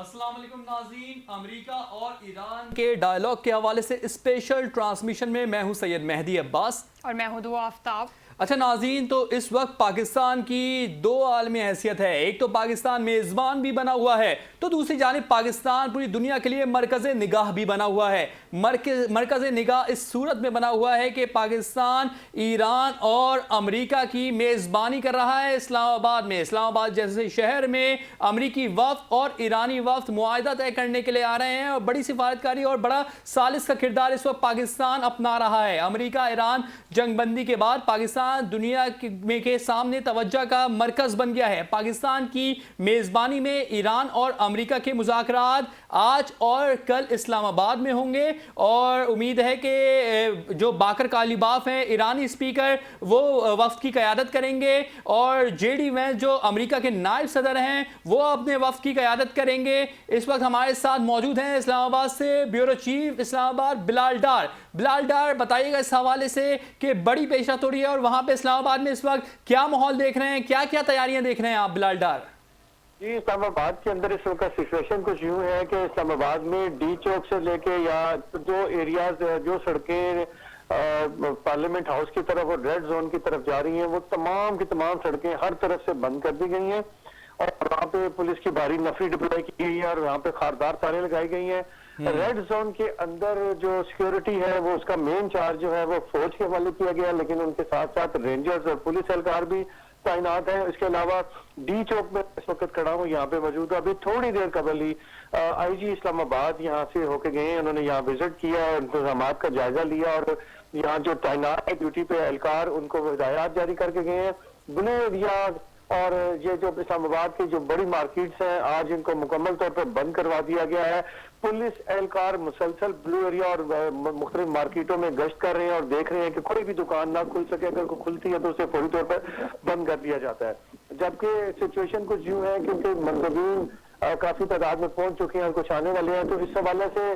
अस्सलाम वालेकुम नाज़रीन, अमेरिका और ईरान के डायलॉग के हवाले से स्पेशल ट्रांसमिशन में मैं हूं सैयद मेहदी अब्बास और मैं हूं दुआ आफ्ताब। अच्छा नाज़रीन, तो इस वक्त पाकिस्तान की दो आलमी हैसियत है। एक तो पाकिस्तान मेज़बान भी बना हुआ है, तो दूसरी जानिब पाकिस्तान पूरी दुनिया के लिए मरकज़ निगाह भी बना हुआ है। मरकज़ निगाह इस सूरत में बना हुआ है कि पाकिस्तान ईरान और अमेरिका की मेज़बानी कर रहा है इस्लामाबाद में। इस्लामाबाद जैसे शहर में अमेरिकी वफ़द और ईरानी वफ़द मुआहदा तय करने के लिए आ रहे हैं और बड़ी सिफारतकारी और बड़ा सालिस का किरदार इस वक्त पाकिस्तान अपना रहा है। अमेरिका ईरान जंगबंदी के बाद पाकिस्तान दुनिया के सामने तवज्जो का मरकज बन गया है। पाकिस्तान की मेजबानी में ईरान और अमेरिका के मुज़ाकरात आज और कल इस्लामाबाद में होंगे और उम्मीद है कि जो बाकर कालीबाफ हैं ईरानी स्पीकर, वो वफ्द की क़यादत करेंगे और जेडी वेंस जो अमेरिका के नायब सदर हैं वो अपने वफ्द की क़यादत करेंगे। इस वक्त हमारे साथ मौजूद हैं इस्लामाबाद से ब्यूरो चीफ इस्लामाबाद बिलाल डार। बताइएगा इस हवाले से कि बड़ी पेशरफ्त हो रही है और वहां पे इस्लामाबाद में इस वक्त क्या माहौल देख रहे हैं, क्या क्या तैयारियां देख रहे हैं आप बिलाल डार? जी, इस्लामाबाद के अंदर इस वक्त सिचुएशन कुछ यूं है कि इस्लामाबाद में डी चौक से लेके या जो एरियाज जो सड़कें पार्लियामेंट हाउस की तरफ और रेड जोन की तरफ जा रही हैं, वो तमाम की तमाम सड़कें हर तरफ से बंद कर दी गई हैं और वहाँ पे पुलिस की भारी नफरी डिप्लॉय की गई है और वहाँ पे खारदार तारें लगाई गई हैं। रेड जोन के अंदर जो सिक्योरिटी है वो उसका मेन चार्ज जो है वो फौज के हवाले किया गया, लेकिन उनके साथ साथ रेंजर्स और पुलिस एहलकार भी तैनात है। इसके अलावा डी चौक में इस वक्त खड़ा हूँ, यहाँ पे मौजूद है। अभी थोड़ी देर कबल ही आईजी इस्लामाबाद यहाँ से होके गए हैं, उन्होंने यहाँ विजिट किया और इंतजाम का जायजा लिया और यहाँ जो तैनात है ड्यूटी पे एहलकार उनको हिदायत जारी करके गए हैं। ब्लू एरिया और ये जो इस्लामाबाद की जो बड़ी मार्केट्स हैं आज इनको मुकम्मल तौर पर बंद करवा दिया गया है। पुलिस एहलकार मुसलसल ब्लू एरिया और मुख्तलिफ मार्केटों में गश्त कर रहे हैं और देख रहे हैं कि कोई भी दुकान ना खुल सके, अगर कोई खुलती है तो उसे फौरी तौर पर बंद कर दिया जाता है। जबकि सिचुएशन कुछ यूं है क्योंकि मंदबीन काफी तादाद में पहुंच चुके हैं और कुछ आने वाले हैं, तो इस हवाले से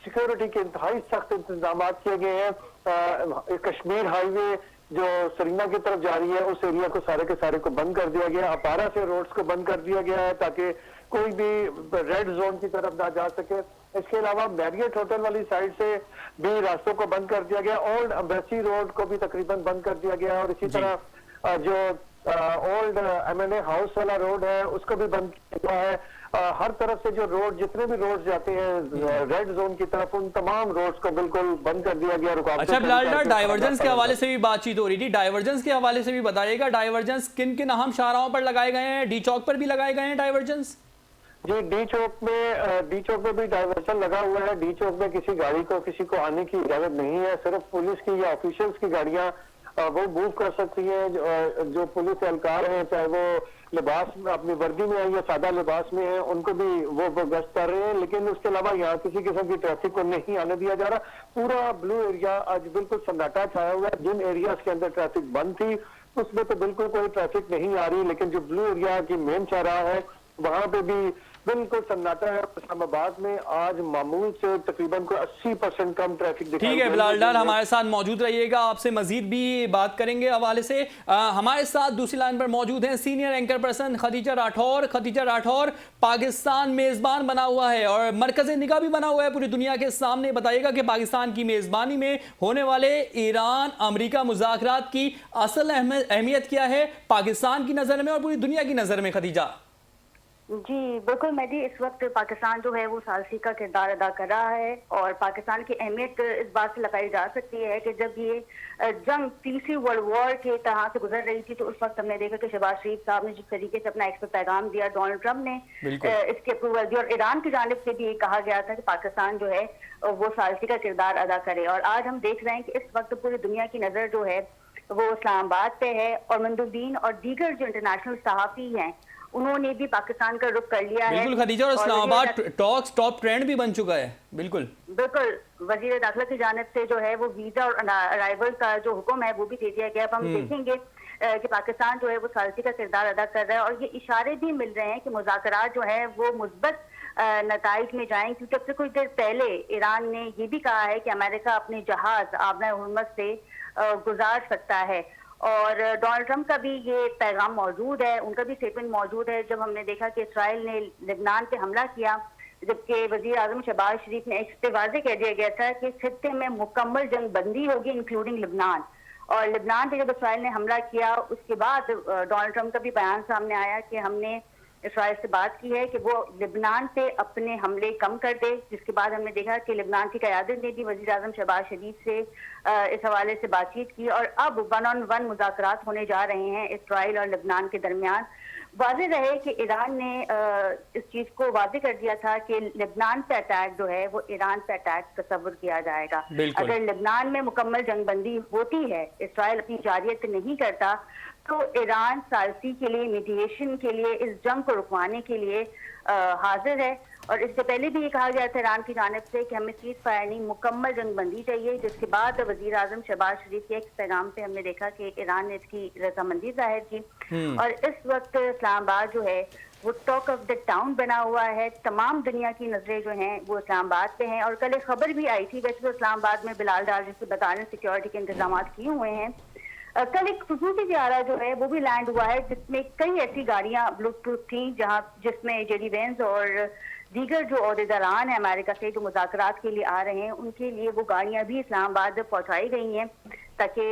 सिक्योरिटी के इंतहाई सख्त इंतजाम किए गए हैं। कश्मीर हाईवे जो सरीना की तरफ जा रही है उस एरिया को सारे के सारे को बंद कर दिया गया। अपारा से रोड्स को बंद कर दिया गया है ताकि कोई भी रेड जोन की तरफ ना जा सके। इसके अलावा मैरियट होटल वाली साइड से भी रास्तों को बंद कर दिया गया। ओल्ड एम्बेसी रोड को भी तकरीबन बंद कर दिया गया और इसी तरह जो ओल्ड एमएनए हाउस वाला रोड है उसको भी बंद किया गया है। हर तरफ से जो रोड जितने भी रोड जाते हैं रेड जोन की तरफ उन तमाम रोड्स को बिल्कुल बंद कर दिया गया। अच्छा बिलाल डार, डाइवर्जेंस के हवाले से भी बातचीत हो रही थी, डाइवर्जेंस के हवाले से भी बताइएगा। डाइवर्जेंस किन किन अहम शाहराहों पर लगाए गए हैं? डी चौक पर भी लगाए गए हैं डाइवर्जेंस? जी, डी चौक में भी डाइवर्जन लगा हुआ है। डी चौक में किसी गाड़ी को किसी को आने की इजाजत नहीं है, सिर्फ पुलिस की या ऑफिशियल्स की गाड़ियां वो मूव कर सकती हैं। जो पुलिस एहलकार हैं चाहे वो लिबास में अपनी वर्दी में है या सादा लिबास में है, उनको भी वो गश्त कर रहे हैं, लेकिन उसके अलावा यहाँ किसी किस्म की ट्रैफिक को नहीं आने दिया जा रहा। पूरा ब्लू एरिया आज बिल्कुल सन्नाटा छाया हुआ है। जिन एरियाज के अंदर ट्रैफिक बंद थी उसमें तो बिल्कुल कोई ट्रैफिक नहीं आ रही, लेकिन जो ब्लू एरिया की मेन चौराहा है वहां पे भी बिल्कुल सन्नाटा है। इस्लामाबाद में आज मामूल से तकरीबन को 80% कम ट्रैफिक दिखाई। ठीक है बिलाल डार, हमारे साथ मौजूद रहिएगा, आपसे मजीद भी बात करेंगे हवाले से। हमारे साथ दूसरी लाइन पर मौजूद हैं senior anchor person Khadija Rathore. Pakistan मेजबान बना हुआ है और मरकज़ निगाह भी बना हुआ है पूरी दुनिया के सामने। बताइएगा कि पाकिस्तान की मेजबानी में होने वाले ईरान अमेरिका मुज़ाकरात की असल अहमियत क्या है पाकिस्तान की नजर में और पूरी दुनिया की नजर में? खदीजा जी बिल्कुल मेहदी, इस वक्त पाकिस्तान जो है वो सालसी का किरदार अदा कर रहा है और पाकिस्तान की अहमियत इस बात से लगाई जा सकती है कि जब ये जंग तीसरी वर्ल्ड वॉर के तरह से गुजर रही थी तो उस वक्त हमने देखा कि शहबाज शरीफ साहब ने जिस तरीके से अपना एक्सपर्ट पैगाम दिया, डोनाल्ड ट्रंप ने इसकी अप्रूवल दी और ईरान की जानिब से भी ये कहा गया था कि पाकिस्तान जो है वो सालसी का किरदार अदा करे। और आज हम देख रहे हैं कि इस वक्त पूरी दुनिया की नजर जो है वो इस्लामाबाद पे है और मंदुबीन और दीगर जो इंटरनेशनल सहाफी हैं उन्होंने भी पाकिस्तान का रुख कर लिया है। बिल्कुल खदीजा, और इस्लामाबाद टॉक्स टॉप ट्रेंड भी बन चुका है। बिल्कुल वजीर दाखिला की जानिब से जो है वो वीजा और अराइवल का जो हुक्म है वो भी दे दिया गया। अब हम देखेंगे कि पाकिस्तान जो है वो सालसी का किरदार अदा कर रहा है और ये इशारे भी मिल रहे हैं कि मुज़ाकरात जो है वो मुस्बत नताइज में जाएं, क्योंकि अब से कुछ देर पहले ईरान ने ये भी कहा है कि अमेरिका अपने जहाज आबना हुर्मस से गुजार सकता है और डोनाल्ड ट्रंप का भी ये पैगाम मौजूद है, उनका भी स्टेटमेंट मौजूद है। जब हमने देखा कि इसराइल ने लेबनान पे हमला किया, जबकि वजीर आजम शहबाज शरीफ ने एक पे वाजे कह दिया गया था कि खित्ते में मुकम्मल जंग बंदी होगी इंक्लूडिंग लेबनान। और लेबनान पे जब इसराइल ने हमला किया उसके बाद डोनाल्ड ट्रंप का भी बयान सामने आया कि हमने इसराइल से बात की है कि वो लेबनान पे अपने हमले कम कर दे, जिसके बाद हमने देखा कि लेबनान की क़यादत ने भी वज़ीर आज़म शहबाज शरीफ से इस हवाले से बातचीत की और अब 1-on-1 मुज़ाकरात होने जा रहे हैं इसराइल और लेबनान के दरमियान। वाज़ेह रहे कि ईरान ने इस चीज़ को वाज़ेह कर दिया था कि लेबनान पे अटैक जो है वो ईरान पे अटैक तस्वुर किया जाएगा। अगर लेबनान में मुकम्मल जंगबंदी होती है, इसराइल अपनी जारियत नहीं करता, तो ईरान सालसी के लिए, मीडिएशन के लिए, इस जंग को रुकवाने के लिए हाजिर है। और इससे पहले भी ये कहा गया था ईरान की जानिब से कि हमें सीज फायर नहीं, मुकम्मल जंगबंदी चाहिए, जिसके बाद वजीर आजम शहबाज शरीफ के एक पैगाम पे हमने देखा कि ईरान ने इसकी रजामंदी जाहिर की। और इस वक्त इस्लामाबाद जो है वो टॉक ऑफ द टाउन बना हुआ है। तमाम दुनिया की नजरें जो हैं वो इस्लामाबाद पे हैं। और कल एक खबर भी आई थी, वैसे तो इस्लामाबाद में बिलाल डार जैसे बता रहे सिक्योरिटी के इंतजाम किए हुए हैं। कल एक खुसूसी ज़ियारा जो है वो भी लैंड हुआ है, जिसमें कई ऐसी गाड़ियां ब्लूटूथ थी जिसमें जेडी वेंस और दीगर जो अहदेदारान हैं अमेरिका से जो मुज़ाकरात के लिए आ रहे हैं, उनके लिए वो गाड़ियां भी इस्लामाबाद पहुंचाई गई हैं ताकि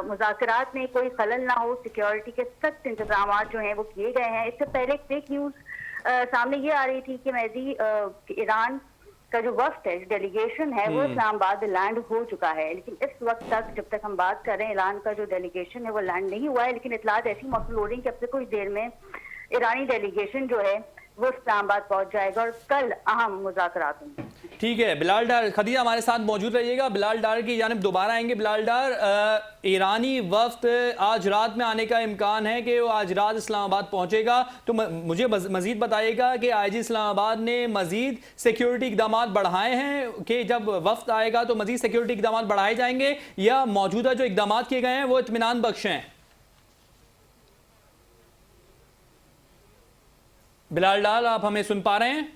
मुज़ाकरात में कोई खलल ना हो। सिक्योरिटी के सख्त इंतजाम जो हैं वो किए गए हैं। इससे पहले एक फेक न्यूज़ सामने ये आ रही थी कि मेहदी ईरान का जो वक्त है, डेलीगेशन है, वो इस्लामाबाद लैंड हो चुका है, लेकिन इस वक्त तक जब तक हम बात कर रहे हैं ईरान का जो डेलीगेशन है वो लैंड नहीं हुआ है। लेकिन इतलात ऐसी मौसूल हो रही है कि अब से कुछ देर में ईरानी डेलीगेशन जो है वो इस्लामाबाद पहुंच जाएगा और कल अहम मुज़ाकरात होंगे। ठीक है, बिलाल डार, खदीजा हमारे साथ मौजूद रहिएगा। बिलाल डार की जानिब दोबारा आएंगे। बिलाल डार, ईरानी वफ्द आज रात में आने का इम्कान है कि वो आज रात इस्लामाबाद पहुंचेगा, तो मुझे मजीद बताइएगा कि आईजी इस्लामाबाद ने मजीद सिक्योरिटी इकदाम बढ़ाए हैं कि जब वफ्द आएगा तो मजीद सिक्योरिटी इकदाम बढ़ाए जाएंगे या मौजूदा जो इकदाम किए गए हैं वो इत्मीनान बख्श हैं? बिलाल डार, आप हमें सुन पा रहे हैं?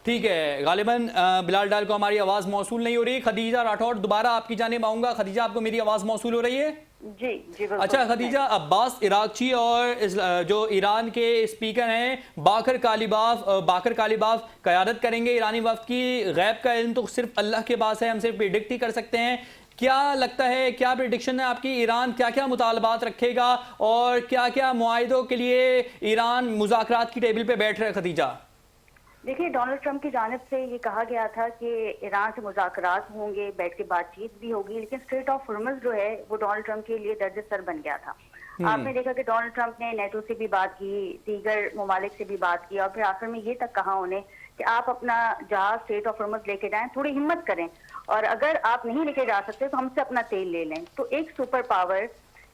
ठीक है, गालिबन बिलाल डार को हमारी आवाज़ मौसूल नहीं हो रही। खदीजा राठौर, दोबारा आपकी जानिब आऊँगा। खदीजा, आपको मेरी आवाज़ मौसूल हो रही है? जी जी। अच्छा खदीजा, अब्बास इराकची और जो ईरान के स्पीकर हैं बाकर कालिबाफ क़यादत करेंगे ईरानी वफ्द की। गैब का इल्म तो सिर्फ अल्लाह के पास है, हम सिर्फ प्रिडिक्ट ही कर सकते हैं। क्या लगता है, क्या प्रेडिक्शन है आपकी, ईरान क्या क्या मुतालबात रखेगा और क्या क्या मुआहिदों के लिए ईरान मुज़ाकरात की टेबल पे बैठ रहा है? खदीजा, देखिए, डोनाल्ड ट्रंप की जानिब से ये कहा गया था कि ईरान से मुज़ाकरात होंगे, बैठ के बातचीत भी होगी, लेकिन स्ट्रेट ऑफ हॉर्मुज़ जो है वो डोनाल्ड ट्रंप के लिए दर्ज सर बन गया था। आपने देखा कि डोनाल्ड ट्रंप ने नेटो से भी बात की, दीगर ममालिक से भी बात की और फिर आखिर में ये तक कहा उन्हें कि आप अपना जहाज स्ट्रेट ऑफ हॉर्मुज़ लेके जाएं, थोड़ी हिम्मत करें और अगर आप नहीं लेके जा सकते तो हमसे अपना तेल ले लें। तो एक सुपर पावर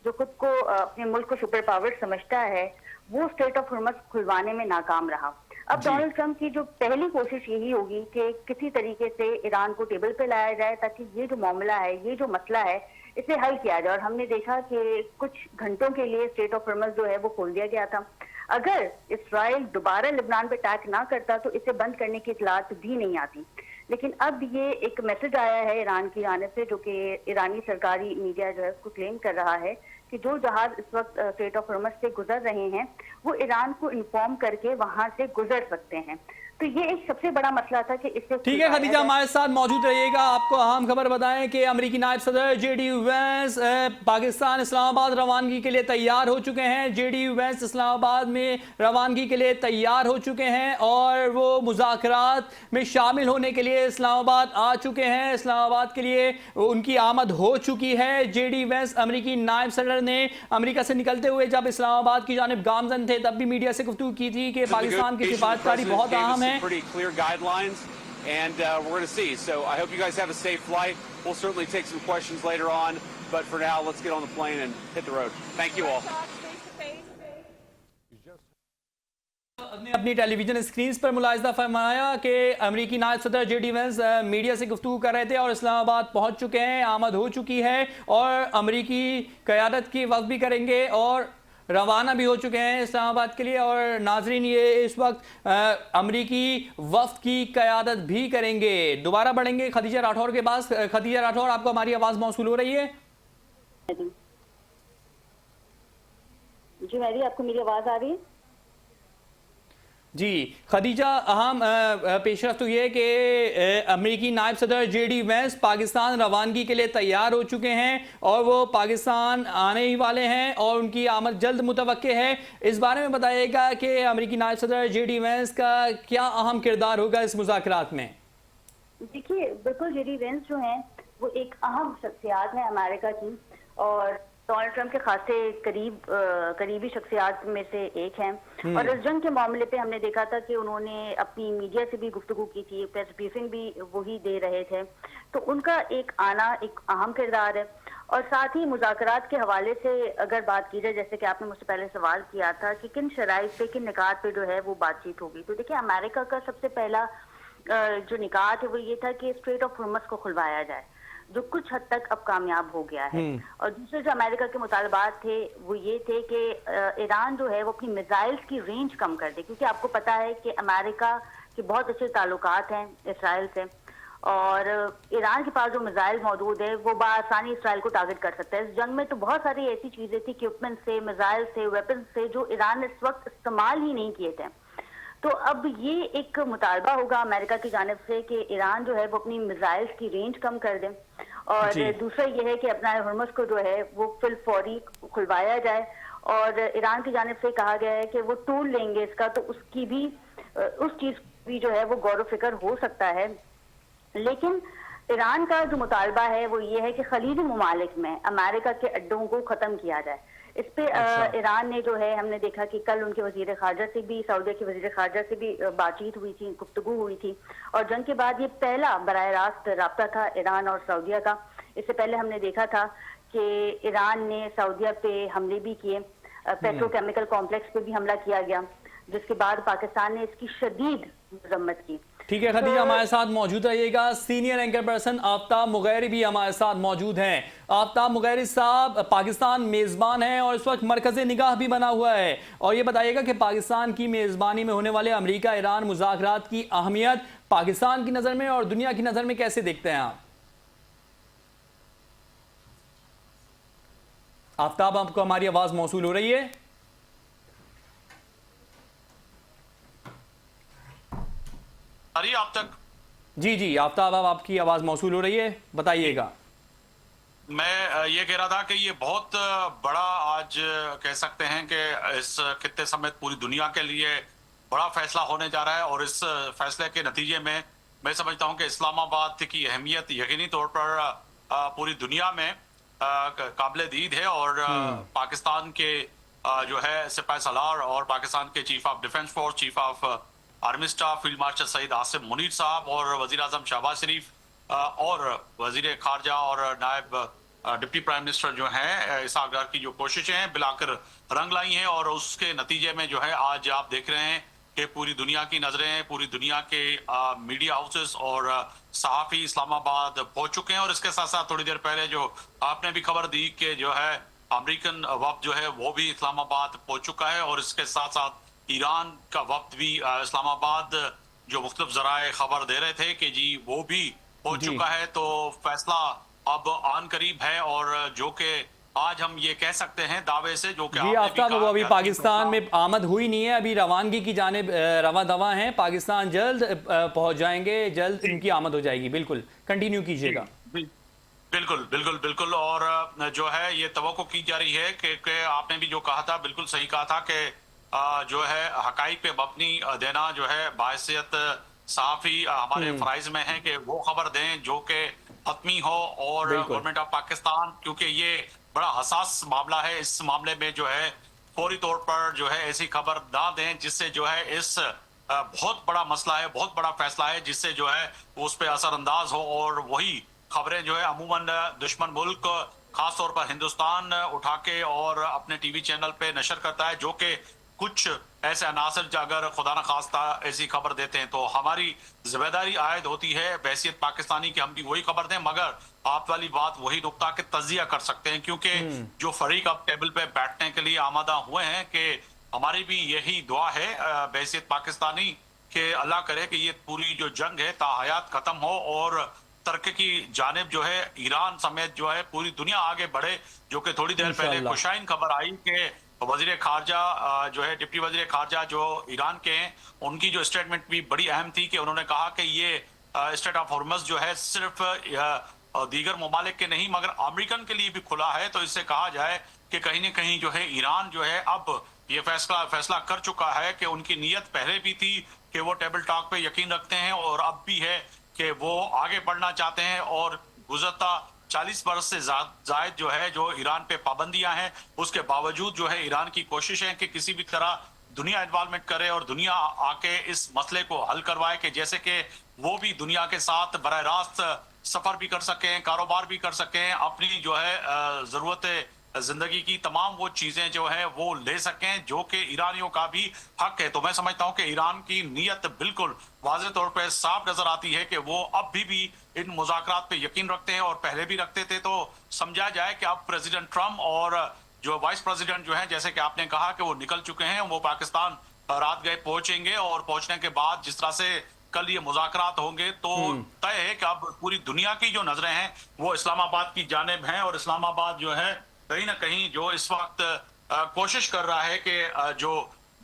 जो खुद को अपने मुल्क को सुपर पावर समझता है वो स्ट्रेट ऑफ हॉर्मुज़ खुलवाने में नाकाम रहा। अब डोनाल्ड ट्रंप की जो पहली कोशिश यही होगी कि किसी तरीके से ईरान को टेबल पे लाया जाए ताकि ये जो मामला है, ये जो मसला है, इसे हल किया जाए। और हमने देखा कि कुछ घंटों के लिए स्ट्रेट ऑफ हॉर्मुज़ जो है वो खोल दिया गया था। अगर इसराइल दोबारा लेबनान पे अटैक ना करता तो इसे बंद करने की इतलात भी नहीं आती। लेकिन अब ये एक मैसेज आया है ईरान की जानिब से, जो कि ईरानी सरकारी मीडिया जो है उसको क्लेम कर रहा है कि जो जहाज इस वक्त स्ट्रेट ऑफ हॉर्मुज़ से गुजर रहे हैं वो ईरान को इन्फॉर्म करके वहां से गुजर सकते हैं। तो ये एक सबसे बड़ा मसला था कि इससे ठीक है खदीजा, हमारे साथ मौजूद रहिएगा। आपको अहम खबर बताएं कि अमेरिकी नायब सदर जेडी वेंस पाकिस्तान इस्लामाबाद रवानगी के लिए तैयार हो चुके हैं। जेडी वेंस इस्लामाबाद में रवानगी के लिए तैयार हो चुके हैं और वो मुज़ाकरात में शामिल होने के लिए इस्लामाबाद आ चुके हैं। इस्लामाबाद के लिए उनकी आमद हो चुकी है। जेडी वेंस अमेरिकी नायब सदर ने अमेरिका से निकलते हुए जब इस्लामाबाद की जानिब गामजन थे तब भी मीडिया से गुफ्तगू की थी कि पाकिस्तान की सिफारतकारी बहुत अहम है। Pretty clear guidelines, and we're going to see. So I hope you guys have a safe flight. We'll certainly take some questions later on, but for now, let's get on the plane and hit the road. Thank you all. ने अपनी television screen पर मुलाहिजा फरमाया कि अमेरिकी नायब सदर JD Vance media से गुफ्तगू कर रहे थे और इस्लामाबाद पहुंच चुके हैं, आमद हो चुकी है और अमेरिकी क़यादत की वक्त भी करेंगे और रवाना भी हो चुके हैं इस्लामाबाद के लिए। और नाजरीन, ये इस वक्त अमेरिकी वफ्द की क़यादत भी करेंगे। दोबारा बढ़ेंगे खदीजा राठौर के पास। खदीजा राठौर, आपको हमारी आवाज़ मौसूल हो रही है? जी मेरी, आपको मेरी आवाज आ रही है? जी खदीजा, अहम पेशरफ्त तो ये है कि अमेरिकी नायब सदर जेडी वेंस पाकिस्तान रवानगी के लिए तैयार हो चुके हैं और वो पाकिस्तान आने ही वाले हैं और उनकी आमद जल्द मुतवक्के है। इस बारे में बताइएगा कि अमेरिकी नायब सदर जेडी वेंस का क्या अहम किरदार होगा इस मुज़ाकरात में। देखिए, बिल्कुल जेडी वेंस जो हैं वो एक अहम शख्सियत है अमेरिका की और डोनाल्ड ट्रंप के खासे करीबी शख्सियत में से एक हैं। और इस जंग के मामले पे हमने देखा था कि उन्होंने अपनी मीडिया से भी गुफ्तगू की थी, प्रेस ब्रीफिंग भी वही दे रहे थे, तो उनका एक आना एक अहम किरदार है। और साथ ही मुज़ाकरात के हवाले से अगर बात की जाए, जैसे कि आपने मुझसे पहले सवाल किया था कि किन शराइत पे, किन निकात पे जो है वो बातचीत होगी, तो देखिए अमेरिका का सबसे पहला जो निकात है वो ये था कि स्ट्रेट ऑफ हॉर्मज़ को खुलवाया जाए, जो कुछ हद तक अब कामयाब हो गया है। और दूसरे जो अमेरिका के मुतालबात थे वो ये थे कि ईरान जो है वो अपनी मिसाइल्स की रेंज कम कर दे, क्योंकि आपको पता है कि अमेरिका के बहुत अच्छे ताल्लुकात हैं इसराइल से और ईरान के पास जो मिसाइल मौजूद है वो बआसानी इसराइल को टारगेट कर सकता है। इस जंग में तो बहुत सारी ऐसी चीजें थी, इक्विपमेंट से, मिसाइल से, वेपन से, जो ईरान ने इस वक्त इस्तेमाल ही नहीं किए थे। तो अब ये एक मुतालबा होगा अमेरिका की जानिब से कि ईरान जो है वो अपनी मिसाइल्स की रेंज कम कर दे और दूसरा ये है कि अपना हॉर्मज़ को जो है वो फिल फौरी खुलवाया जाए। और ईरान की जानिब से कहा गया है कि वो टूल लेंगे इसका, तो उसकी भी उस चीज भी जो है वो गौर फिक्र हो सकता है। लेकिन ईरान का जो मुतालबा है वो ये है कि खलीजी ममालिक में अमेरिका के अड्डों को खत्म किया जाए। इस पे ईरान ने जो है, हमने देखा कि कल उनके वजीर खारजा से भी, सऊदी के वजीर खारजा से भी बातचीत हुई थी, गुफ्तगू हुई थी और जंग के बाद ये पहला बराह रास्त राब्ता था ईरान और सऊदिया का। इससे पहले हमने देखा था कि ईरान ने सऊदिया पे हमले भी किए, पेट्रोकेमिकल कॉम्प्लेक्स पे भी हमला किया गया, जिसके बाद पाकिस्तान ने इसकी शदीद मजम्मत की। ठीक है खदीजा, हमारे साथ मौजूद रहिएगा। Senior anchor person Aftab Mugheri भी हमारे साथ मौजूद हैं। आफ्ताब मुगैरी साहब, पाकिस्तान मेज़बान है और इस वक्त मरकज़ निगाह भी बना हुआ है, और ये बताइएगा कि पाकिस्तान की मेज़बानी में होने वाले अमेरिका ईरान मुज़ाकरात की अहमियत पाकिस्तान की नज़र में और दुनिया की नज़र में कैसे देखते हैं आप? आफ्ताब, आपको हमारी आवाज़ मौसूल हो रही है? आप तक? जी जी आफ्ताब, अब आपकी आवाज मौसूल हो रही है, बताइएगा। मैं ये कह रहा था कि ये बहुत बड़ा आज कह सकते हैं कि इस खित्ते समेत पूरी दुनिया के लिए बड़ा फैसला होने जा रहा है और इस फैसले के नतीजे में मैं समझता हूं कि इस्लामाबाद की अहमियत यकीनी तौर पर पूरी दुनिया में काबिल दीद है और पाकिस्तान के जो है सिपाही सालार और पाकिस्तान के chief of defence force, chief of army staff field marshal Saeed Asim Munir साहब और वजीर आजम शहबाज शरीफ और वजीर खारजा और नायब डिप्टी प्राइम मिनिस्टर जो हैं इसहाक डार की जो कोशिशें हैं बिलाकर रंग लाई हैं और उसके नतीजे में जो है आज आप देख रहे हैं कि पूरी दुनिया की नजरें, पूरी दुनिया के मीडिया हाउसेस और सहाफ़ी इस्लामाबाद पहुंच चुके हैं। और इसके साथ साथ थोड़ी देर पहले जो आपने भी खबर दी कि जो है अमेरिकन वफ्द जो है वो भी इस्लामाबाद पहुंच चुका है और इसके साथ साथ ईरान का वक्त भी इस्लामाबाद जो मुख्तलिफ जराए खबर दे रहे थे कि जी वो भी पहुंच चुका है। तो फैसला अब आन करीब है और जो कि आज हम ये कह सकते हैं दावे से, जो कि जी आफ्ताब, वो अभी पाकिस्तान में आमद हुई नहीं है, अभी रवानगी की जानिब रवा दवा हैं, पाकिस्तान जल्द पहुंच जाएंगे, जल्द इनकी आमद हो जाएगी। बिल्कुल कंटिन्यू कीजिएगा। बिल्कुल बिल्कुल बिल्कुल। और जो है ये तवक्को की जा रही है कि आपने भी जो कहा था बिल्कुल सही कहा था कि जो है हकाइक पे मबनी देना जो है बाहैसियत सहाफ़ी हमारे फराइज में है कि वो खबर दें जो कि हतमी हो और गवर्नमेंट ऑफ पाकिस्तान, क्योंकि ये बड़ा हसास मामला है, इस मामले में जो है फौरी तौर पर जो है ऐसी खबर ना दें जिससे जो है इस बहुत बड़ा मसला है, बहुत बड़ा फैसला है जिससे जो है उस पर असरअंदाज हो और वही खबरें जो है अमूमन दुश्मन मुल्क खास तौर पर हिंदुस्तान उठा के और अपने टीवी चैनल पे नशर करता है, जो कि कुछ ऐसे अनासर अगर खुदा न खास्ता ऐसी खबर देते हैं तो हमारी जिम्मेदारी आयद होती है बहैसियत पाकिस्तानी की हम भी वही खबर दें। मगर आप वाली बात वही नुकता के तजिया कर सकते हैं, क्योंकि जो फरीक अब टेबल पे बैठने के लिए आमादा हुए हैं कि हमारी भी यही दुआ है बहैसियत पाकिस्तानी कि अल्लाह करे कि ये पूरी जो जंग है ताहयात खत्म हो और तर्क की जानिब जो है ईरान समेत जो है पूरी दुनिया आगे बढ़े, जो कि थोड़ी देर पहले खुशाइन खबर आई कि वजीर खारजा जो है डिप्टी वजीर खारजा जो ईरान के हैं, उनकी जो स्टेटमेंट भी बड़ी अहम थी कि उन्होंने कहा कि ये स्ट्रेट ऑफ हॉर्मज जो है सिर्फ दीगर ममालिक के नहीं मगर अमेरिकन के लिए भी खुला है। तो इससे कहा जाए कि कहीं ना कहीं जो है ईरान जो है अब ये फैसला कर चुका है कि उनकी नीयत पहले भी थी कि वो टेबल टॉक पे यकीन रखते हैं और अब भी है कि वो आगे बढ़ना चाहते हैं। और गुज़श्ता 40 बरस से जायद जो है जो ईरान पे पाबंदियां हैं, उसके बावजूद जो है ईरान की कोशिश है कि किसी भी तरह दुनिया इन्वॉल्वमेंट करे और दुनिया आके इस मसले को हल करवाए कि जैसे कि वो भी दुनिया के साथ बराह रास्त सफर भी कर सकें, कारोबार भी कर सकें, अपनी जो है जरूरत जिंदगी की तमाम वो चीजें जो है वो ले सकें जो कि ईरानियों का भी हक है। तो मैं समझता हूं कि ईरान की नीयत बिल्कुल वाज़ेह तौर पे साफ नजर आती है कि वो अब भी इन मुज़ाकरात पे यकीन रखते हैं और पहले भी रखते थे। तो समझा जाए कि अब प्रेसिडेंट ट्रम्प और जो वाइस प्रेसिडेंट जो है, जैसे कि आपने कहा कि वो निकल चुके हैं, वो पाकिस्तान रात गए पहुंचेंगे और पहुंचने के बाद जिस तरह से कल ये मुज़ाकरात होंगे तो तय है कि अब पूरी दुनिया की जो नजरें हैं वो इस्लामाबाद की जानिब हैं और इस्लामाबाद जो है कहीं ना कहीं जो इस वक्त कोशिश कर रहा है कि जो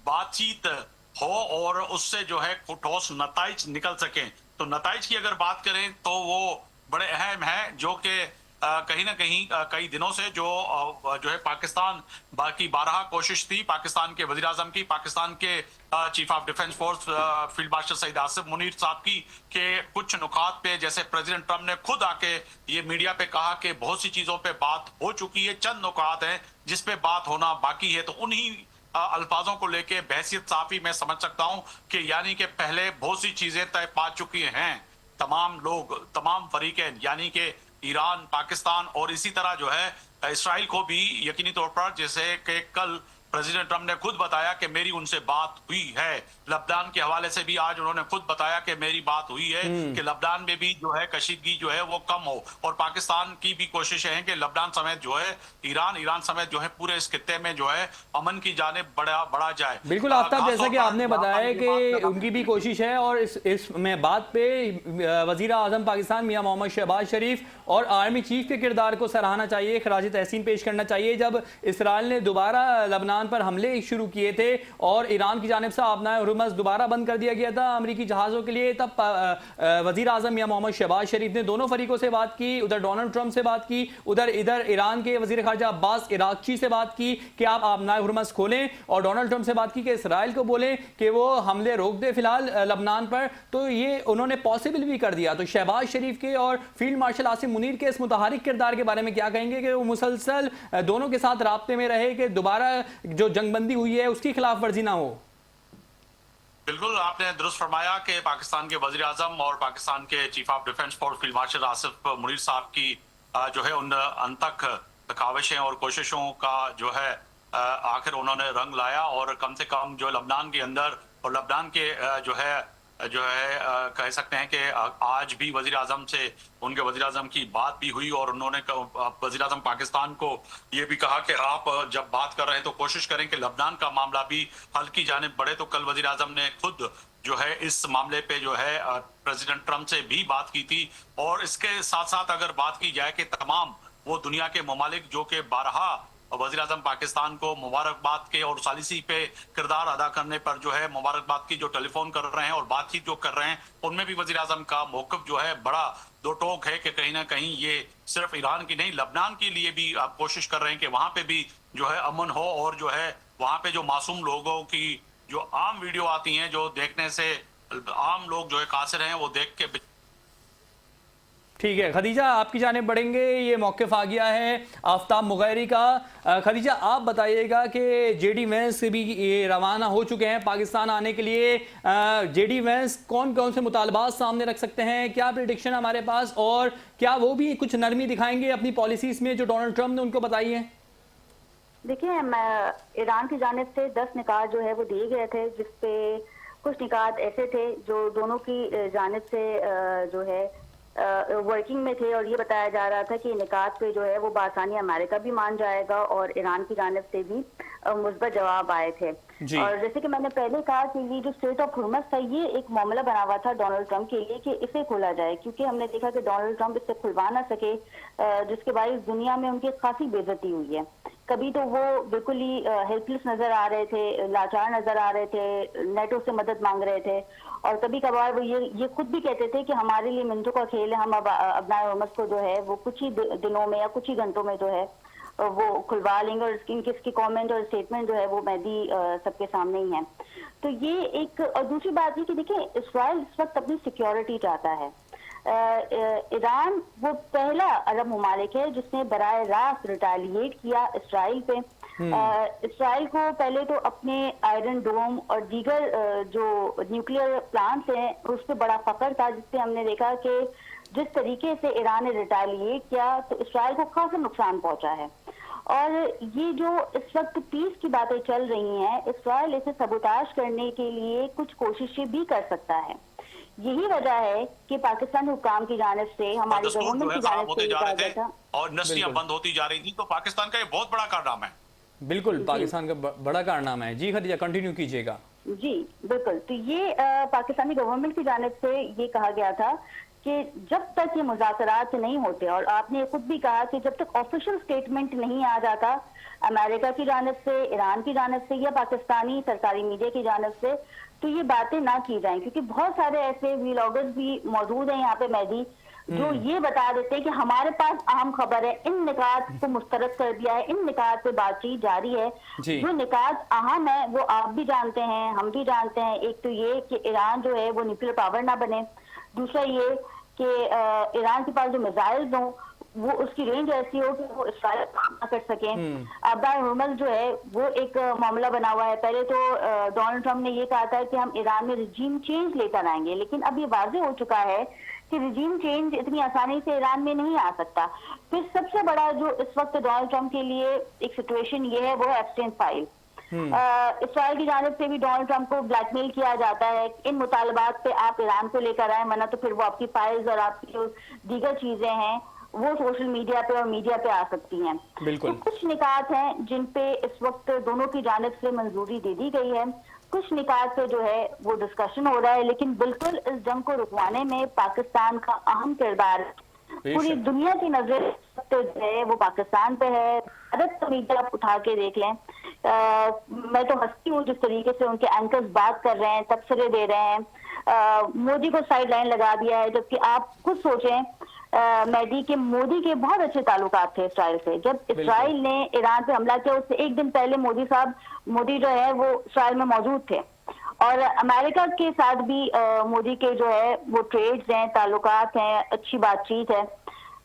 बातचीत हो और उससे जो है ठोस नताइज निकल सकें। तो नताइज की अगर बात करें तो वो बड़े अहम है, जो कि कहीं ना कहीं कई दिनों से जो है पाकिस्तान बाकी 12 कोशिश थी पाकिस्तान के वजीर आजम की, पाकिस्तान के chief of defence force field marshal Saeed Asif Munir साहब की, के कुछ नुकात पे जैसे प्रेसिडेंट ट्रम्प ने खुद आके ये मीडिया पे कहा कि बहुत सी चीजों पे बात हो चुकी है, चंद नुकात हैं जिस पे बात होना बाकी है। तो उन्हीं अल्फाजों को लेके बहसियत साफी मैं समझ सकता हूं कि यानी कि पहले बहुत सी चीजें तय पा चुकी हैं तमाम लोग, तमाम फरीकें, यानी कि ईरान, पाकिस्तान और इसी तरह जो है इसराइल को भी यकीनी तौर पर, जैसे कि कल प्रेसिडेंट ट्रम्प ने खुद बताया कि मेरी उनसे बात हुई है। लबनान के हवाले से भी आज उन्होंने खुद बताया कि मेरी बात हुई है कि लबनान में भी जो है कशीदगी जो है वो कम हो। और पाकिस्तान की भी कोशिश है कि लबनान समेत जो है ईरान समेत जो है पूरे इस खित्ते में जो है अमन की जानिब बढ़ा जाए। बिल्कुल आफ्ताब, जैसा कि आपने बताया कि उनकी भी कोशिश है और इस में बात पे वजीर आजम पाकिस्तान मियां मोहम्मद शहबाज शरीफ और आर्मी चीफ के किरदार को सराहना चाहिए, खराज तहसीन पेश करना चाहिए। जब इसराइल ने दोबारा लबनान पर हमले शुरू किए थे और ईरान की जानिब से आबनाए हुर्मुज़ दोबारा बंद कर दिया गया था अमेरिकी जहाज़ों के लिए, तब वजीर आजम मियां मोहम्मद शहबाज शरीफ ने दोनों फरीकों से बात की, उधर डोनाल्ड ट्रंप से बात की, इधर ईरान के वजीर खारजा अब्बास इराक्ची से बात की कि आप आबनाए हुर्मुज़ खोलें, और डोनाल्ड ट्रंप से बात की कि इसराइल को बोलें कि वो हमले रोक दे फिलहाल लबनान पर। तो ये उन्होंने पॉसिबल भी कर दिया। तो शहबाज शरीफ के और फील्ड मार्शल आसिम मुनीर के इस मुतहरिक किरदार के बारे में क्या कहेंगे कि वो मुसलसल दोनों के साथ राब्ते में रहे कि दोबारा जो जंगबंदी हुई है उसकी खिलाफ वर्जी ना हो? बिल्कुल आपने दुरुस्त फरमाया कि पाकिस्तान के वजीर आजम और पाकिस्तान के chief of defence force field martial Asif Munir साहब की जो है उन अनतक काविशें और कोशिशों का जो है आखिर उन्होंने रंग लाया और कम से कम जो लबनान के अंदर और लबनान के जो है कह सकते हैं कि आज भी वजीर आजम से उनके वजीर आजम की बात भी हुई और उन्होंने वजीर आजम पाकिस्तान को ये भी कहा कि आप जब बात कर रहे हैं तो कोशिश करें कि लबनान का मामला भी हल की जानिब बढ़े। तो कल वजीर आजम ने खुद जो है इस मामले पे जो है प्रेसिडेंट ट्रम्प से भी बात की थी। और इसके साथ साथ अगर बात की जाए कि तमाम वो दुनिया के ममालिक जो कि 12 वज़ीर आज़म पाकिस्तान को मुबारकबाद के और सालिसी पे किरदार अदा करने पर जो है मुबारकबाद की जो टेलीफोन कर रहे हैं और बातचीत जो कर रहे हैं, उनमें भी वज़ीर आज़म का मौक़िफ़ जो है बड़ा दो टोक है कि कहीं ना कहीं ये सिर्फ ईरान की नहीं लबनान के लिए भी आप कोशिश कर रहे हैं कि वहाँ पे भी जो है अमन हो और जो है वहाँ पे जो मासूम लोगों की जो आम वीडियो आती हैं जो देखने से आम लोग जो है कासिर हैं वो देख के। ठीक है खदीजा, आपकी जानिब बढ़ेंगे। ये मौक़िफ़ आ गया है आफ्ताब मुगैरी का। खदीजा आप बताइएगा कि जेडी वेंस भी ये रवाना हो चुके हैं पाकिस्तान आने के लिए। जेडी वेंस कौन कौन से मुतालबात सामने रख सकते हैं, क्या प्रेडिक्शन हमारे पास, और क्या वो भी कुछ नरमी दिखाएंगे अपनी पॉलिसीज़ में जो डोनाल्ड ट्रंप ने उनको बताई है? देखिए, ईरान की जानिब से 10 निकात जो है वो दिए गए थे, जिसपे कुछ निकात ऐसे थे जो दोनों की जानिब से जो है वर्किंग में थे और ये बताया जा रहा था कि निकात पे जो है वो बासानी अमेरिका भी मान जाएगा और ईरान की जानिब से भी मुस्बत जवाब आए थे। जी। और जैसे कि मैंने पहले कहा कि ये जो स्ट्रेट ऑफ हुर्मुज़ था ये एक मामला बना हुआ था डोनाल्ड ट्रंप के लिए कि इसे खोला जाए, क्योंकि हमने देखा कि डोनाल्ड ट्रंप इसे खुलवा ना सके, जिसके बायस दुनिया में उनकी खासी बेइज्जती हुई है। कभी तो वो बिल्कुल ही हेल्पलेस नजर आ रहे थे, लाचार नजर आ रहे थे, नेटो से मदद मांग रहे थे, और कभी कभार वो ये खुद भी कहते थे कि हमारे लिए मिनटों का खेल है, हम अब अपना हुर्मुज़ को जो है वो कुछ ही दिनों में या कुछ ही घंटों में जो है वो खुलवा लेंगे। और इसकी कमेंट और स्टेटमेंट जो है वो मेहदी सबके सामने ही है। तो ये एक, और दूसरी बात ये कि देखिए इस्राइल इस वक्त अपनी सिक्योरिटी चाहता है। ईरान वो पहला अरब ममालिक है जिसने बराह रास्त रिटेलिएट किया इस्राइल पे। इस्राइल को पहले तो अपने आयरन डोम और दीगर जो न्यूक्लियर प्लांट्स हैं उस पर बड़ा फख्र था, जिससे हमने देखा कि जिस तरीके से ईरान ने रिटेलिएट किया तो इस्राइल को खासा नुकसान पहुंचा है। और ये जो इस वक्त पीस की बातें चल रही हैं, इस्राइल इसे सबोटाज करने के लिए कुछ कोशिशें भी कर सकता है। यही वजह है कि पाकिस्तान हुक्काम की जानिब से, हमारी गवर्नमेंट की जानिब से जा रहे थे और नस्लियां बंद होती जा रही थी, तो पाकिस्तान का ये बहुत बड़ा कारनामा है। बिल्कुल पाकिस्तान का बड़ा कारनामा है। जी खदीजा, कंटिन्यू कीजिएगा। जी बिल्कुल। तो ये पाकिस्तानी गवर्नमेंट की जानिब से ये कहा गया था कि जब तक ये मुज़ाकरात नहीं होते, और आपने खुद भी कहा कि जब तक ऑफिशियल स्टेटमेंट नहीं आ जाता अमेरिका की जानिब से, ईरान की जानिब से या पाकिस्तानी सरकारी मीडिया की जानिब से, तो ये बातें ना की जाएं, क्योंकि बहुत सारे ऐसे व्लॉगर्स भी मौजूद हैं यहाँ पे मेहदी जो ये बता देते हैं कि हमारे पास अहम खबर है, इन निकात को मुस्तरद कर दिया है, इन निकात पे बातचीत जारी है। जो निकात अहम है वो आप भी जानते हैं, हम भी जानते हैं। एक तो ये कि ईरान जो है वो न्यूक्लियर पावर ना बने, दूसरा ये कि ईरान के पास जो मिसाइल्स हों वो उसकी रेंज ऐसी हो कि वो इस्राइल ना कर सकें। अब हुर्मुज़ जो है वो एक मामला बना हुआ है। पहले तो डोनाल्ड ट्रंप ने ये कहा था कि हम ईरान में रिजीम चेंज लेकर आएंगे, लेकिन अब ये वाज़ेह हो चुका है कि रिजीम चेंज इतनी आसानी से ईरान में नहीं आ सकता। फिर सबसे बड़ा जो इस वक्त डोनाल्ड ट्रंप के लिए एक सिचुएशन ये है वो है एप्स्टेन फाइल। इस्राइल की जानिब से भी डोनाल्ड ट्रंप को ब्लैकमेल किया जाता है, इन मुतालबात पे आप ईरान को लेकर आए, वरना तो फिर वो आपकी फाइल्स और आपकी जो दीगर चीजें हैं वो सोशल मीडिया पे और मीडिया पे आ सकती हैं। तो कुछ निकात हैं जिन पे इस वक्त दोनों की जानिब से मंजूरी दे दी गई है, कुछ निकात पे जो है वो डिस्कशन हो रहा है, लेकिन बिल्कुल इस जंग को रुकवाने में पाकिस्तान का अहम किरदार है। पूरी दुनिया की नजर जो है वो पाकिस्तान पे है। भारत का मीडिया आप उठा के देख लें, मैं तो हंसती हूँ जिस तरीके से उनके एंकर्स बात कर रहे हैं, तबसरे दे रहे हैं। मोदी को साइड लाइन लगा दिया है, जबकि आप खुद सोचें मेहदी के मोदी के बहुत अच्छे ताल्लुकात थे इसराइल से। जब इसराइल ने ईरान पे हमला किया उससे एक दिन पहले मोदी जो है वो इसराइल में मौजूद थे, और अमेरिका के साथ भी मोदी के जो है वो ट्रेड्स हैं, ताल्लुकात हैं, अच्छी बातचीत है।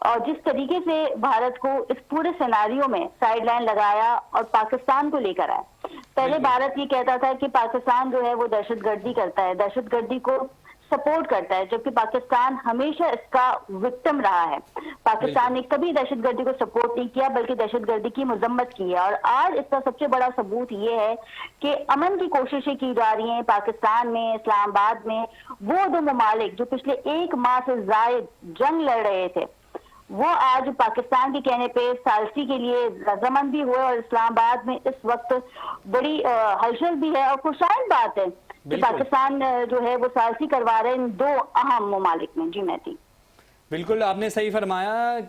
और जिस तरीके से भारत को इस पूरे सिनेरियो में साइड लाइन लगाया और पाकिस्तान को लेकर आया। पहले भारत ये कहता था कि पाकिस्तान जो है वो दहशतगर्दी करता है, दहशतगर्दी को सपोर्ट करता है, जबकि पाकिस्तान हमेशा इसका विक्टिम रहा है। पाकिस्तान ने कभी दहशतगर्दी को सपोर्ट नहीं किया, बल्कि दहशतगर्दी की मजम्मत की है। और आज इसका सबसे बड़ा सबूत ये है कि अमन की कोशिशें की जा रही हैं पाकिस्तान में, इस्लामाबाद में। वो दो ममालिक जो पिछले 1 माह से जायद जंग लड़ रहे थे, वो आज पाकिस्तान के कहने पे सालसी के लिए रजामंद भी हुए, और इस्लामाबाद में इस वक्त बड़ी हलचल भी है। और खुशाइन बात है कि पाकिस्तान जो है वो सालसी करवा रहे हैं इन दो अहम ममालिक में। जी मेहदी, बिल्कुल आपने सही फरमाया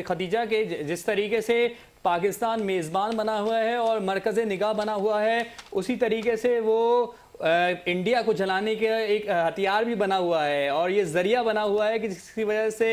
खदीजा के जिस तरीके से पाकिस्तान मेज़बान बना हुआ है और मरकज़ निगाह बना हुआ है, उसी तरीके से वो इंडिया को जलाने के एक हथियार भी बना हुआ है, और ये जरिया बना हुआ है कि जिसकी वजह से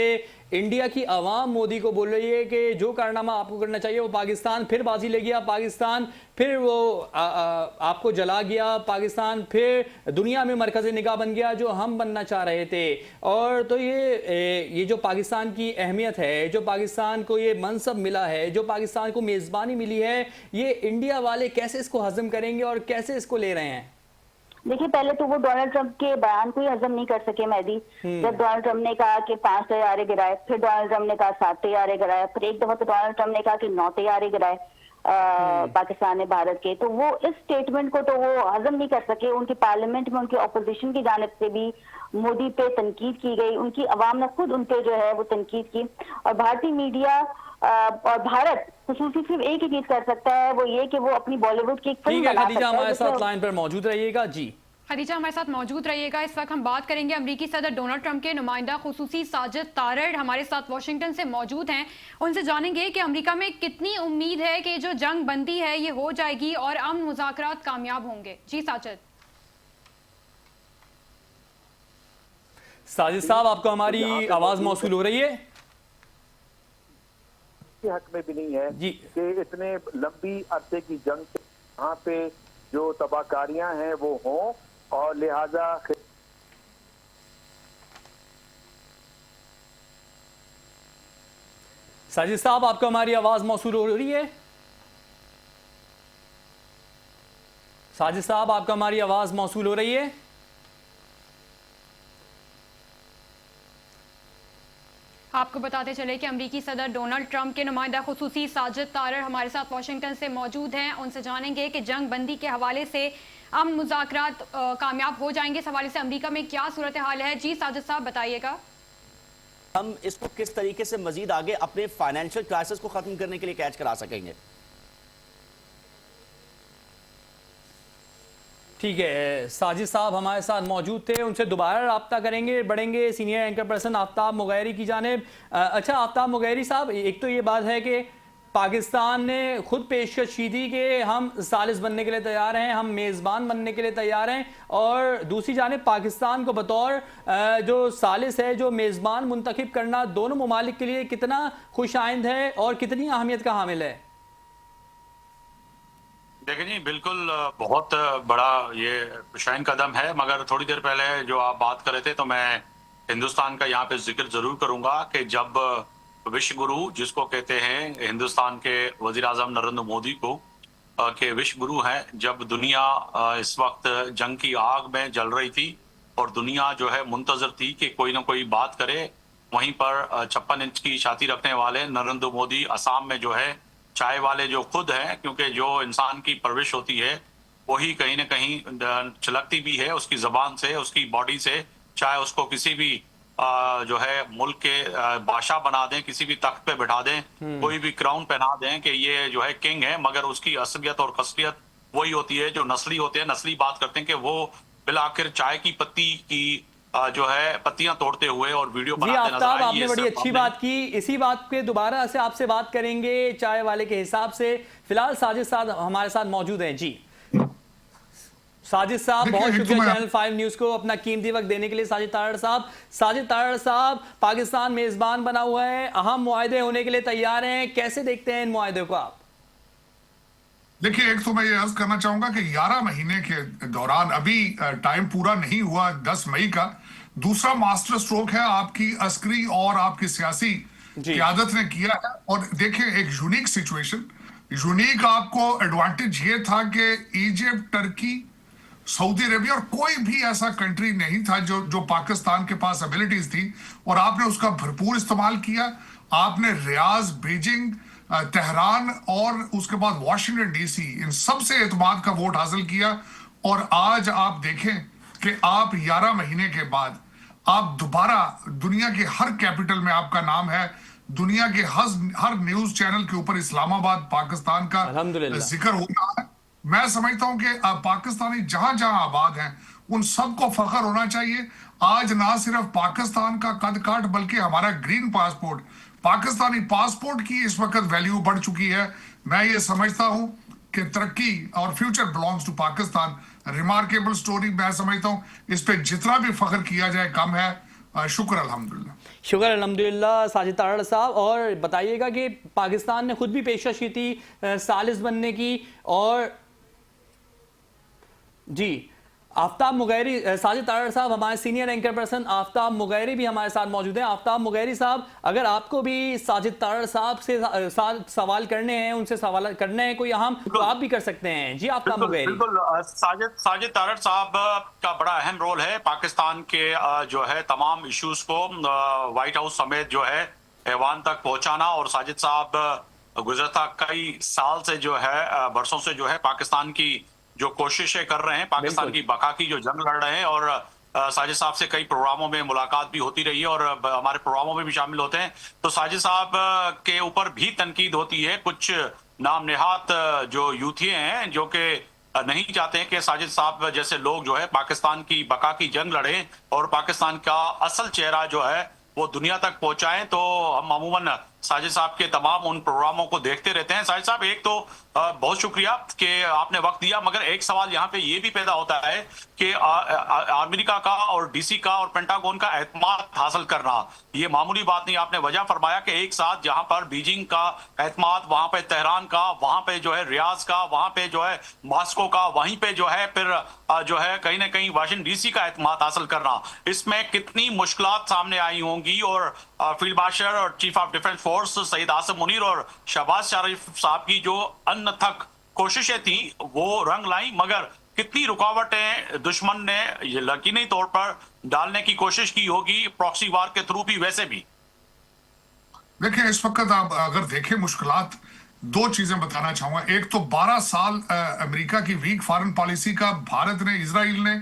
इंडिया की आवाम मोदी को बोल रही है कि जो कारनामा आपको करना चाहिए वो पाकिस्तान फिर बाजी ले गया, पाकिस्तान फिर वो आपको जला गया, पाकिस्तान फिर दुनिया में मरकज़ निगाह बन गया जो हम बनना चाह रहे थे। और तो ये जो पाकिस्तान की अहमियत है, जो पाकिस्तान को ये मनसब मिला है, जो पाकिस्तान को मेज़बानी मिली है, ये इंडिया वाले कैसे इसको हजम करेंगे और कैसे इसको ले रहे हैं? देखिए, पहले तो वो डोनाल्ड ट्रंप के बयान को ही हजम नहीं कर सके मेहदी। जब डोनाल्ड ट्रंप ने कहा कि 5 तैयारे गिराए, फिर डोनाल्ड ट्रंप ने कहा 7 तैयारे गिराए, फिर एक दफा तो डोनाल्ड ट्रंप ने कहा कि 9 तैयारे गिराए। पाकिस्तान ने भारत के, तो वो इस स्टेटमेंट को तो वो हजम नहीं कर सके। उनकी पार्लियामेंट में उनकी अपोजिशन की जानिब से भी मोदी पे तनकीद की गई, उनकी अवाम ने खुद उन पे जो है वो तनकीद की। और भारतीय मीडिया और भारत खुसूसी सिर्फ एक ही चीज कर सकता है, वो ये कि वो अपनी बॉलीवुड की एक ठीक फिल्म है बना खदीजा, सकता है हमारे साथ जिसमें- लाइन पर मौजूद रहिएगा जी। खदीजा हमारे साथ मौजूद रहिएगा। इस वक्त हम बात करेंगे अमरीकी सदर डोनाल्ड ट्रंप के नुमाइंदा खुसूसी साजिद तारड़ हमारे साथ वाशिंगटन से मौजूद हैं। उनसे जानेंगे कि अमेरिका में कितनी उम्मीद है कि जो जंग बंदी है ये हो जाएगी और अमन मुज़ाकरात कामयाब होंगे। जी साजिद। साजिद साहब, आपको हमारी आवाज मौसूल हो रही है? के हक में भी नहीं है जी। कि इतने लंबी अरसे की जंग से यहाँ पे जो तबाहकारियां हैं वो हों, और लिहाजा साजिद साहब, आपको हमारी आवाज मौसूल हो रही है? साजिद साहब, आपको हमारी आवाज मौसूल हो रही है? आपको बताते चले कि अमरीकी सदर डोनाल्ड ट्रंप के नुमाइंदा खुसूसी साजिद तारड़ हमारे साथ वाशिंगटन से मौजूद हैं। उनसे जानेंगे कि जंग बंदी के हवाले से अमन मुज़ाकरात कामयाब हो जाएंगे। इस हवाले से अमरीका में क्या सूरत हाल है? जी साजिद साहब बताइएगा। हम इसको किस तरीके से मजीद आगे अपने फाइनेंशियल क्राइसिस को खत्म करने के लिए कैच करा सकेंगे? ठीक है, साजिद साहब हमारे साथ मौजूद थे, उनसे दोबारा रब्ता करेंगे, बढ़ेंगे senior anchor person Aftab Mugheri की जानिब। अच्छा आफ्ताब मुगैरी साहब, एक तो ये बात है कि पाकिस्तान ने खुद पेशकश की थी कि हम सालिस बनने के लिए तैयार हैं, हम मेज़बान बनने के लिए तैयार हैं, और दूसरी जानिब पाकिस्तान को बतौर जो सालिस है, जो मेज़बान मुंतखब करना दोनों ममालिक के लिए कितना खुशाइंद है और कितनी अहमियत का हामिल है? देखिए जी, बिल्कुल बहुत बड़ा ये शाइन कदम है, मगर थोड़ी देर पहले जो आप बात कर रहे थे तो मैं हिंदुस्तान का यहाँ पे जिक्र जरूर करूंगा कि जब विश्व गुरु, जिसको कहते हैं हिंदुस्तान के वजीर आजम नरेंद्र मोदी को के विश्व गुरु हैं, जब दुनिया इस वक्त जंग की आग में जल रही थी और दुनिया जो है मुंतजर थी कि कोई ना कोई बात करे, वहीं पर 56 इंच की छाती रखने वाले नरेंद्र मोदी असम में जो है चाय वाले जो खुद हैं, क्योंकि जो इंसान की परवरिश होती है वही कहीं ना कहीं छलकती भी है उसकी जबान से, उसकी बॉडी से, चाहे उसको किसी भी जो है मुल्क के बादशाह बना दें, किसी भी तख्त पे बैठा दें, कोई भी क्राउन पहना दें कि ये जो है किंग है, मगर उसकी असलियत और खसलियत वही होती है जो नस्ली होते हैं। नस्ली बात करते हैं कि वो बिलाखिर चाय की पत्ती की जो है पत्तियां तोड़ते हुए और वीडियो जी बनाते नजर आफ्ताब, आए। आपने ये बड़ी सिर्फ अच्छी अपने- बात की। इसी बात पे दोबारा से आपसे बात करेंगे चाय वाले के हिसाब से। फिलहाल साजिद साहब हमारे साथ मौजूद हैं। जी साजिद साहब, बहुत शुक्रिया चैनल 5 न्यूज को अपना कीमती वक्त देने के लिए। साजिद तारड़ साहब, पाकिस्तान मेजबान बना हुआ है, अहम मुआहदे होने के लिए तैयार हैं, कैसे देखते हैं इन मुआहदे को आप? देखिए, एक तो मैं ये अर्ज करना चाहूंगा कि 11 महीने के दौरान अभी टाइम पूरा नहीं हुआ 10 मई का। दूसरा मास्टर स्ट्रोक है आपकी अस्करी और आपकी सियासी क़यादत ने किया है। और देखिए, एक यूनिक सिचुएशन, यूनिक आपको एडवांटेज ये था कि इजिप्ट, टर्की, सऊदी अरेबिया और कोई भी ऐसा कंट्री नहीं था जो पाकिस्तान के पास एबिलिटीज थी, और आपने उसका भरपूर इस्तेमाल किया। आपने रियाज, बीजिंग, तेहरान और उसके बाद वाशिंगटन डीसी, इन सबसे एतमाद का वोट हासिल किया। और आज आप देखें कि आप 11 महीने के बाद आप दोबारा दुनिया के हर कैपिटल में आपका नाम है, दुनिया के हर न्यूज चैनल के ऊपर इस्लामाबाद पाकिस्तान का जिक्र हो रहा है। मैं समझता हूं कि पाकिस्तानी जहां जहां आबाद हैं उन सबको फख्र होना चाहिए। आज ना सिर्फ पाकिस्तान का कद काठ बल्कि हमारा ग्रीन पासपोर्ट, पाकिस्तानी पासपोर्ट की इस वक्त वैल्यू बढ़ चुकी है। मैं ये समझता हूं कि तरक्की और future belongs to Pakistan. Remarkable story मैं समझता हूं, इस पे जितना भी फख्र किया जाए कम है। शुक्र अल्हम्दुलिल्लाह। शुक्र अल्हम्दुलिल्लाह साजिद तारड़ साहब। और बताइएगा कि पाकिस्तान ने खुद भी पेशकश की थी सालिस बनने की, और जी आफ्ताब मुगैरी, साजिद तारड़ साहब हमारे senior anchor person Aftab Mugheri भी हमारे साथ मौजूद हैं। आफ्ताब मुगैरी साहब, अगर आपको भी साजिद तारड़ साहब से सवाल करने हैं, उनसे सवाल करने हैं कोई अहम, तो आप भी कर सकते हैं। जी आफ्ताब मुगैरी। बिल्कुल, साजिद तारड़ साहब का बड़ा अहम रोल है पाकिस्तान के जो है तमाम इश्यूज को व्हाइट हाउस समेत जो है ऐवान तक पहुंचाना। और साजिद साहब गुज़श्ता कई साल से जो है बरसों से जो है पाकिस्तान की जो कोशिशें कर रहे हैं, पाकिस्तान की बका की जो जंग लड़ रहे हैं, और साजिद साहब से कई प्रोग्रामों में मुलाकात भी होती रही है और हमारे प्रोग्रामों में भी शामिल होते हैं। तो साजिद साहब के ऊपर भी तनकीद होती है। कुछ नाम नेहात जो यूथिये हैं जो कि नहीं चाहते हैं कि साजिद साहब जैसे लोग जो है पाकिस्तान की बका की जंग लड़ें और पाकिस्तान का असल चेहरा जो है वो दुनिया तक पहुंचाएं। तो हम अमूमन साजिद साहब के तमाम उन प्रोग्रामों को देखते रहते हैं। साजिद साहब, एक तो बहुत शुक्रिया कि आपने वक्त दिया, मगर एक सवाल यहाँ पे ये भी पैदा होता है कि अमेरिका का और डीसी का और पेंटागन का एतमाद हासिल करना ये मामूली बात नहीं। आपने वजह फरमाया कि एक साथ जहां पर बीजिंग का एतमाद, वहां पे तेहरान का, वहां पे जो है रियाज का, वहां पे जो है मॉस्को का, वहीं पे जो है फिर जो है कहीं ना कहीं वाशिंगटन डीसी का एतमाद हासिल करना, इसमें कितनी मुश्किलात सामने आई होंगी। और फील्ड मार्शल और chief of defence force Saeed Asim Munir और शहबाज शरीफ साहब की जो अनथक कोशिशें थी वो रंग लाई, मगर कितनी रुकावटें दुश्मन ने यकीनी तौर पर डालने की कोशिश की होगी प्रॉक्सी वार के थ्रू भी, वैसे भी। देखिए, इस वक्त आप अगर देखें मुश्किलात, दो चीजें बताना चाहूंगा। एक तो 12 साल अमेरिका की वीक फॉरेन पॉलिसी का भारत ने, इजराइल ने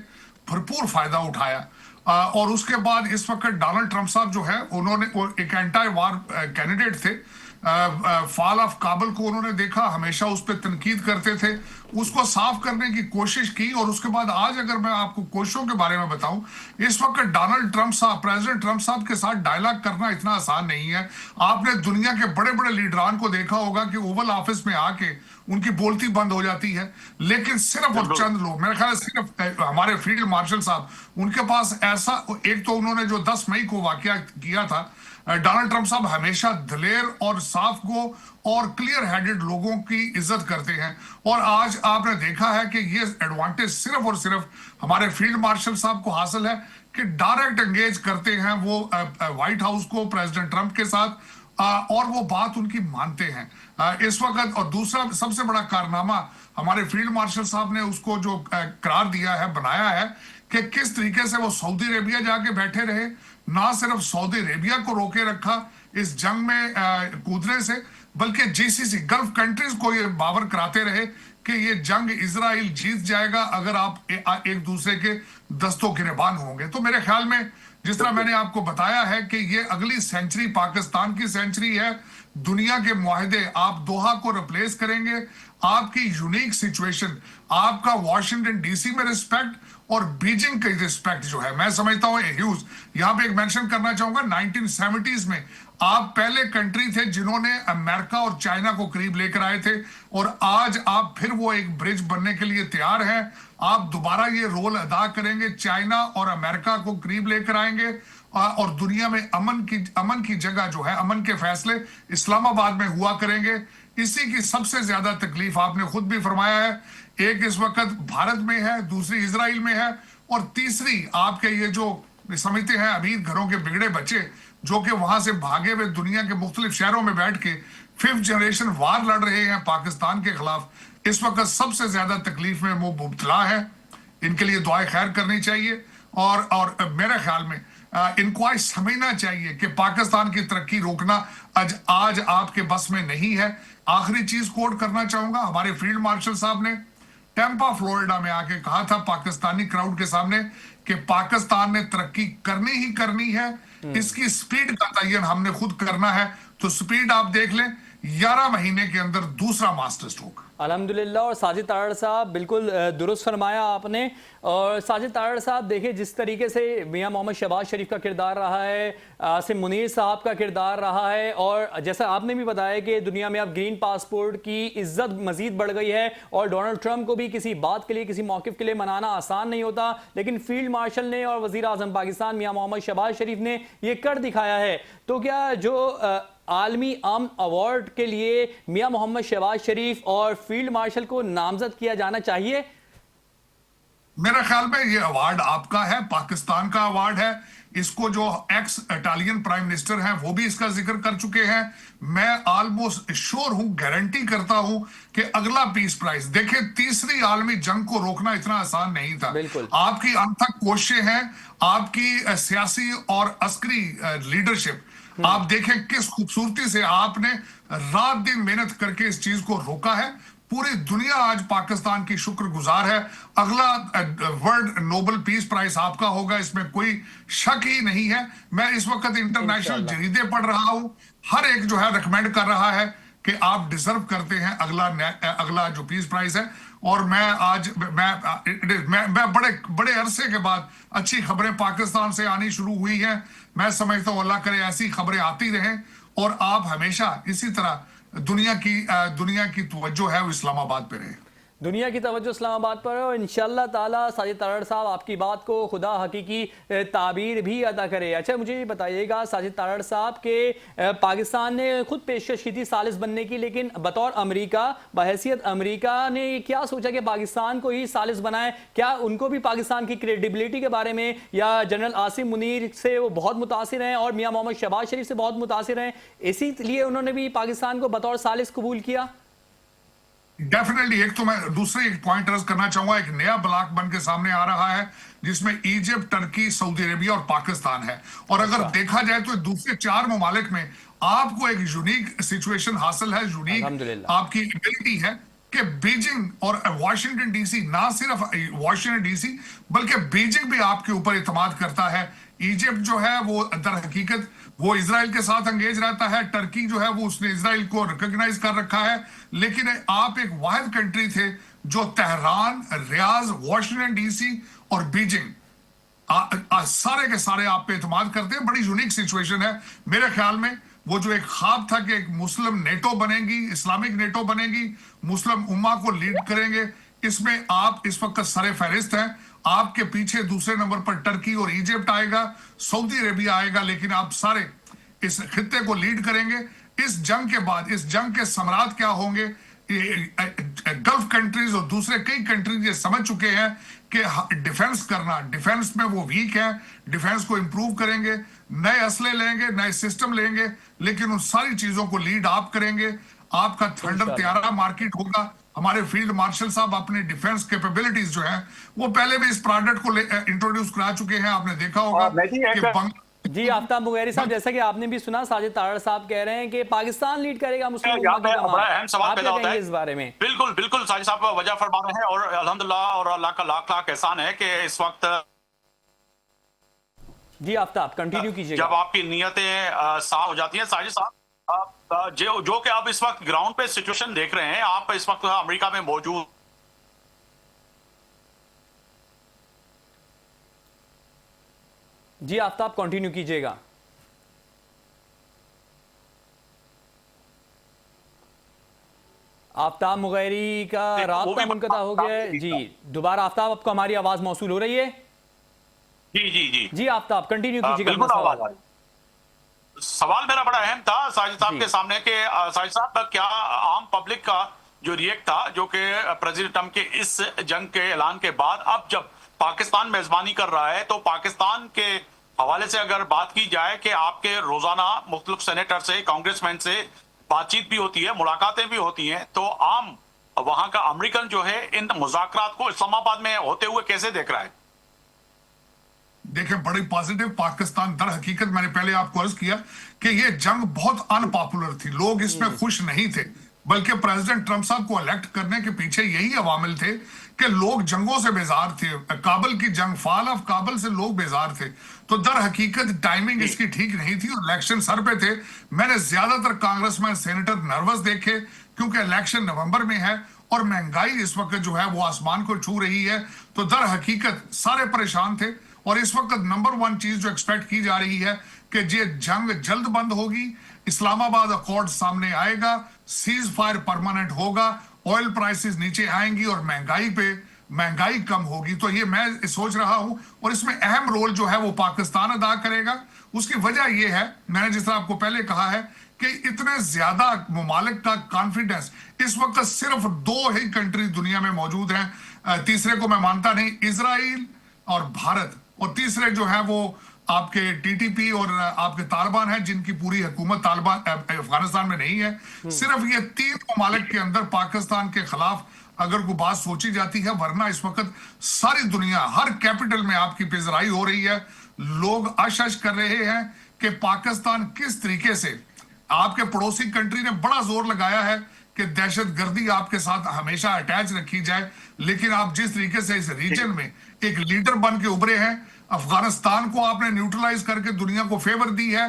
भरपूर फायदा उठाया। और उसके बाद इस वक्त डोनाल्ड ट्रंप साहब जो है उन्होंने एक एंटी वार कैंडिडेट थे। फॉल ऑफ काबुल को उन्होंने देखा, हमेशा उस पर तनकीद करते थे, उसको साफ करने की कोशिश की। और उसके बाद आज अगर मैं आपको कोशिशों के बारे में बताऊं, इस वक्त डोनाल्ड ट्रंप साहब, प्रेसिडेंट ट्रंप साहब के साथ डायलॉग करना इतना आसान नहीं है। आपने दुनिया के बड़े बड़े लीडरान को देखा होगा कि ओवल ऑफिस में आके उनकी बोलती बंद हो जाती है, लेकिन सिर्फ और चंद लोग, मेरे ख्याल सिर्फ हमारे फील्ड मार्शल साहब, उनके पास ऐसा, एक तो उन्होंने जो 10 मई को वाकया किया था, डोनाल्ड ट्रंप साहब हमेशा दलेर और साफ को और क्लियर हेडेड लोगों की इज्जत करते हैं। और आज आपने देखा है कि ये एडवांटेज सिर्फ और सिर्फ हमारे फील्ड मार्शल साहब को हासिल है कि डायरेक्ट एंगेज करते हैं वो व्हाइट हाउस को, प्रेसिडेंट ट्रंप के साथ, और वो बात उनकी मानते हैं इस वक्त। और दूसरा सबसे बड़ा कारनामा हमारे फील्ड मार्शल साहब ने उसको जो करार दिया है, बनाया है, कि किस तरीके से वो सऊदी अरेबिया जाके बैठे रहे, ना सिर्फ सऊदी अरेबिया को रोके रखा इस जंग में कूदने से, बल्कि जीसीसी गल्फ कंट्रीज को ये बावर कराते रहे कि ये जंग इजराइल जीत जाएगा अगर आप एक दूसरे के दस्तों गिरबान होंगे। तो मेरे ख्याल में, जिस तरह मैंने आपको बताया है कि ये अगली सेंचुरी पाकिस्तान की सेंचुरी है, दुनिया के मुआहदे आप दोहा को रिप्लेस करेंगे, आपकी यूनिक सिचुएशन, आपका वॉशिंगटन डीसी में रिस्पेक्ट और बीजिंग की रिस्पेक्ट जो है, मैं समझता हूं ह्यूज। यहां पे एक मेंशन करना चाहूंगा, 1970s में आप पहले कंट्री थे जिन्होंने अमेरिका और चाइना को करीब लेकर आए थे, और आज आप फिर वो एक ब्रिज बनने के लिए तैयार हैं। आप दोबारा ये रोल अदा करेंगे, चाइना और अमेरिका को करीब लेकर आएंगे, और दुनिया में अमन की जगह जो है, अमन के फैसले इस्लामाबाद में हुआ करेंगे। इसी की सबसे ज्यादा तकलीफ आपने खुद भी फरमाया है, एक इस वक्त भारत में है, दूसरी इजराइल में है, और तीसरी आपके ये जो समझते हैं अमीर घरों के बिगड़े बच्चे जो कि वहां से भागे हुए दुनिया के मुख्तलिफ शहरों में बैठ के 5th जनरेशन वार लड़ रहे हैं पाकिस्तान के खिलाफ, इस वक्त सबसे ज्यादा तकलीफ में वो मुब्तला है। इनके लिए दुआएं खैर करनी चाहिए, और मेरे ख्याल में इनको आज समझना चाहिए कि पाकिस्तान की तरक्की रोकना आज आपके बस में नहीं है। आखिरी चीज कोट करना चाहूंगा, हमारे फील्ड मार्शल साहब ने टेम्पा फ्लोरिडा में आके कहा था पाकिस्तानी क्राउड के सामने कि पाकिस्तान ने तरक्की करनी ही करनी है, इसकी स्पीड का तयन हमने खुद करना है। तो स्पीड आप देख लें, 11 महीने के अंदर दूसरा मास्टर स्ट्रोक। अल्हम्दुलिल्लाह। और साजिद तारड़ साहब, बिल्कुल दुरुस्त फरमाया आपने। और साजिद तारड़ साहब, देखिए जिस तरीके से मियां मोहम्मद शहबाज शरीफ का किरदार रहा है, आसिम मुनीर साहब का किरदार रहा है, और जैसा आपने भी बताया कि दुनिया में अब ग्रीन पासपोर्ट की इज्जत मजीद बढ़ गई है, और डोनाल्ड ट्रंप को भी किसी बात के लिए, किसी मौक़िफ़ के लिए मनाना आसान नहीं होता, लेकिन फील्ड मार्शल ने और वज़ीर आज़म पाकिस्तान मियां मोहम्मद शहबाज शरीफ ने ये कर दिखाया है। तो क्या जो आलमी अमन अवार्ड के लिए मियां मोहम्मद शहबाज शरीफ और फील्ड मार्शल को नामजद किया जाना चाहिए? मेरे ख्याल में ये अवार्ड आपका है, पाकिस्तान का अवार्ड है। इसको जो एक्स इटालियन प्राइम मिनिस्टर हैं वो भी इसका जिक्र कर चुके हैं। मैं ऑलमोस्ट श्योर हूं, गारंटी करता हूं कि अगला पीस प्राइज, देखिए तीसरी आलमी जंग को रोकना इतना आसान नहीं था। आपकी अनथक कोशिशें हैं, आपकी सियासी और अस्करी लीडरशिप, आप देखें किस खूबसूरती से आपने रात दिन मेहनत करके इस चीज को रोका है। पूरी दुनिया आज पाकिस्तान की शुक्रगुजार है। अगला वर्ल्ड नोबेल पीस प्राइज आपका होगा, इसमें कोई शक ही नहीं है। मैं इस वक्त इंटरनेशनल जरीदे पढ़ रहा हूं, हर एक जो है रिकमेंड कर रहा है कि आप डिजर्व करते हैं अगला जो पीस प्राइज है। और मैं आज मैं बड़े अरसे के बाद अच्छी खबरें पाकिस्तान से आनी शुरू हुई हैं। मैं समझता हूं अल्लाह करे ऐसी खबरें आती रहें और आप हमेशा इसी तरह दुनिया की तवज्जो है वो इस्लामाबाद पे रहे। दुनिया की तवज्जो इस्लामाबाद पर है और इंशाल्लाह ताला साजिद तारड़ साहब आपकी बात को खुदा हकीकी ताबीर भी अदा करे। अच्छा, मुझे ये बताइएगा साजिद तारड़ साहब के पाकिस्तान ने खुद पेशकश की थी सालिस बनने की, लेकिन बतौर अमेरिका, बहैसियत अमेरिका ने क्या सोचा कि पाकिस्तान को ही सालिस बनाए? क्या उनको भी पाकिस्तान की क्रेडिबिलिटी के बारे में या जनरल आसिम मुनीर से वो बहुत मुतासिर हैं और मियाँ मोहम्मद शहबाज शरीफ से बहुत मुतासिर हैं, इसीलिए उन्होंने भी पाकिस्तान को बतौर सालिस कबूल किया? डेफिनेटली। एक तो मैं दूसरे एक पॉइंट अर्ज करना चाहूंगा, एक नया ब्लॉक बन के सामने आ रहा है जिसमें इजिप्ट, टर्की, सऊदी अरेबिया और पाकिस्तान है। और अगर देखा जाए तो दूसरे 4 ममालिक में आपको एक यूनिक सिचुएशन हासिल है, यूनिक आपकी एबिलिटी है कि बीजिंग और वॉशिंगटन डीसी, ना सिर्फ वॉशिंगटन डीसी बल्कि बीजिंग भी आपके ऊपर इत्मीनाद करता है। इजिप्ट जो है वो दर हकीकत वो इजराइल के साथ अंगेज रहता है, टर्की जो है वो उसने इजराइल को रिकॉग्नाइज कर रखा है, लेकिन आप एक वाहिद कंट्री थे जो तेहरान, रियाज, वॉशिंगटन डीसी और बीजिंग सारे के सारे आप पे इत्मीनाद करते हैं। बड़ी यूनिक सिचुएशन है। मेरे ख्याल में वो जो एक ख्वाब था कि एक मुस्लिम नेटो बनेगी, इस्लामिक नेटो बनेगी, मुस्लिम उम्मा को लीड करेंगे, इसमें आप इस वक्त सरे फहरिस्त हैं। आपके पीछे दूसरे नंबर पर टर्की और इजिप्ट आएगा, सऊदी अरेबिया आएगा, लेकिन आप सारे इस खित्ते को लीड करेंगे। इस जंग के बाद इस जंग के सम्राट क्या होंगे? गल्फ कंट्रीज और दूसरे कई कंट्रीज ये समझ चुके हैं कि डिफेंस करना, डिफेंस में वो वीक है, डिफेंस को इंप्रूव करेंगे, नए असले लेंगे, नए सिस्टम लेंगे, लेकिन उन सारी चीजों को लीड आप करेंगे। आपका थंडर तैयारा मार्केट होगा। हमारे फील्ड मार्शल साहब अपने डिफेंस कैपेबिलिटीज जो है वो पहले भी इस प्रोडक्ट को इंट्रोड्यूस करा चुके हैं। आपने देखा होगा जी आफ्ताब मुगैरी साहब, जैसा कि आपने भी सुना, साजिद तारड़ साहब कह रहे हैं कि पाकिस्तान लीड करेगा मुस्लिम उम्मा की कमान। बड़ा अहम सवाल पैदा होता है इस बारे में। बिल्कुल बिल्कुल साजिद साहब वजह फरमा रहे हैं और अल्हम्दुलिल्लाह और अल्लाह का लाख लाख एहसान है कि इस वक्त जी आफ्ताब कंटिन्यू कीजिएगा। जब आपकी नीयतें साफ हो जाती हैं साजिद साहब, जो कि आप इस वक्त ग्राउंड पे सिचुएशन देख रहे हैं, आप इस वक्त अमेरिका में मौजूद जी आफ्ताब कंटिन्यू कीजिएगा। आफ्ताब मुगैरी का राब्ता मुनक़ता हो गया है। जी दोबारा आफ्ताब, आपको हमारी आवाज मौसूल हो रही है? जी जी जी जी आफ्ताब कंटिन्यू कीजिएगा। सवाल मेरा बड़ा अहम था साजिद साहब के सामने कि साजिद साहब क्या आम पब्लिक का जो रिएक्ट था, जो कि प्रेसिडेंट ट्रंप के इस जंग के ऐलान के बाद अब जब पाकिस्तान मेजबानी कर रहा है, तो पाकिस्तान के हवाले से अगर बात की जाए कि आपके रोजाना मुख्तलिफ सेनेटर से, कांग्रेसमैन से बातचीत भी होती है, मुलाकातें भी होती हैं, तो आम वहां का अमेरिकन जो है इन मुज़ाकरात को इस्लामाबाद में होते हुए कैसे देख रहा है? देखिए, बड़ी पॉजिटिव पाकिस्तान। दर हकीकत मैंने पहले आपको अर्ज किया कि ये जंग बहुत अनपॉपुलर थी, लोग इसमें खुश नहीं थे, बल्कि प्रेसिडेंट ट्रंप साहब को इलेक्ट करने के पीछे यही अवामिल थे कि लोग जंगों से बेजार थे। काबुल की जंग, फॉल ऑफ काबुल से लोग बेजार थे। तो दर हकीकत टाइमिंग इसकी ठीक नहीं थी और इलेक्शन सर पे थे। मैंने ज्यादातर कांग्रेसमैन, सेनेटर नर्वस देखे क्योंकि इलेक्शन नवंबर में है और महंगाई इस वक्त जो है वो आसमान को छू रही है। तो दर हकीकत सारे परेशान थे और इस वक्त नंबर 1 चीज जो एक्सपेक्ट की जा रही है कि ये जंग जल्द बंद होगी, इस्लामाबाद अकॉर्ड सामने आएगा, सीज फायर परमानेंट होगा, ऑयल प्राइसेस नीचे आएंगी और महंगाई कम होगी। तो ये मैं सोच रहा हूं और इसमें अहम रोल जो है वो पाकिस्तान अदा करेगा। उसकी वजह ये है, मैंने जिस तरह आपको पहले कहा है कि इतने ज्यादा ममालिक का कॉन्फिडेंस इस वक्त सिर्फ 2 ही कंट्री दुनिया में मौजूद हैं, तीसरे को मैं मानता नहीं, इजराइल और भारत, और तीसरे जो है वो आपके टीटीपी और आपके तालिबान हैं, जिनकी पूरी हुकूमत तालिबान अफगानिस्तान में नहीं है। सिर्फ ये 3 ममालिक के अंदर पाकिस्तान के खिलाफ अगर कोई बात सोची जाती है, वरना इस वक्त सारी दुनिया, हर कैपिटल में आपकी पेजराई हो रही है। लोग आश कर रहे हैं कि पाकिस्तान किस तरीके से, आपके पड़ोसी कंट्री ने बड़ा जोर लगाया है कि दहशतगर्दी आपके साथ हमेशा अटैच रखी जाए, लेकिन आप जिस तरीके से इस रीजन में एक लीडर बन के उभरे हैं, अफगानिस्तान को आपने न्यूट्रलाइज करके दुनिया को फेवर दी है।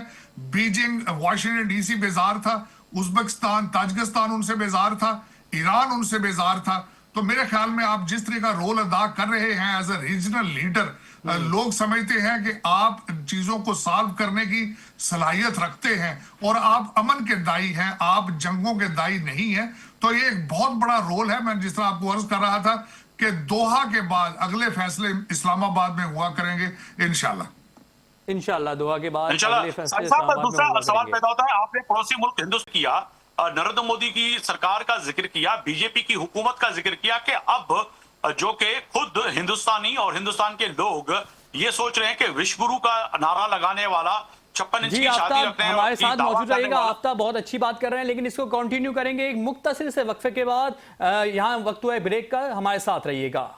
बीजिंग, वॉशिंगटन डीसी बेजार था, उज्बेकिस्तान, ताजिकिस्तान उनसे बेजार था, ईरान उनसे बेजार था। तो मेरे ख्याल में आप जिस तरह का रोल अदा कर रहे हैं एज अ रीजनल लीडर, लोग समझते हैं कि आप चीजों को सॉल्व करने की सलाहियत रखते हैं और आप अमन के दाई हैं, आप जंगों के दाई नहीं हैं। तो ये एक बहुत बड़ा रोल है। मैं जिस तरह आपको अर्ज कर रहा था कि दोहा के बाद अगले फैसले इस्लामाबाद में हुआ करेंगे इंशाल्लाह दोहा के बाद अगले फैसले साहब, दूसरा इस्लामाबाद में सवाल होंगे। पैदा होता है, आपने पड़ोसी मुल्क हिंदुस्तान किया, नरेंद्र मोदी की सरकार का जिक्र किया, बीजेपी की हुकूमत का जिक्र किया कि अब जो कि खुद हिंदुस्तानी और हिंदुस्तान के लोग ये सोच रहे हैं कि विश्व गुरु का नारा लगाने वाला 56 इंच जी, की छाती आफ्ताब रखने हमारे की साथ दावा मौजूद करने रहेगा। वाला- आफ्ताब बहुत अच्छी बात कर रहे हैं, लेकिन इसको कंटिन्यू करेंगे एक मुख्तसर से वक्फे के बाद। यहाँ वक्त हुआ है ब्रेक का, हमारे साथ रहिएगा।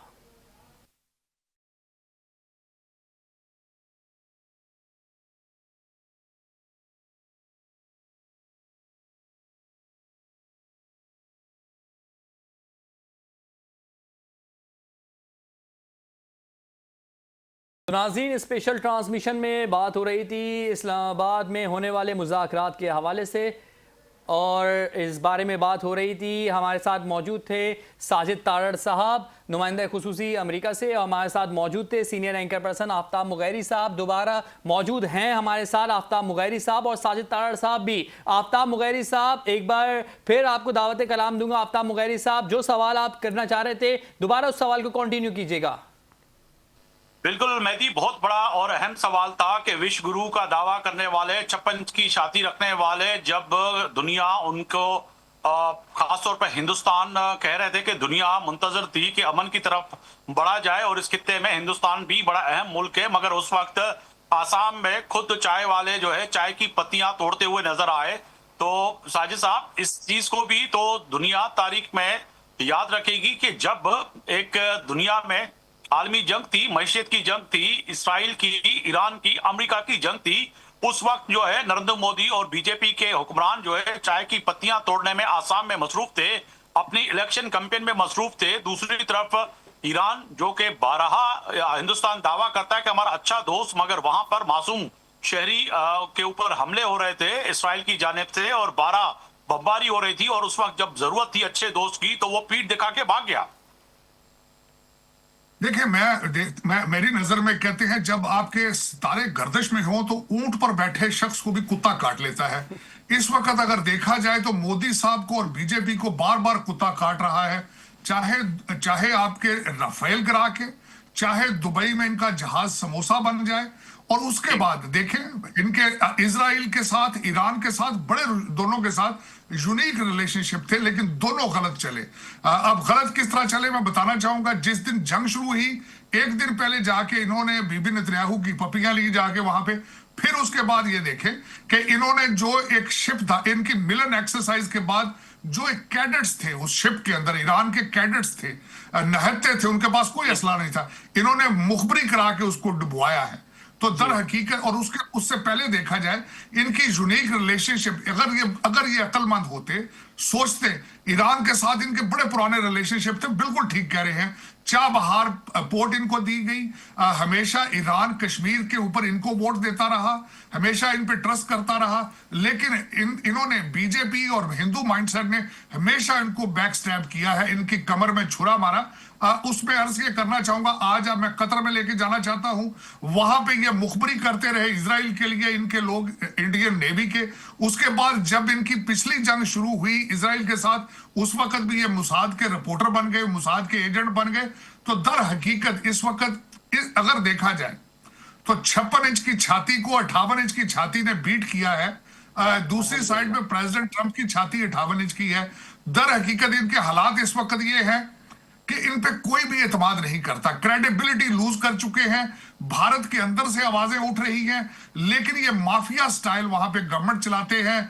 नाज़रीन, स्पेशल ट्रांसमिशन में बात हो रही थी इस्लामाबाद में होने वाले मुज़ाकरात के हवाले से, और इस बारे में बात हो रही थी। हमारे साथ मौजूद थे साजिद तारड़ साहब, नुमाइंदा खुसूसी अमेरिका से, और हमारे साथ मौजूद थे senior anchor person Aftab Mugheri साहब। दोबारा मौजूद हैं हमारे साथ आफ्ताब मुगैरी साहब और साजिद तारड़ साहब भी। आफ्ताब मुगैरी साहब, एक बार फिर आपको दावत कलाम दूंगा। आफ्ताब मुगैरी साहब, जो सवाल आप करना चाह रहे थे, दोबारा उस सवाल को कंटिन्यू कीजिएगा। बिल्कुल मेहदी, बहुत बड़ा और अहम सवाल था कि विश्व गुरु का दावा करने वाले, 56 इंच की छाती रखने वाले, जब दुनिया उनको खासतौर पर हिंदुस्तान कह रहे थे कि दुनिया मुंतजर थी कि अमन की तरफ बढ़ा जाए और इस खित्ते में हिंदुस्तान भी बड़ा अहम मुल्क है, मगर उस वक्त आसाम में खुद चाय वाले जो है चाय की पत्तियां तोड़ते हुए नजर आए। तो साजिद साहब, इस चीज को भी तो दुनिया तारीख में याद रखेगी कि जब एक दुनिया में आलमी जंग थी, मईशत की जंग थी, इसराइल की, ईरान की, अमेरिका की जंग थी, उस वक्त जो है नरेंद्र मोदी और बीजेपी के हुक्मरान जो है चाय की पत्तियां तोड़ने में आसाम में मसरूफ थे, अपनी इलेक्शन कैंपेन में मसरूफ थे। दूसरी तरफ ईरान जो कि बारहा हिंदुस्तान दावा करता है कि हमारा अच्छा दोस्त, मगर वहां पर मासूम शहरी के ऊपर हमले हो रहे थे इसराइल की जानिब से और 12 बमबारी हो रही थी, और उस वक्त जब जरूरत थी अच्छे दोस्त की तो वो पीठ दिखा के भाग गया। देखिए, मेरी नजर में कहते हैं जब आपके तारे गर्दिश में हो तो ऊंट पर बैठे शख्स को भी कुत्ता काट लेता है। इस वक्त अगर देखा जाए तो मोदी साहब को और बीजेपी को बार बार कुत्ता काट रहा है, चाहे आपके राफेल गिरा के, चाहे दुबई में इनका जहाज समोसा बन जाए, और उसके बाद देखें इनके इजराइल के साथ, ईरान के साथ, बड़े दोनों के साथ यूनिक रिलेशनशिप थे, लेकिन दोनों गलत चले। अब गलत किस तरह चले मैं बताना चाहूंगा। जिस दिन जंग शुरू हुई, एक दिन पहले जाके इन्होंने बीबी नेतन्याहू की पपियां ली जाके वहां पे। फिर उसके बाद ये देखें कि इन्होंने जो एक शिप था, इनकी मिलन एक्सरसाइज के बाद जो एक कैडेट्स थे उस शिप के अंदर, ईरान के कैडेट्स थे, नहते थे, उनके पास कोई असला नहीं था, इन्होंने मुखबरी करा के उसको डुबवाया है। तो दर हकीकत, और उससे पहले देखा जाए इनकी यूनिक रिलेशनशिप, अगर ये अक्लमंद होते, सोचते, ईरान के साथ इनके बड़े पुराने रिलेशनशिप थे, बिल्कुल ठीक कह रहे हैं। चाबहार पोर्ट इनको दी गई, हमेशा ईरान कश्मीर के ऊपर इनको वोट देता रहा, हमेशा इन पे ट्रस्ट करता रहा, लेकिन इन्होंने बीजेपी और हिंदू माइंडसेट ने हमेशा इनको बैक स्टैब किया है, इनकी कमर में छुरा मारा। उसमें अर्ज ये करना चाहूंगा, आज अब मैं कतर में लेके जाना चाहता हूं, वहां पे ये मुखबरी करते रहे इजराइल के लिए इनके लोग, इंडियन नेवी के। उसके बाद जब इनकी पिछली जंग शुरू हुई इजराइल के साथ, उस वक्त भी ये मुसाद के रिपोर्टर बन गए, मुसाद के एजेंट बन गए। तो दर हकीकत इस वक्त अगर देखा जाए तो 56 इंच की छाती को 58 इंच की छाती ने बीट किया है। दूसरी साइड में प्रेसिडेंट ट्रंप की छाती 58 इंच की है। दर हकीकत इनके हालात इस वक्त ये है कि इन पे कोई भी एतमाद नहीं करता, क्रेडिबिलिटी लूज कर चुके हैं। भारत के अंदर से आवाजें उठ रही हैं, लेकिन ये माफिया स्टाइल वहां पे गवर्नमेंट चलाते हैं।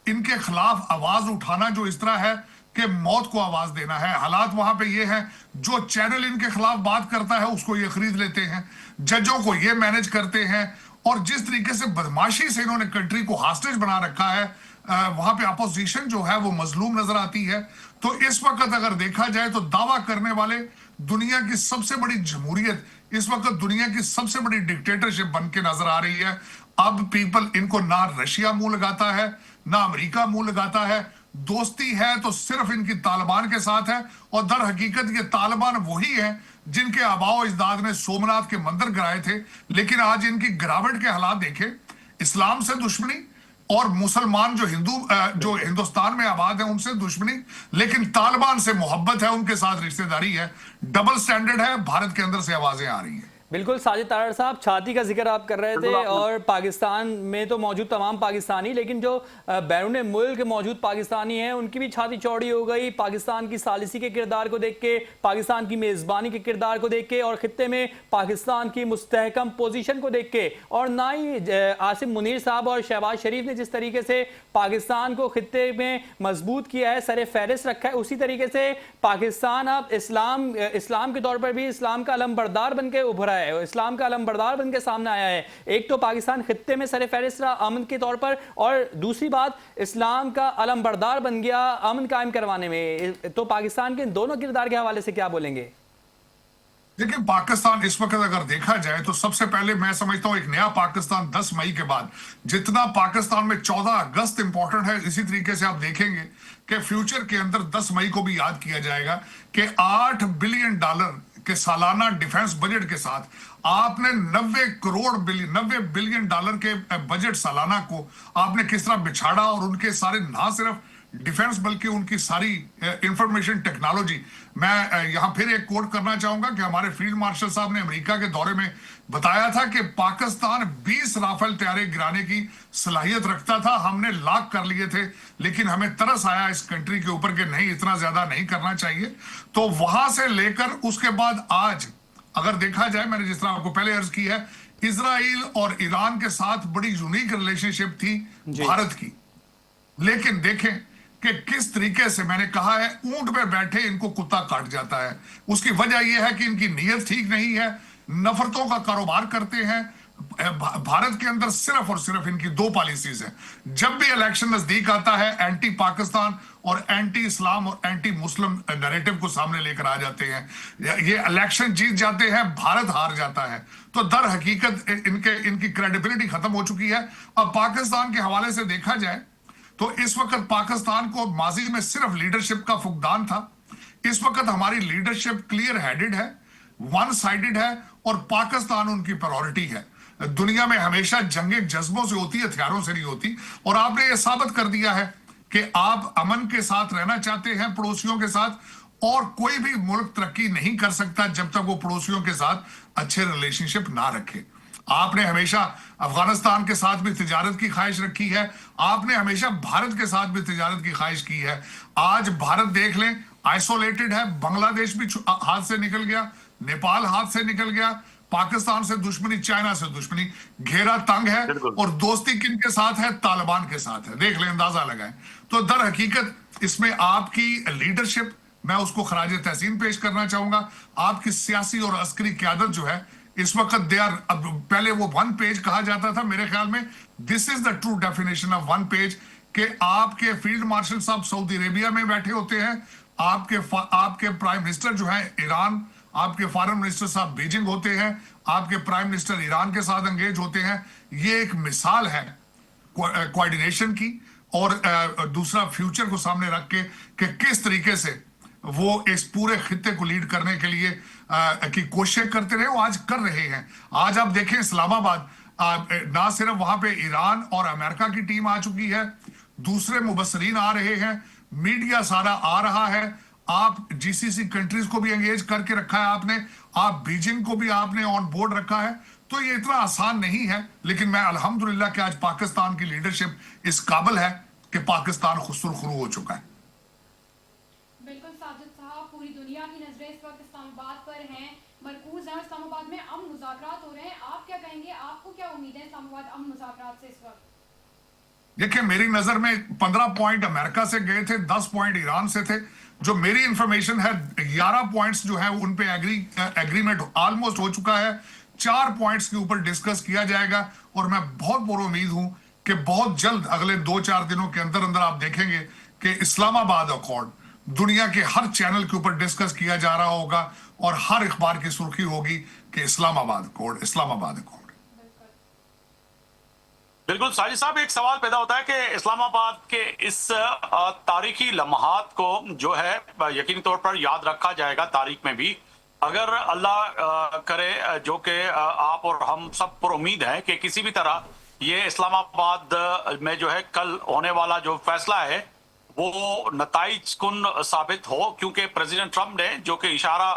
इनके खिलाफ आवाज उठाना जो इस तरह है कि मौत को आवाज देना है। हालात वहां पे ये है, जो चैनल इनके खिलाफ बात करता है उसको ये खरीद लेते हैं, जजों को ये मैनेज करते हैं, और जिस तरीके से बदमाशी से इन्होंने कंट्री को हॉस्टेज बना रखा है, वहां पे अपोजिशन जो है वो मजलूम नजर आती है। तो इस वक्त अगर देखा जाए तो दावा करने वाले दुनिया की सबसे बड़ी जमहूरियत, इस वक्त दुनिया की सबसे बड़ी डिक्टेटरशिप बन के नजर आ रही है। अब पीपल इनको ना रशिया मुंह लगाता है, ना अमेरिका मुंह लगाता है। दोस्ती है तो सिर्फ इनकी तालिबान के साथ है, और दर हकीकत ये तालिबान वही है जिनके आबाओ अजदाद ने सोमनाथ के मंदिर गिराए थे। लेकिन आज इनकी गिरावट के हालात देखें, इस्लाम से दुश्मनी और मुसलमान जो हिंदुस्तान में आबाद है उनसे दुश्मनी, लेकिन तालिबान से मोहब्बत है, उनके साथ रिश्तेदारी है। डबल स्टैंडर्ड है, भारत के अंदर से आवाजें आ रही हैं। बिल्कुल साजिद तारड़ साहब, छाती का जिक्र आप कर रहे थे, और पाकिस्तान में तो मौजूद तमाम पाकिस्तानी, लेकिन जो बैरून मुल्क मौजूद पाकिस्तानी हैं उनकी भी छाती चौड़ी हो गई पाकिस्तान की सालिसी के किरदार को देख के, पाकिस्तान की मेज़बानी के किरदार को देख के, और खित्ते में पाकिस्तान की मुस्तहकम पोजीशन को देख के। और ना ही आसिम मुनीर साहब और शहबाज शरीफ ने जिस तरीके से पाकिस्तान को खित्ते में मजबूत किया है, सरे फहरिस्त रखा है, उसी तरीके से पाकिस्तान अब इस्लाम के तौर पर भी इस्लाम का अलमबरदार बन के उभरा है, इस्लाम का अलमबरदार बन के सामने आया है। एक तो पाकिस्तान खित्ते में सरे फहरिस्त रहा अमन के तौर पर, और दूसरी बात इस्लाम का अलमबरदार बन गया अमन कायम करवाने में। तो पाकिस्तान के इन दोनों किरदार के हवाले से क्या बोलेंगे? देखिए, पाकिस्तान इस वक्त अगर देखा जाए तो सबसे पहले मैं समझता हूं एक नया पाकिस्तान 10 मई के बाद, जितना पाकिस्तान में 14 अगस्त इंपॉर्टेंट है, इसी तरीके से आप देखेंगे कि फ्यूचर के अंदर 10 मई को भी याद किया जाएगा कि $8 बिलियन के सालाना डिफेंस बजट के साथ आपने 90 बिलियन डॉलर के बजट सालाना को आपने किस तरह बिछाड़ा, और उनके सारे ना सिर्फ डिफेंस बल्कि उनकी सारी इंफॉर्मेशन टेक्नोलॉजी। मैं यहां फिर एक कोट करना चाहूंगा कि हमारे फील्ड मार्शल साहब ने अमेरिका के दौरे में बताया था कि पाकिस्तान 20 राफेल तैयारे गिराने की सलाहियत रखता था, हमने लाख कर लिए थे, लेकिन हमें तरस आया इस कंट्री के ऊपर कि नहीं, इतना ज्यादा नहीं करना चाहिए। तो वहां से लेकर उसके बाद आज अगर देखा जाए, मैंने जिस तरह आपको पहले अर्ज की है, इजराइल और ईरान के साथ बड़ी यूनिक रिलेशनशिप थी भारत की। लेकिन देखें कि किस तरीके से, मैंने कहा है, ऊंट पे बैठे इनको कुत्ता काट जाता है। उसकी वजह यह है कि इनकी नीयत ठीक नहीं है, नफरतों का कारोबार करते हैं। भारत के अंदर सिर्फ और सिर्फ इनकी 2 पॉलिसीज हैं। जब भी इलेक्शन नजदीक आता है, एंटी पाकिस्तान और एंटी इस्लाम और एंटी मुस्लिम नैरेटिव को सामने लेकर आ जाते हैं। ये इलेक्शन जीत जाते हैं, भारत हार जाता है। तो दर हकीकत इनकी क्रेडिबिलिटी खत्म हो चुकी है। अब पाकिस्तान के हवाले से देखा जाए तो इस वक्त पाकिस्तान को माजी में सिर्फ लीडरशिप का फुकदान था। इस वक्त हमारी लीडरशिप क्लियर हेडेड है, वन साइडेड है, और पाकिस्तान उनकी प्रायोरिटी है। दुनिया में हमेशा जंगें जज्बों से होती है, हथियारों से नहीं होती। और आपने ये साबित कर दिया है कि आप अमन के साथ रहना चाहते हैं, पड़ोसियों के साथ, और कोई भी मुल्क तरक्की नहीं कर सकता जब तक वो पड़ोसियों के साथ अच्छे रिलेशनशिप ना रखे। आपने हमेशा अफगानिस्तान के साथ भी तिजारत की ख्वाहिश रखी है, आपने हमेशा भारत के साथ भी तिजारत की ख्वाहिश की है। आज भारत देख लें, आइसोलेटेड है, बांग्लादेश भी हाथ से निकल गया, नेपाल हाथ से निकल गया, पाकिस्तान से दुश्मनी, चाइना से दुश्मनी, घेरा तंग है, और दोस्ती किन के साथ है? तालिबान के साथ है। देख लें, अंदाजा लगाएं। तो दर हकीकत इसमें आपकी लीडरशिप, मैं उसको खराज तहसीन पेश करना चाहूंगा। आपकी सियासी और अस्करी क़यादत जो है इस वक्त पहले वो 1 पेज कहा जाता था, मेरे ख्याल में this is the true definition of 1 page, कि आपके फील्ड मार्शल साहब सऊदी अरेबिया में बैठे होते हैं, आपके प्राइम मिनिस्टर जो है ईरान, आपके फॉरेन मिनिस्टर साहब बीजिंग होते हैं, आपके प्राइम मिनिस्टर ईरान के साथ एंगेज होते हैं। ये एक मिसाल है कोऑर्डिनेशन की, और दूसरा फ्यूचर को सामने रख के कि किस तरीके से वो इस पूरे खित्ते को लीड करने के लिए की कोशिश करते रहे, वो आज कर रहे हैं। आज आप देखें इस्लामाबाद, ना सिर्फ वहां पे ईरान और अमेरिका की टीम आ चुकी है, दूसरे मुबसरीन आ रहे हैं, मीडिया सारा आ रहा है, आप जीसीसी कंट्रीज को भी एंगेज करके रखा है आपने, आप बीजिंग को भी आपने ऑन बोर्ड रखा है। तो ये इतना आसान नहीं है, लेकिन मैं अल्हम्दुलिल्लाह कि आज पाकिस्तान की लीडरशिप इस काबिल है कि पाकिस्तान खुसरुखरू हो चुका है। बिल्कुल साजिद साहब, पूरी दुनिया की नजरें इस वक्त इस्लामाबाद पर हैं, मरकूज हैं। इस्लामाबाद में अमन मुज़ाकरात हो रहे हैं, आप क्या कहेंगे? आपको क्या उम्मीद है इस्लामाबाद अमन मुज़ाकरात से इस वक्त? देखिए, मेरी नजर में 15 पॉइंट अमेरिका से गए थे, 10 पॉइंट ईरान से थे। जो मेरी इंफॉर्मेशन है, 11 पॉइंट्स जो है उन पे एग्रीमेंट ऑलमोस्ट हो चुका है। 4 पॉइंट्स के ऊपर डिस्कस किया जाएगा और मैं बहुत पुरुमीद हूं कि बहुत जल्द अगले 2-4 दिनों के अंदर अंदर आप देखेंगे कि इस्लामाबाद अकॉर्ड दुनिया के हर चैनल के ऊपर डिस्कस किया जा रहा होगा और हर अखबार की सुर्खी होगी कि इस्लामाबाद अकॉर्ड, इस्लामाबाद अकॉर्ड। बिल्कुल साजिद साहब, एक सवाल पैदा होता है कि इस्लामाबाद के इस तारीखी लम्हात को जो है यकीनी तौर पर याद रखा जाएगा तारीख में भी, अगर अल्लाह करे जो कि आप और हम सब पर उम्मीद है कि किसी भी तरह ये इस्लामाबाद में जो है कल होने वाला जो फैसला है वो नताइज कुन साबित हो, क्योंकि प्रेसिडेंट ट्रंप ने जो कि इशारा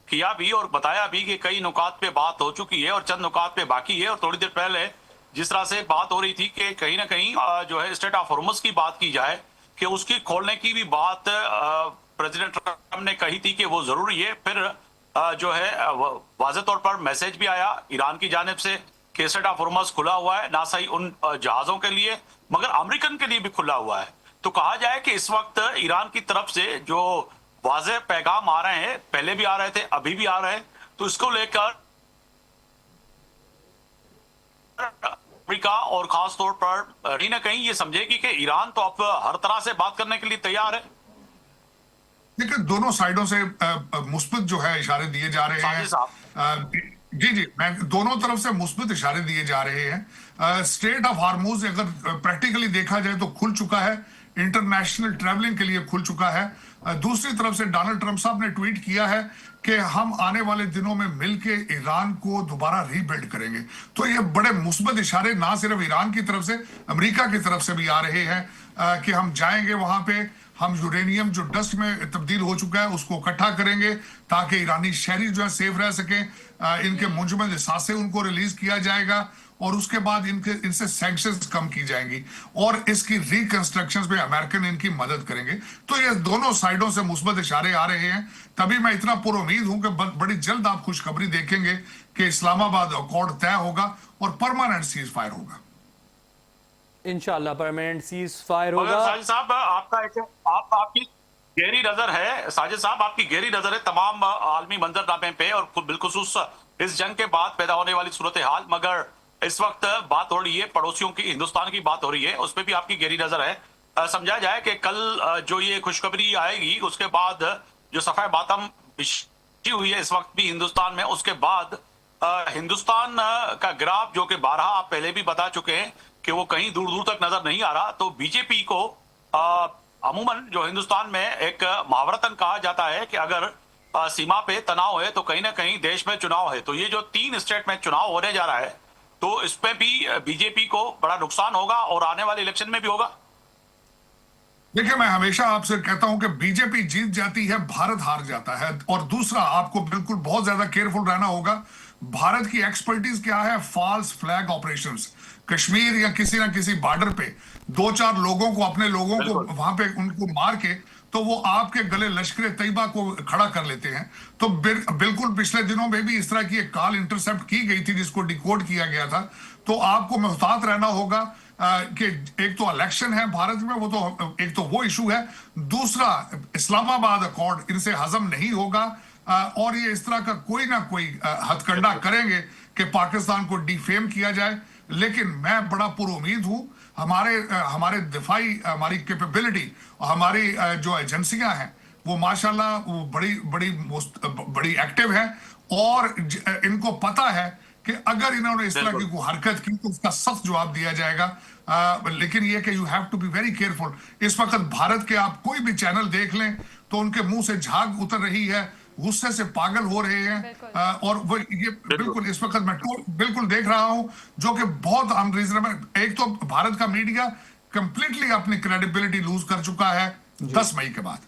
किया भी और बताया भी कि कई नुकात पे बात हो चुकी है और चंद नुकात पे बाकी है। और थोड़ी देर पहले जिस तरह से बात हो रही थी कि कहीं ना कहीं जो है स्टेट ऑफ हॉर्मुज़ की बात की जाए कि उसकी खोलने की भी बात प्रेसिडेंट ट्रंप ने कही थी कि वो जरूरी है। फिर जो है वाज़ेह तौर पर मैसेज भी आया ईरान की जानिब से कि स्टेट ऑफ हॉर्मुज़ खुला हुआ है, ना सही उन जहाजों के लिए मगर अमेरिकन के लिए भी खुला हुआ है। तो कहा जाए कि इस वक्त ईरान की तरफ से जो वाज़ेह पैगाम आ रहे हैं, पहले भी आ रहे थे, अभी भी आ रहे हैं, तो इसको लेकर अमेरिका और खास तौर पर कहीं ना कहीं ये समझेगी कि ईरान तो अब हर तरह से बात करने के लिए तैयार है। देखिए दोनों साइडों से मुस्बित जो है इशारे दिए जा रहे हैं। जी, मैं दोनों तरफ से मुस्बित इशारे दिए जा रहे हैं। स्टेट ऑफ हार्मूज अगर प्रैक्टिकली देखा जाए तो खुल चुका है, इंटरनेशनल ट्रैवलिंग के लिए खुल चुका है। दूसरी तरफ से डोनाल्ड ट्रंप साहब ने ट्वीट किया है कि हम आने वाले दिनों में मिलके ईरान को दोबारा रीबिल्ड करेंगे। तो ये बड़े मुस्बित इशारे ना सिर्फ ईरान की तरफ से, अमेरिका की तरफ से भी आ रहे हैं कि हम जाएंगे वहां पे, हम यूरेनियम जो डस्ट में तब्दील हो चुका है उसको इकट्ठा करेंगे ताकि ईरानी शहरी जो है सेफ रह सके। इनके मुंजमद असासे उनको रिलीज किया जाएगा और उसके बाद इनसे सैंक्शंस कम की जाएंगी और इसकी रिकंस्ट्रक्शन में अमेरिकन इनकी मदद करेंगे। तो ये दोनों साइडों से मुस्बत इशारे आ रहे हैं। तभी मैं इतना पुरुमीद हूं कि बड़ी जल्द आप खुशखबरी देखेंगे कि इस्लामाबाद अकॉर्ड तय होगा और परमानेंट सीज फायर होगा। इंशाल्लाह परमानेंट सीज फायर होगा। साजिद साहब आपकी गहरी नजर है, साजिद साहब आपकी गहरी नजर है तमाम आलमी मंजरनामे पे और बिलखुसूस इस जंग के बाद पैदा होने वाली सूरत हाल, मगर इस वक्त बात हो रही है पड़ोसियों की, हिंदुस्तान की बात हो रही है, उस पर भी आपकी गहरी नजर है। समझा जाए कि कल जो ये खुशखबरी आएगी उसके बाद जो सफाए बातम बिछी हुई है इस वक्त भी हिंदुस्तान में, उसके बाद हिंदुस्तान का ग्राफ जो कि 12 आप पहले भी बता चुके हैं कि वो कहीं दूर दूर तक नजर नहीं आ रहा। तो बीजेपी को अमूमन जो हिंदुस्तान में एक मुहावरतन कहा जाता है कि अगर सीमा पे तनाव है तो कहीं ना कहीं देश में चुनाव है। तो ये जो 3 स्टेट में चुनाव होने जा रहा है तो इस पे भी बीजेपी को बड़ा नुकसान होगा और आने वाले इलेक्शन में भी होगा। देखिए मैं हमेशा आपसे कहता हूं कि बीजेपी जीत जाती है, भारत हार जाता है। और दूसरा आपको बिल्कुल बहुत ज्यादा केयरफुल रहना होगा। भारत की एक्सपर्टीज क्या है? False flag operations. कश्मीर या किसी ना किसी बॉर्डर पे 2-4 लोगों को, अपने लोगों को वहां पे उनको मार के तो वो आपके गले लश्कर तैयबा को खड़ा कर लेते हैं। तो बिल्कुल पिछले दिनों में भी इस तरह की एक कॉल इंटरसेप्ट की गई थी जिसको डिकोड किया गया था। तो आपको मुहतात रहना होगा कि एक तो इलेक्शन है भारत में, वो तो एक तो वो इशू है, दूसरा इस्लामाबाद अकॉर्ड इनसे हजम नहीं होगा और ये इस तरह का कोई ना कोई हथकंडा करेंगे कि पाकिस्तान को डिफेम किया जाए। लेकिन मैं बड़ा पुरुमीद हूं, हमारे दिफाई, हमारी कैपेबिलिटी और हमारी जो एजेंसियां हैं वो माशाल्लाह वो बड़ी एक्टिव है और इनको पता है कि अगर इन्होंने इस तरह की कोई हरकत की तो उसका सख्त जवाब दिया जाएगा। लेकिन ये कि you have to be very careful. इस वक्त भारत के आप कोई भी चैनल देख लें तो उनके मुंह से झाग उतर रही है, गुस्से से पागल हो रहे हैं और वो ये बिल्कुल इस वक्त मैं बिल्कुल देख रहा हूं जो कि बहुत अनरीजनेबल। एक तो भारत का मीडिया कंप्लीटली अपनी क्रेडिबिलिटी लूज कर चुका है 10 मई के बाद।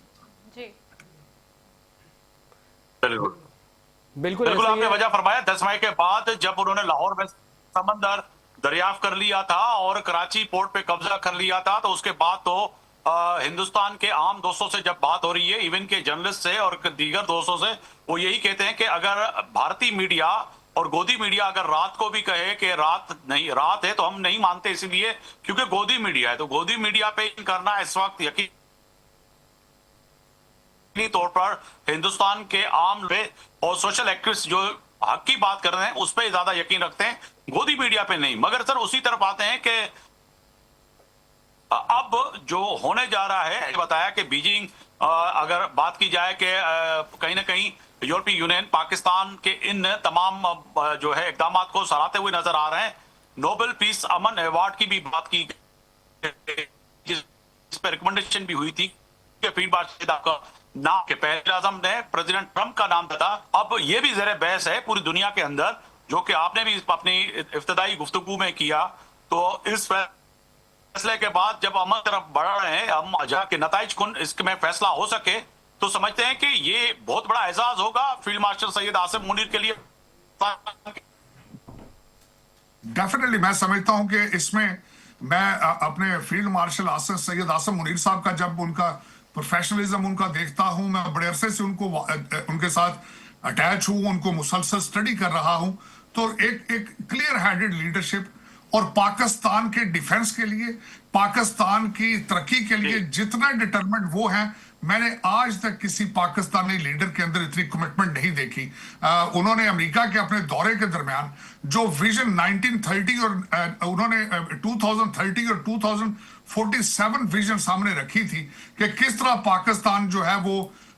बिल्कुल आपने वजह फरमाया 10 मई के बाद जब उन्होंने लाहौर में समंदर दरियाफ्त कर लिया था और कराची पोर्ट पे कब्जा कर लिया था, तो उसके बाद तो हिंदुस्तान के आम दोस्तों से जब बात हो रही है, इवन के जर्नलिस्ट से और दीगर दोस्तों से, वो यही कहते हैं कि अगर भारतीय मीडिया और गोदी मीडिया अगर रात को भी कहे कि रात है तो हम नहीं मानते, इसलिए क्योंकि गोदी मीडिया है। तो गोदी मीडिया पे करना इस वक्त यकीनी तौर पर हिंदुस्तान के आम लोग और सोशल एक्टिविस्ट जो हक की बात कर रहे हैं उस पर ज्यादा यकीन रखते हैं, गोदी मीडिया पे नहीं। मगर सर उसी तरफ आते हैं कि अब जो होने जा रहा है, बताया कि बीजिंग, अगर बात की जाए कि कहीं ना कहीं यूरोपीय यूनियन पाकिस्तान के इन तमाम जो है इकदाम को सराहते हुए नजर आ रहे हैं। नोबेल पीस अमन अवार्ड की भी बात की, जिस पर रिकमेंडेशन भी हुई थी कि फील्ड मार्शल का नाम के पहले आजम ने प्रेसिडेंट ट्रंप का नाम था। अब यह भी जरा बहस है पूरी दुनिया के अंदर, जो कि आपने भी अपनी इफ्तिदाई गुफ्तगू में किया। तो इस फैसले के बाद जब अमन तरफ बढ़ रहे हैं हम, जाके नताइज कुन इसमें फैसला हो सके, तो समझते हैं कि ये बहुत बड़ा एजाज होगा फील्ड मार्शल सैयद आसिम मुनीर के लिए। डेफिनेटली मैं समझता हूं कि इसमें मैं अपने फील्ड मार्शल सैयद आसिम मुनीर साहब का, जब उनका प्रोफेशनलिज्म उनका देखता हूं, मैं बड़े अरसे से उनके साथ अटैच हूं, उनको मुसलसल स्टडी कर रहा हूं, तो एक क्लियर हेडेड लीडरशिप और पाकिस्तान के डिफेंस के लिए, पाकिस्तान की तरक्की के लिए जितना डिटरमेंट वो है, मैंने आज तक किसी पाकिस्तानी लीडर के अंदर इतनी कमिटमेंट नहीं देखी। उन्होंने अमेरिका के अपने दौरे के दरमियान जो विजन 1930 और उन्होंने 2030 और 2047 विजन सामने रखी थी कि किस तरह पाकिस्तान जो है वो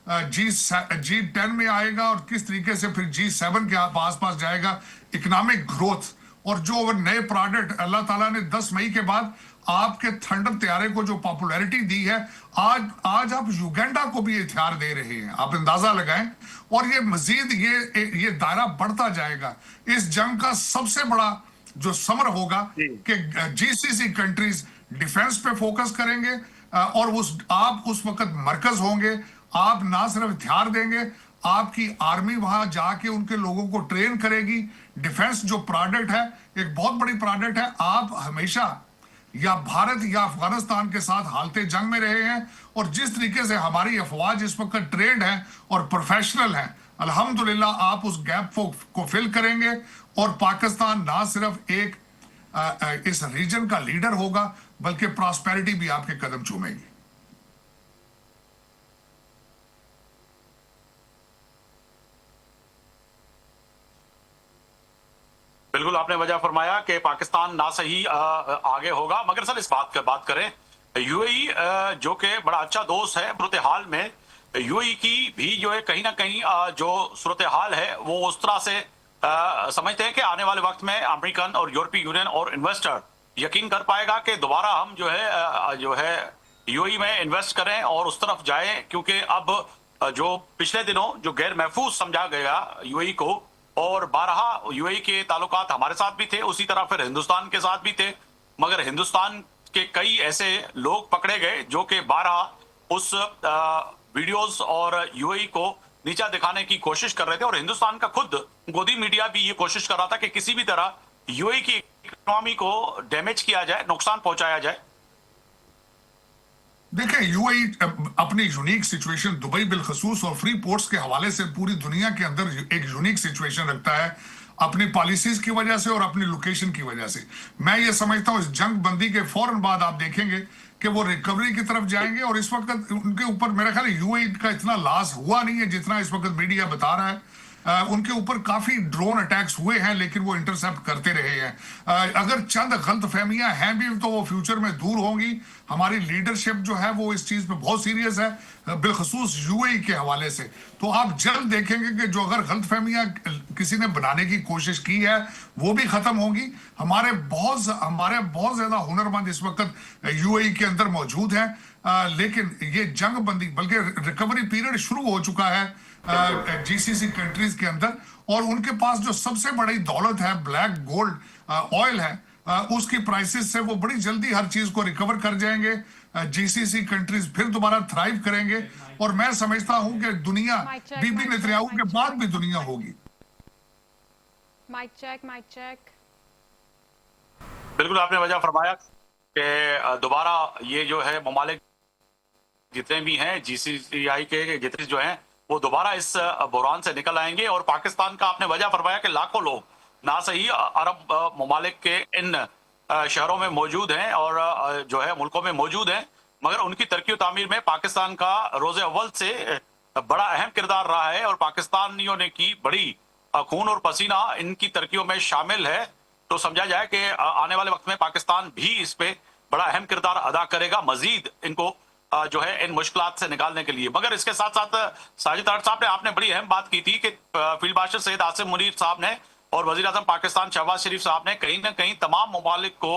G10 में आएगा और किस तरीके से फिर G7 के आसपास जाएगा, इकोनॉमिक ग्रोथ, और जो नए प्रोडक्ट अल्लाह ताला ने 10 मई के बाद आपके थंडर तैयारे को जो पॉपुलैरिटी दी है, आज आप युगांडा को भी हथियार दे रहे हैं, आप अंदाजा लगाएं। और ये मजीद ये दायरा बढ़ता जाएगा। इस जंग का सबसे बड़ा जो समर होगा कि जीसीसी कंट्रीज डिफेंस पे फोकस करेंगे और आप उस वक्त मरकज होंगे। आप ना सिर्फ हथियार देंगे, आपकी आर्मी वहां जाके उनके लोगों को ट्रेन करेगी। डिफेंस जो प्रोडक्ट है एक बहुत बड़ी प्रोडक्ट है। आप हमेशा या भारत या अफगानिस्तान के साथ हालते जंग में रहे हैं, और जिस तरीके से हमारी अफवाज इस वक्त ट्रेंड है और प्रोफेशनल है, अल्हम्दुलिल्लाह आप उस गैप को फिल करेंगे और पाकिस्तान ना सिर्फ इस रीजन का लीडर होगा बल्कि प्रॉस्पेरिटी भी आपके कदम चूमेगी। बिल्कुल आपने वजह फरमाया कि पाकिस्तान ना सही आगे होगा। मगर सर इस बात करें, यूएई जो कि बड़ा अच्छा दोस्त है, सूरत हाल में यूएई की भी जो है कहीं ना कहीं जो सूरत हाल है वो उस तरह से समझते हैं कि आने वाले वक्त में अमेरिकन और यूरोपीय यूनियन और इन्वेस्टर यकीन कर पाएगा कि दोबारा हम जो है यूएई में इन्वेस्ट करें और उस तरफ जाएं, क्योंकि अब जो पिछले दिनों जो गैर महफूज समझा गया यूएई को, और 12 यूएई के ताल्लुकात हमारे साथ भी थे, उसी तरह फिर हिंदुस्तान के साथ भी थे, मगर हिंदुस्तान के कई ऐसे लोग पकड़े गए जो कि 12 उस वीडियोस और यूएई को नीचा दिखाने की कोशिश कर रहे थे। और हिंदुस्तान का खुद गोदी मीडिया भी ये कोशिश कर रहा था कि किसी भी तरह यूएई की इकोनॉमी को डैमेज किया जाए, नुकसान पहुंचाया जाए। देखिए, यूएई अपनी यूनिक सिचुएशन दुबई बिलखसूस और फ्री पोर्ट्स के हवाले से पूरी दुनिया के अंदर एक यूनिक सिचुएशन रखता है, अपनी पॉलिसीज की वजह से और अपनी लोकेशन की वजह से। मैं ये समझता हूँ इस जंग बंदी के फौरन बाद आप देखेंगे कि वो रिकवरी की तरफ जाएंगे, और इस वक्त उनके ऊपर मेरा ख्याल है यूएई का इतना लॉस हुआ नहीं है जितना इस वक्त मीडिया बता रहा है। उनके ऊपर काफी ड्रोन अटैक्स हुए हैं लेकिन वो इंटरसेप्ट करते रहे हैं। अगर चंद गलतफहमियां हैं भी तो वो फ्यूचर में दूर होंगी। हमारी लीडरशिप जो है वो इस चीज पे बहुत सीरियस है, बिलखसूस यूएई के हवाले से। तो आप जल्द देखेंगे कि जो अगर गलतफहमियां किसी ने बनाने की कोशिश की है वो भी खत्म होंगी। हमारे बहुत ज्यादा हुनरमंद इस वक्त यूएई के अंदर मौजूद हैं, लेकिन ये जंग बंदी बल्कि रिकवरी पीरियड शुरू हो चुका है जीसीसी कंट्रीज के अंदर, और उनके पास जो सबसे बड़ी दौलत है ब्लैक गोल्ड ऑयल है, उसकी प्राइसेस से वो बड़ी जल्दी हर चीज को रिकवर कर जाएंगे। जीसीसी कंट्रीज फिर दोबारा थ्राइव करेंगे, और मैं समझता हूं कि दुनिया बीबी नेतन्याहू के बाद भी दुनिया होगी। Mike check. बिल्कुल आपने वजह फरमाया कि दोबारा ये जो है ममालिक जितने भी हैं जीसीसीआई के जितने जो हैं वो दोबारा इस बुरान से निकल आएंगे। और पाकिस्तान का आपने वजह फरमाया कि लाखों लोग ना सही अरब ममालिक के इन शहरों में मौजूद हैं और जो है मुल्कों में मौजूद हैं, मगर उनकी तरक्की तामीर में पाकिस्तान का रोज़े अव्वल से बड़ा अहम किरदार रहा है और पाकिस्तानियों ने की बड़ी खून और पसीना इनकी तरक्कियों में शामिल है, तो समझा जाए कि आने वाले वक्त में पाकिस्तान भी इस पे बड़ा अहम किरदार अदा करेगा, मजीद इनको जो है इन मुश्किलात से निकालने के लिए। मगर इसके साथ साथ साजिद तारड़ साहब ने आपने बड़ी अहम बात की थी कि फील्ड मार्शल सैयद आसिम मुनीर साहब ने और वजीर आजम पाकिस्तान शहबाज शरीफ साहब ने कहीं ना कहीं तमाम ममालिक को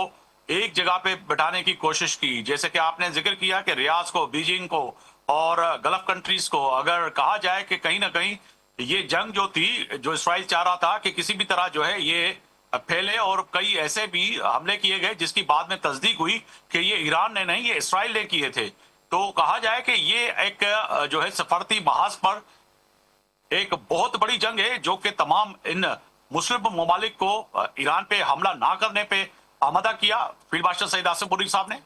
एक जगह पे बिठाने की कोशिश की। जैसे कि आपने जिक्र किया कि रियाज को, बीजिंग को और गल्फ कंट्रीज को, अगर कहा जाए कि कहीं ना कहीं ये जंग जो थी, जो इसराइल चाह रहा था कि किसी भी तरह जो है ये फैले, और कई ऐसे भी हमले किए गए जिसकी बाद में तस्दीक हुई कि ये ईरान ने नहीं, ये इसराइल ने किए थे। तो कहा जाए कि ये एक जो है सफारती महाज पर एक बहुत बड़ी जंग है, जो कि तमाम इन मुस्लिम ममालिक को ईरान पे हमला ना करने पे आमादा किया फील्ड मार्शल सैयद आसिम मुनीर साहब ने।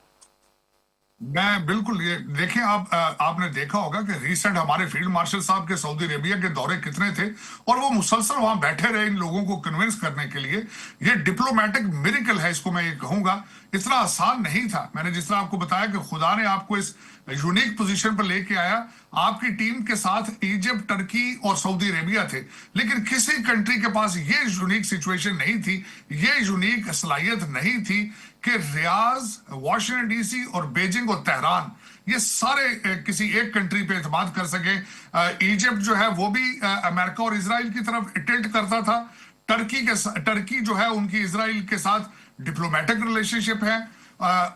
मैं बिल्कुल, ये देखें आपने देखा होगा कि रिसेंट हमारे फील्ड मार्शल साहब के सऊदी अरेबिया के दौरे कितने थे, और वो मुसलसल वहां बैठे रहे इन लोगों को कन्विंस करने के लिए। ये डिप्लोमेटिक मिरेकल है, इसको मैं ये कहूंगा। इतना आसान नहीं था। मैंने जिस तरह आपको बताया कि खुदा ने आपको इस यूनिक पोजीशन पर लेके आया। आपकी टीम के साथ इजिप्ट, टर्की और सऊदी अरेबिया थे, लेकिन किसी कंट्री के पास ये यूनिक सिचुएशन नहीं थी, ये यूनिक सलाहियत नहीं थी कि रियाज, वाशिंगटन डीसी और बीजिंग और तेहरान ये सारे किसी एक कंट्री पे एतमाद कर सके। इजिप्ट जो है वो भी अमेरिका और इजराइल की तरफ टिल्ट करता था। टर्की जो है उनकी इजराइल के साथ डिप्लोमेटिक रिलेशनशिप है,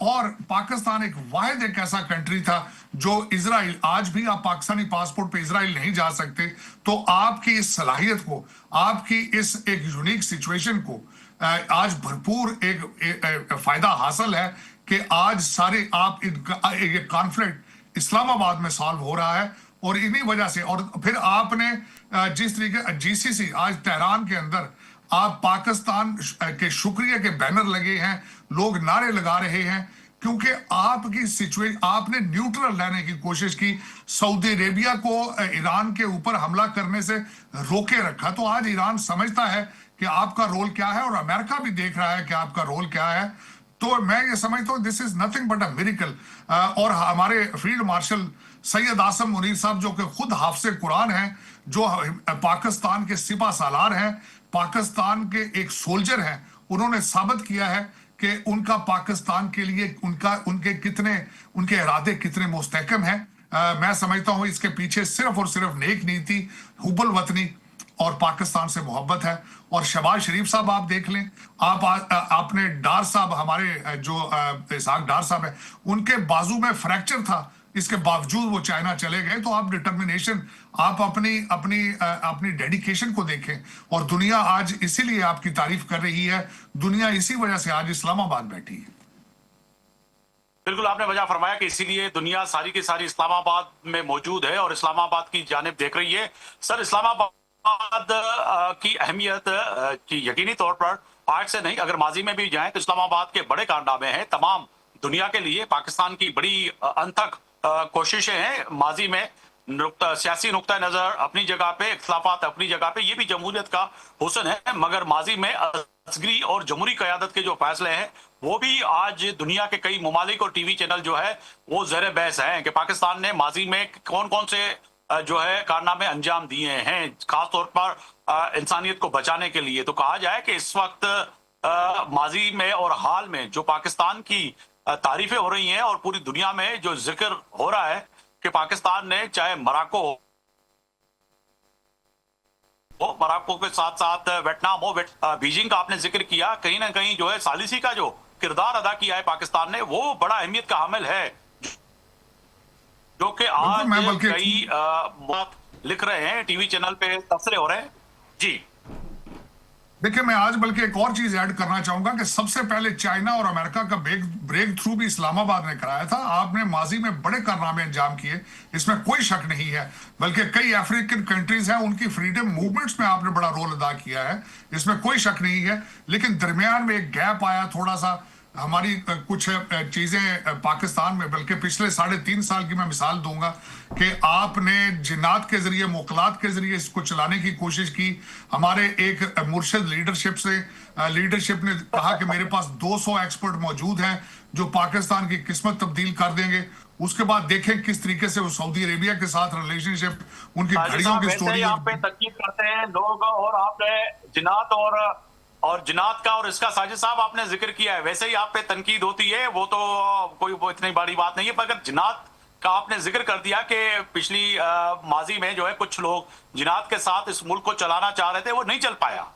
और पाकिस्तान एक ऐसा कंट्री था जो इजराइल, आज भी आप पाकिस्तानी पासपोर्ट पे इजराइल नहीं जा सकते। तो आपकी इस सलाहियत को, आपकी इस एक यूनिक सिचुएशन को आज भरपूर एक फायदा हासिल है कि आज सारे आप ये कॉन्फ्लिक्ट इस्लामाबाद में सॉल्व हो रहा है, और इन्हीं वजह से। और फिर आपने जिस तरीके जीसीसी आज तेहरान के अंदर आप पाकिस्तान के शुक्रिया के बैनर लगे हैं, लोग नारे लगा रहे हैं, क्योंकि आपकी सिचुएशन, आपने न्यूट्रल रहने की कोशिश की, सऊदी अरेबिया को ईरान के ऊपर हमला करने से रोके रखा। तो आज ईरान समझता है कि आपका रोल क्या है, और अमेरिका भी देख रहा है कि आपका रोल क्या है। तो मैं ये समझता हूँ this is nothing but a miracle. और हमारे फील्ड मार्शल सैयद आसिम मुनीर साहब, जो कि खुद हाफिज़ कुरान हैं, जो पाकिस्तान के सिपा सालार हैं, पाकिस्तान के एक सोल्जर हैं, उन्होंने साबित किया है कि उनका पाकिस्तान के लिए उनके इरादे कितने मुस्तहकम हैं। मैं समझता हूं इसके पीछे सिर्फ और सिर्फ नेक नीति, हुब्बुल वतनी और पाकिस्तान से मोहब्बत है। और शहबाज शरीफ साहब आप देख लें, आपने डार साहब, हमारे जो इसहाक डार साहब है, उनके बाजू में फ्रैक्चर था, इसके बावजूद वो चाइना चले गए। तो आप डिटर्मिनेशन, आप अपनी डेडिकेशन को देखें, और दुनिया आज इसीलिए आपकी तारीफ कर रही है। दुनिया इसी वजह से आज इस्लामाबाद बैठी है। बिल्कुल आपने वजह फरमाया कि इसीलिए दुनिया सारी की सारी इस्लामाबाद में मौजूद है और इस्लामाबाद की जानिब देख रही है। सर, इस्लामाबाद की अहमियत की यकीनी तौर पर आज से नहीं, अगर माजी में भी जाएं तो इस्लामाबाद के बड़े कारनामे हैं तमाम दुनिया के लिए। पाकिस्तान की बड़ी अनथक कोशिशें हैं माजी में, सियासी नुक्ता नजर अपनी जगह पे, इख्तिलाफात अपनी जगह पे, ये भी जमहूरियत का हुस्न है। मगर माजी में असगरी और जमहूरी क़यादत के जो फैसले हैं वो भी आज दुनिया के कई ममालिक और टीवी चैनल जो है वो ज़ेर बहस हैं कि पाकिस्तान ने माजी में कौन कौन से जो है कारनामे अंजाम दिए हैं, खासतौर पर इंसानियत को बचाने के लिए। तो कहा जाए कि इस वक्त माजी में और हाल में जो पाकिस्तान की तारीफें हो रही हैं और पूरी दुनिया में जो जिक्र हो रहा है कि पाकिस्तान ने, चाहे मोरक्को के साथ साथ वियतनाम हो, बीजिंग का आपने जिक्र किया, कहीं ना कहीं जो है सालिसी का जो किरदार अदा किया है पाकिस्तान ने, वो बड़ा अहमियत का हामिल है, जो कि आज कई लिख रहे हैं, टीवी चैनल पे तबसरे हो रहे हैं। जी देखिए, मैं आज बल्कि एक और चीज ऐड करना चाहूंगा कि सबसे पहले चाइना और अमेरिका का ब्रेक थ्रू भी इस्लामाबाद ने कराया था। आपने माजी में बड़े कारनामे अंजाम किए, इसमें कोई शक नहीं है। बल्कि कई अफ्रीकन कंट्रीज हैं, उनकी फ्रीडम मूवमेंट्स में आपने बड़ा रोल अदा किया है, इसमें कोई शक नहीं है। लेकिन दरमियान में एक गैप आया थोड़ा सा, हमारी कुछ चीजें पाकिस्तान में, बल्कि पिछले 3.5 साल की मैं मिसाल दूंगा कि आपने जिन्नात के जरिए, मुकलात के जरिए इसको चलाने की कोशिश की। हमारे एक मुर्शिद लीडरशिप ने कहा कि मेरे पास 200 एक्सपर्ट मौजूद हैं जो पाकिस्तान की किस्मत तब्दील कर देंगे। उसके बाद देखें किस तरीके से वो सऊदी अरेबिया के साथ रिलेशनशिप, उनकी घड़ियों की वैसे स्टोरी। ही आप पे तनकीद करते हैं लोग, और आपने जिनात और जिनात का और इसका साजिद साहब आपने जिक्र किया है, वैसे ही आप पे तनकीद होती है, वो तो कोई वो इतनी बड़ी बात नहीं है। पर अगर जिनात का आपने जिक्र कर दिया कि पिछली माजी में जो है कुछ लोग जिनात के साथ इस मुल्क को चलाना चाह रहे थे, वो नहीं चल पाया।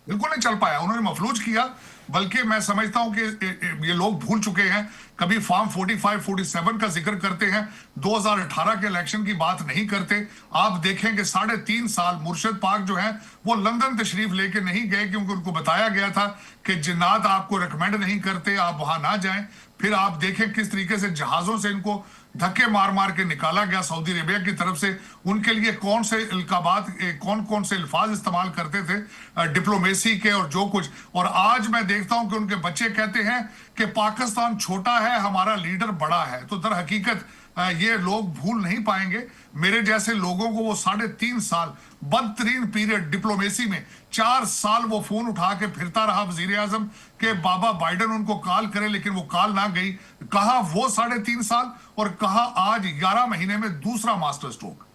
बिल्कुल नहीं चल पाया, उन्होंने मफलूज किया। बल्कि मैं समझता हूं कि ये लोग भूल चुके हैं, कभी फॉर्म 45, 47 का जिक्र करते हैं, 2018 के इलेक्शन की बात नहीं करते। आप देखें कि 3.5 साल मुर्शिद पाक जो है वो लंदन तशरीफ लेके नहीं गए, क्योंकि उनको बताया गया था कि जिन्नात आपको रिकमेंड नहीं करते, आप वहां ना जाएं। फिर आप देखें किस तरीके से जहाजों से इनको धक्के मार मार के निकाला गया सऊदी अरेबिया की तरफ से। उनके लिए कौन से इल्काबात, कौन कौन से अल्फाज इस्तेमाल करते थे डिप्लोमेसी के और जो कुछ। और आज मैं देखता हूं कि उनके बच्चे कहते हैं कि पाकिस्तान छोटा है, हमारा लीडर बड़ा है। तो दर हकीकत ये लोग भूल नहीं पाएंगे। मेरे जैसे लोगों को वो 3.5 साल बदतरीन पीरियड डिप्लोमेसी में, 4 साल वो फोन उठा के फिरता रहा वजीर आजम के बाबा बाइडन उनको कॉल करे, लेकिन वो कॉल ना गई। कहा वो 3.5 साल और कहा आज 11 महीने में दूसरा मास्टर स्ट्रोक।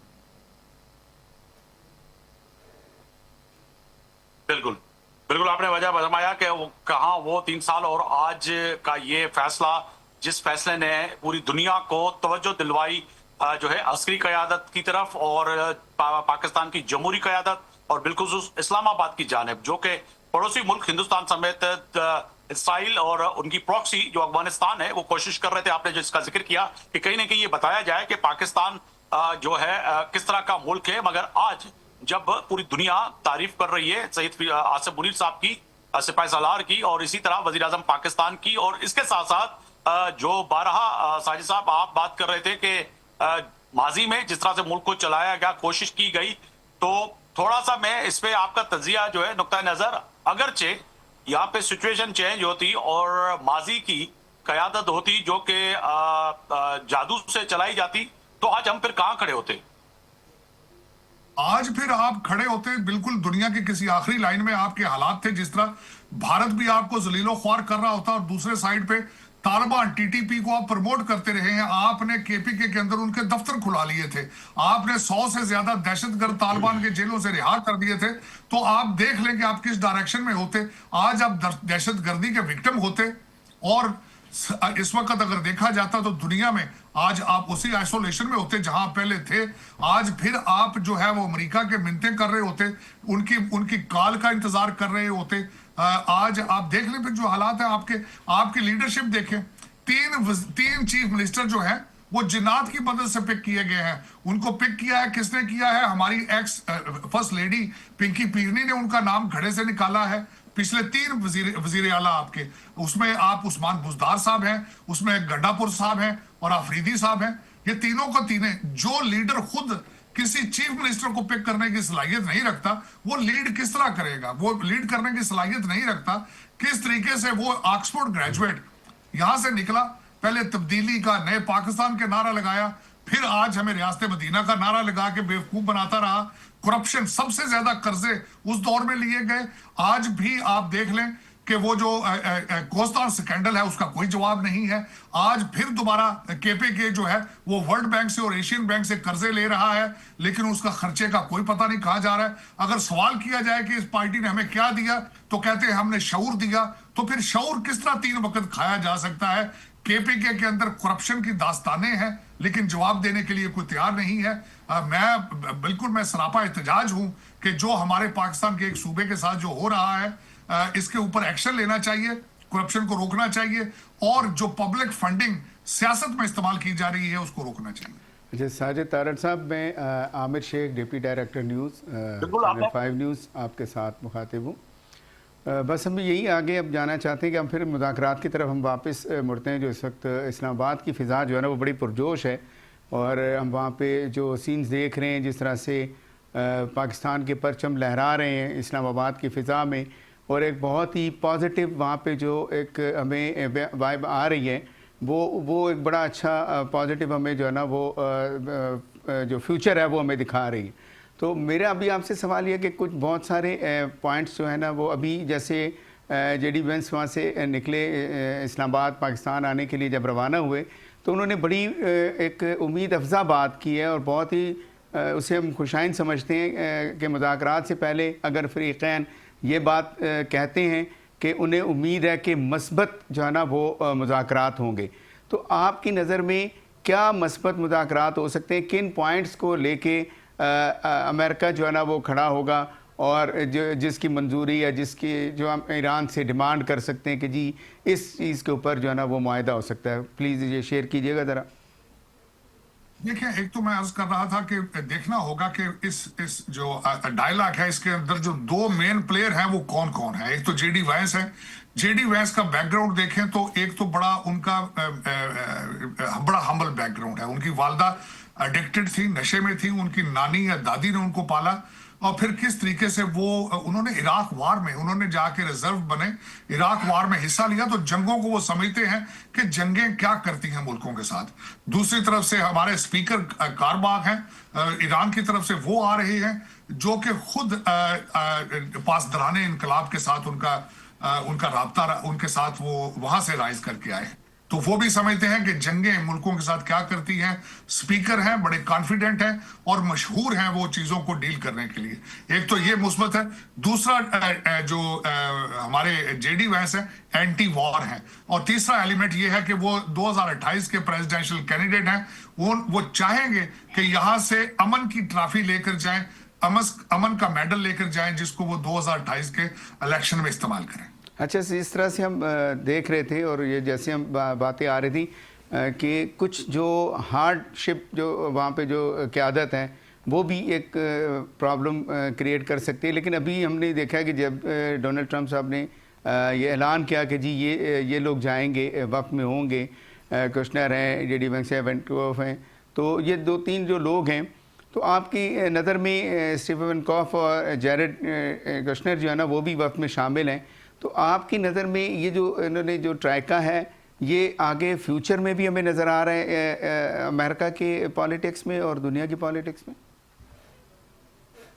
बिल्कुल बिल्कुल, आपने वजह फरमाया कि वो कहा वो 3 साल और आज का ये फैसला, जिस फैसले ने पूरी दुनिया को तवज्जो दिलवाई जो है अस्करी क़यादत की तरफ और पाकिस्तान की जमहूरी क़यादत और बिलखुसूस इस्लामाबाद की जानिब, जो कि पड़ोसी मुल्क हिंदुस्तान समेत इसराइल और उनकी प्रॉक्सी जो अफगानिस्तान है वो कोशिश कर रहे थे। आपने जिसका जिक्र किया कि कहीं ना कहीं ये बताया जाए कि पाकिस्तान जो है किस तरह का मुल्क है, मगर आज जब पूरी दुनिया तारीफ कर रही है सईद आसिफ मुनीर साहब की, सिपाही सालार की, और इसी तरह वजीर आजम पाकिस्तान की, और इसके साथ साथ जो बारहा साजिद साहब आप बात कर रहे थे कि माजी में जिस तरह से मुल्क को चलाया गया, कोशिश की गई, तो थोड़ा सा मैं इस पे आपका तजिया जो है नुक्ता नजर, अगरचे यहाँ पे सिचुएशन चेंज होती और माजी की कयादत होती जो कि जादू से चलाई जाती, तो आज हम फिर कहाँ खड़े होते? आज फिर आप खड़े होते बिल्कुल दुनिया के किसी आखिरी लाइन में। आपके हालात थे जिस तरह भारत भी आपको जलीलो ख्वार कर रहा होता, और दूसरे साइड पे तालिबान टीटीपी को आप प्रमोट करते रहे हैं। आपने केपीके के अंदर उनके दफ्तर खुला लिए थे, आपने 100 से ज्यादा दहशतगर्द तालिबान के जेलों से रिहा कर दिए थे। तो आप देख लें कि आप किस डायरेक्शन में होते। आज आप दहशतगर्दी के विक्टिम होते, और इस वक्त अगर देखा जाता तो दुनिया में आज आप उसी आइसोलेशन में होते जहां पहले थे। आज फिर आप जो है वो अमेरिका के मिन्नतें कर रहे होते, उनकी कॉल का इंतजार कर रहे होते। आज आप देख लें फिर जो हालात है आपकी लीडरशिप देखें। तीन चीफ मिनिस्टर जो है वो जिन्नात की मदद से पिक किए गए हैं। उनको पिक किया है, किसने किया है? हमारी x first lady Pinky Peerni ने उनका नाम घड़े से निकाला है। पिछले 3 वजीर आला आपके, उसमें आप उस्मान बुजदार साहब हैं, उसमें गड्डापुर साहब हैं और आफरीदी साहब हैं। ये तीनों का तीनों, जो लीडर खुद किसी चीफ मिनिस्टर को पिक करने की सलाहियत नहीं रखता, वो लीड किस तरह करेगा? वो लीड करने की सलाहियत नहीं रखता। किस तरीके से वो ऑक्सफोर्ड ग्रेजुएट यहां से निकला, पहले तब्दीली का, नए पाकिस्तान के नारा लगाया, फिर आज हमें रियासत मदीना का नारा लगा के बेवकूफ बनाता रहा। करप्शन, सबसे ज्यादा कर्जे उस दौर में लिए गए। आज भी आप देख लें कि वो जो कोस्टार स्कैंडल है उसका कोई जवाब नहीं है। आज फिर दोबारा केपीके जो है वो वर्ल्ड बैंक से और एशियन बैंक से कर्जे ले रहा है, लेकिन उसका खर्चे का कोई पता नहीं कहां जा रहा है। अगर सवाल किया जाए कि इस पार्टी ने हमें क्या दिया, तो कहते हैं हमने शऊर दिया। तो फिर शऊर किस तरह 3 वक्त खाया जा सकता है? केपीके के अंदर करप्शन की दास्तानें हैं, लेकिन जवाब देने के लिए कोई तैयार नहीं है। मैं सरापा एहतजाज हूं कि जो हमारे पाकिस्तान के एक सूबे के साथ जो हो रहा है, इसके ऊपर एक्शन लेना चाहिए, करप्शन को रोकना चाहिए, और जो पब्लिक फंडिंग सियासत में इस्तेमाल की जा रही है उसको रोकना चाहिए। अच्छा साजिद तारड़ साहब, मैं Aamir Sheikh, deputy director news, channel 5 news आपके साथ मुखातिब हूँ। बस हम यही आगे अब जाना चाहते हैं कि हम फिर मुज़ाकरात की तरफ हम वापस मुड़ते हैं। जो इस वक्त इस्लामाबाद की फ़िज़ा जो है ना वो बड़ी पुरजोश है, और हम वहाँ पे जो सीन्स देख रहे हैं, जिस तरह से पाकिस्तान के परचम लहरा रहे हैं इस्लामाबाद की फ़िज़ा में, और एक बहुत ही पॉजिटिव वहाँ पे जो एक हमें वाइब आ रही है, वो एक बड़ा अच्छा पॉजिटिव हमें जो है ना वो जो फ्यूचर है वो हमें दिखा रही है। तो मेरा अभी आपसे सवाल ये कि कुछ बहुत सारे पॉइंट्स जो है ना वो अभी जैसे जेडी वेंस वहाँ से निकले इस्लामाबाद पाकिस्तान आने के लिए जब रवाना हुए, तो उन्होंने बड़ी एक उम्मीद अफजा बात की है और बहुत ही उसे हम खुशाइन समझते हैं कि मुज़ाकरात से पहले अगर फ़रीक़ैन ये बात कहते हैं कि उन्हें उम्मीद है कि मस्बत जो है ना वो मुज़ाकरात होंगे, तो आपकी नज़र में क्या मस्बत मुज़ाकरात हो सकते हैं? किन पॉइंट्स को लेके अमेरिका जो है ना वो खड़ा होगा और जिसकी मंजूरी या जिसकी जो हम ईरान से डिमांड कर सकते हैं कि जी इस चीज़ के ऊपर जो है ना वो मुआहदा हो सकता है? प्लीज़ ये शेयर कीजिएगा ज़रा। देखिए, एक तो मैं अर्ज कर रहा था कि देखना होगा कि इस जो डायलॉग है इसके अंदर जो दो मेन प्लेयर हैं वो कौन कौन है। एक तो जेडी वैंस है। जेडी वैंस का बैकग्राउंड देखें तो एक तो बड़ा उनका बड़ा हम्बल बैकग्राउंड है। उनकी वालदा एडिक्टेड थी, नशे में थी, उनकी नानी या दादी ने उनको पाला और फिर किस तरीके से वो उन्होंने इराक वार में उन्होंने जाके रिजर्व बने, इराक वार में हिस्सा लिया। तो जंगों को वो समझते हैं कि जंगें क्या करती हैं मुल्कों के साथ। दूसरी तरफ से हमारे स्पीकर कारबाग हैं, ईरान की तरफ से वो आ रहे हैं जो कि खुद पासदराने इनकलाब के साथ उनका राब्ता उनके साथ वो वहां से राइज करके आए। तो वो भी समझते हैं कि जंगें मुल्कों के साथ क्या करती हैं। स्पीकर हैं, बड़े कॉन्फिडेंट हैं और मशहूर हैं वो चीजों को डील करने के लिए। एक तो ये मुस्बत है। दूसरा जो हमारे जेडी वैंस है, एंटी वॉर है। और तीसरा एलिमेंट ये है कि वो 2028 के प्रेसिडेंशियल कैंडिडेट हैं। वो चाहेंगे कि यहां से अमन की ट्रॉफी लेकर जाएं, अमन का मेडल लेकर जाएं, जिसको वो 2028 के इलेक्शन में इस्तेमाल करें। अच्छा, इस तरह से हम देख रहे थे और ये जैसे हम बातें आ रही थी कि कुछ जो हार्डशिप जो वहाँ पे जो क़यादत है वो भी एक प्रॉब्लम क्रिएट कर सकती है। लेकिन अभी हमने देखा कि जब डोनाल्ड ट्रंप साहब ने ये ऐलान किया कि जी ये लोग जाएंगे, वक्त में होंगे, कुशनर हैं, जेडी वैंस हैं, विटकॉफ हैं, तो ये 2-3 जो लोग हैं, तो आपकी नज़र में स्टीवन विटकॉफ और जैरेड कुशनर जो है ना वो भी वक्त में शामिल हैं। तो आपकी नज़र में ये जो इन्होंने जो ट्राइका है ये आगे फ्यूचर में भी हमें नज़र आ रहा है अमेरिका के पॉलिटिक्स में और दुनिया की पॉलिटिक्स में?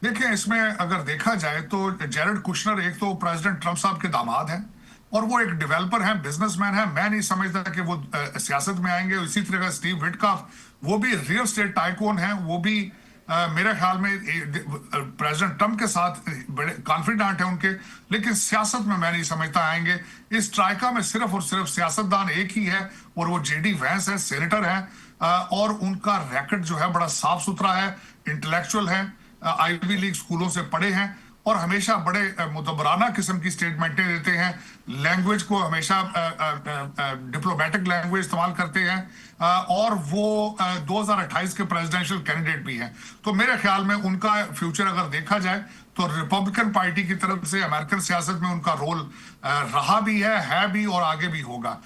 देखिए, इसमें अगर देखा जाए तो जैरेड कुशनर एक तो प्रेसिडेंट ट्रंप साहब के दामाद हैं और वो एक डेवलपर हैं, बिजनेसमैन हैं। मैं नहीं समझता कि वो सियासत में आएंगे। इसी तरह का स्टीव विटकॉफ, वो भी रियल एस्टेट टाइकून हैं। वो भी मेरे ख्याल में प्रेसिडेंट ट्रंप के साथ बड़े कॉन्फिडेंट है उनके, लेकिन सियासत में मैं नहीं समझता आएंगे। इस ट्राइका में सिर्फ और सिर्फ सियासतदान एक ही है और वो जेडी वैंस है, सेनेटर है और उनका रैकेट जो है बड़ा साफ सुथरा है, इंटेलेक्चुअल है, आईवी लीग स्कूलों से पढ़े हैं और हमेशा बड़े मुदब्बराना किस्म की स्टेटमेंटें देते हैं। लैंग्वेज को हमेशा डिप्लोमेटिक लैंग्वेज इस्तेमाल करते हैं और वो 2028 के प्रेसिडेंशियल कैंडिडेट भी हैं। तो मेरे ख्याल में उनका फ्यूचर अगर देखा जाए तो रिपब्लिकन पार्टी की तरफ से अमेरिकन सियासत में उनका रोल रहा भी है भी और आगे भी होगा।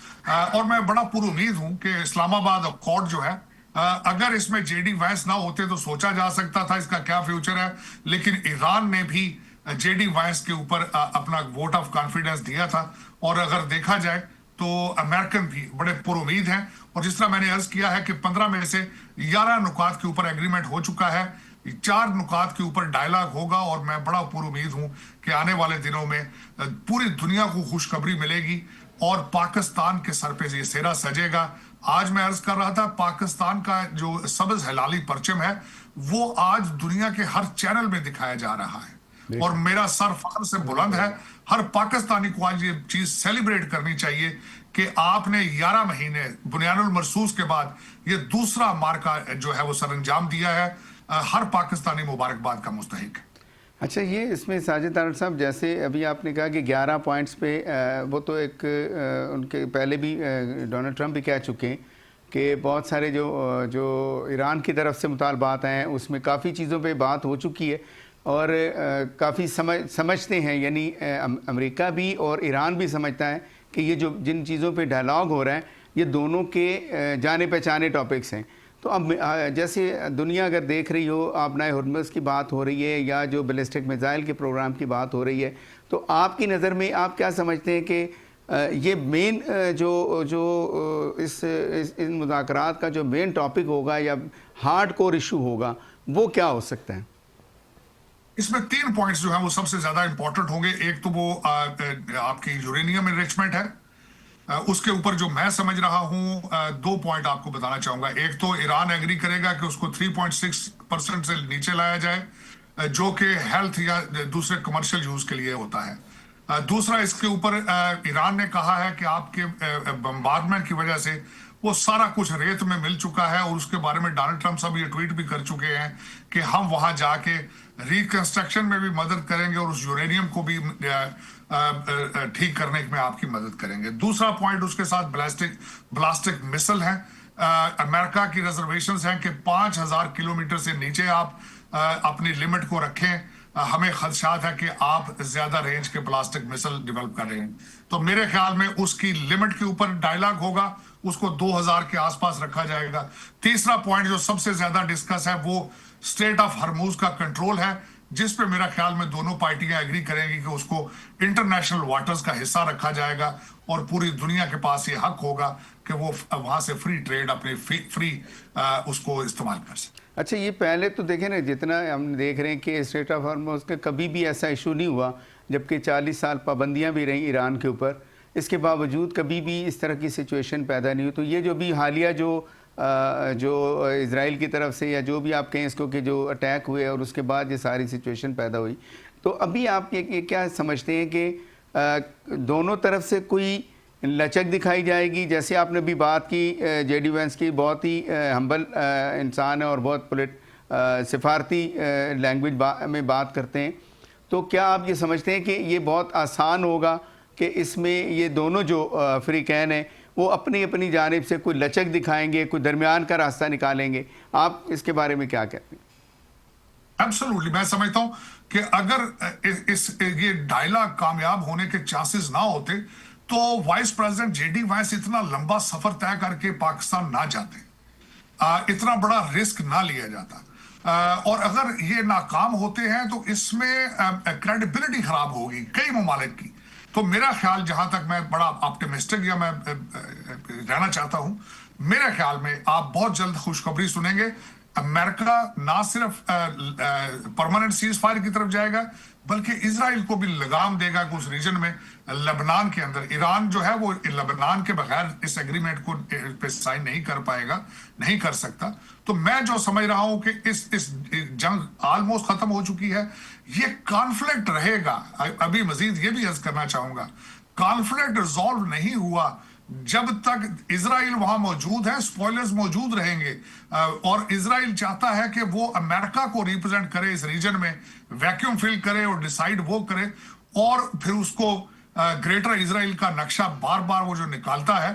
और मैं बड़ा पुरुमीद हूं कि इस्लामाबाद अकॉर्ड जो है, अगर इसमें जेडी वैंस ना होते तो सोचा जा सकता था इसका क्या फ्यूचर है, लेकिन ईरान ने भी जेडी वैंस के ऊपर अपना वोट ऑफ कॉन्फिडेंस दिया था। और अगर देखा जाए तो अमेरिकन भी बड़े पुरुमीद हैं और जिस तरह मैंने अर्ज किया है कि 15 में से 11 नुकात के ऊपर एग्रीमेंट हो चुका है, 4 नुकात के ऊपर डायलॉग होगा और मैं बड़ा पुरुमीद हूं कि आने वाले दिनों में पूरी दुनिया को खुशखबरी मिलेगी और पाकिस्तान के सर पे ये सेहरा सजेगा। आज मैं अर्ज कर रहा था, पाकिस्तान का जो सबज हिलाली परचम है वो आज दुनिया के हर चैनल में दिखाया जा रहा है और मेरा सर फख्र से बुलंद है। हर पाकिस्तानी को आज ये चीज सेलिब्रेट करनी चाहिए कि आपने 11 महीने बुनियानुल मरसूस के बाद ये दूसरा मार्का जो है वो सरअंजाम दिया है। हर पाकिस्तानी मुबारकबाद का मुस्तहिक है। अच्छा, ये इसमें साजिद तारड़ साहब, जैसे अभी आपने कहा कि 11 पॉइंट्स पे वो तो एक उनके पहले भी डोनाल्ड ट्रंप भी कह चुके हैं कि बहुत सारे जो ईरान की तरफ से मुतालबात हैं उसमें काफ़ी चीज़ों पे बात हो चुकी है और काफ़ी समझते हैं, यानी अमेरिका भी और ईरान भी समझता है कि ये जो जिन चीज़ों पे डायलॉग हो रहा है ये दोनों के जाने पहचाने टॉपिक्स हैं। तो अब जैसे दुनिया अगर देख रही हो, आपनाए हुर्मुज़ की बात हो रही है या जो बैलिस्टिक मिसाइल के प्रोग्राम की बात हो रही है, तो आपकी नज़र में आप क्या समझते हैं कि ये मेन जो इन मुज़ाकरात का जो मेन टॉपिक होगा या हार्ड कोर इशू होगा वो क्या हो सकता है? इसमें 3 पॉइंट्स जो हैं वो सबसे ज्यादा इंपॉर्टेंट होंगे। एक तो वो आपकी यूरेनियम एनरिचमेंट है, उसके ऊपर जो मैं समझ रहा हूं, 2 पॉइंट आपको बताना चाहूंगा। एक तो ईरान एग्री करेगा कि उसको 3.6% से नीचे लाया जाए, जो कि हेल्थ या दूसरे कमर्शियल यूज के लिए होता है। दूसरा, इसके ऊपर ईरान ने कहा है कि आपके बम्बार्डमेंट की वजह से वो सारा कुछ रेत में मिल चुका है, और उसके बारे में डोनाल्ड ट्रंप साहब ये ट्वीट भी कर चुके हैं कि हम वहां जाके रिकंस्ट्रक्शन में भी मदद करेंगे और उस यूरेनियम को भी ठीक करने में आपकी मदद करेंगे। दूसरा पॉइंट, उसके साथ ब्लास्टिक मिसल है। अमेरिका की रिजर्वेशंस हैं कि 5000 किलोमीटर से नीचे आप अपनी लिमिट को रखें। हमें खदशात है कि आप ज्यादा रेंज के प्लास्टिक मिसल डेवलप कर रहे हैं, तो मेरे ख्याल में उसकी लिमिट के ऊपर डायलॉग होगा, उसको 2000 के आसपास रखा जाएगा। तीसरा पॉइंट जो सबसे ज्यादा डिस्कस है वो स्ट्रेट ऑफ हरमुज का कंट्रोल है, जिस पे मेरा ख्याल में दोनों पार्टियां एग्री करेंगी कि उसको इंटरनेशनल वाटर्स का हिस्सा रखा जाएगा और पूरी दुनिया के पास ये हक होगा कि वो वहां से फ्री ट्रेड अपने फ्री उसको इस्तेमाल कर सके। अच्छा, ये पहले तो देखें ना, जितना हम देख रहे हैं कि स्ट्रेट ऑफ हॉर्मुज़ का कभी भी ऐसा इशू नहीं हुआ, जबकि 40 साल पाबंदियां भी रहीं ईरान के ऊपर, इसके बावजूद कभी भी इस तरह की सिचुएशन पैदा नहीं हुई। तो ये जो भी हालिया जो इजराइल की तरफ से या जो भी आप कहें इसको कि जो अटैक हुए और उसके बाद ये सारी सिचुएशन पैदा हुई, तो अभी आप ये क्या समझते हैं कि दोनों तरफ से कोई लचक दिखाई जाएगी? जैसे आपने भी बात की, जेडी वेंस की बहुत ही हम्बल इंसान है और बहुत सिफारती लैंग्वेज में बात करते हैं, तो क्या आप ये समझते हैं कि ये बहुत आसान होगा कि इसमें ये दोनों जो अफ्रीकैन हैं वो अपनी अपनी जानिब से कोई लचक दिखाएंगे, कोई दरमियान का रास्ता निकालेंगे? आप इसके बारे में क्या कहते हैं? एब्सोल्युटली, मैं समझता हूं कि अगर ये डायलॉग कामयाब होने के चांसेस ना होते तो वाइस प्रेसिडेंट जेडी वाइस इतना लंबा सफर तय करके पाकिस्तान ना जाते, इतना बड़ा रिस्क ना लिया जाता। और अगर ये नाकाम होते हैं तो इसमें क्रेडिबिलिटी खराब होगी कई ममालिक की। तो मेरा ख्याल, जहां तक मैं बड़ा ऑप्टिमिस्टिक या मैं रहना चाहता हूं, मेरे ख्याल में आप बहुत जल्द खुशखबरी सुनेंगे। अमेरिका ना सिर्फ परमानेंट सीज फायर की तरफ जाएगा, बल्कि इजराइल को भी लगाम देगा कि उस रीजन में, लेबनान के अंदर, ईरान जो है वो लेबनान के बगैर इस एग्रीमेंट को पे साइन नहीं कर पाएगा, नहीं कर सकता। तो मैं जो समझ रहा हूं कि इस जंग ऑलमोस्ट खत्म हो चुकी है। ये कॉन्फ्लिक्ट रहेगा अभी मजीद। ये भी अर्ज करना चाहूंगा, कॉन्फ्लिक्ट रिजॉल्व नहीं हुआ जब तक इजराइल वहां मौजूद है, स्पॉयलर्स मौजूद रहेंगे। और इजराइल चाहता है कि वो अमेरिका को रिप्रेजेंट करे इस रीजन में, वैक्यूम फिल करे और डिसाइड वो करे, और फिर उसको ग्रेटर इजराइल का नक्शा बार बार वो जो निकालता है,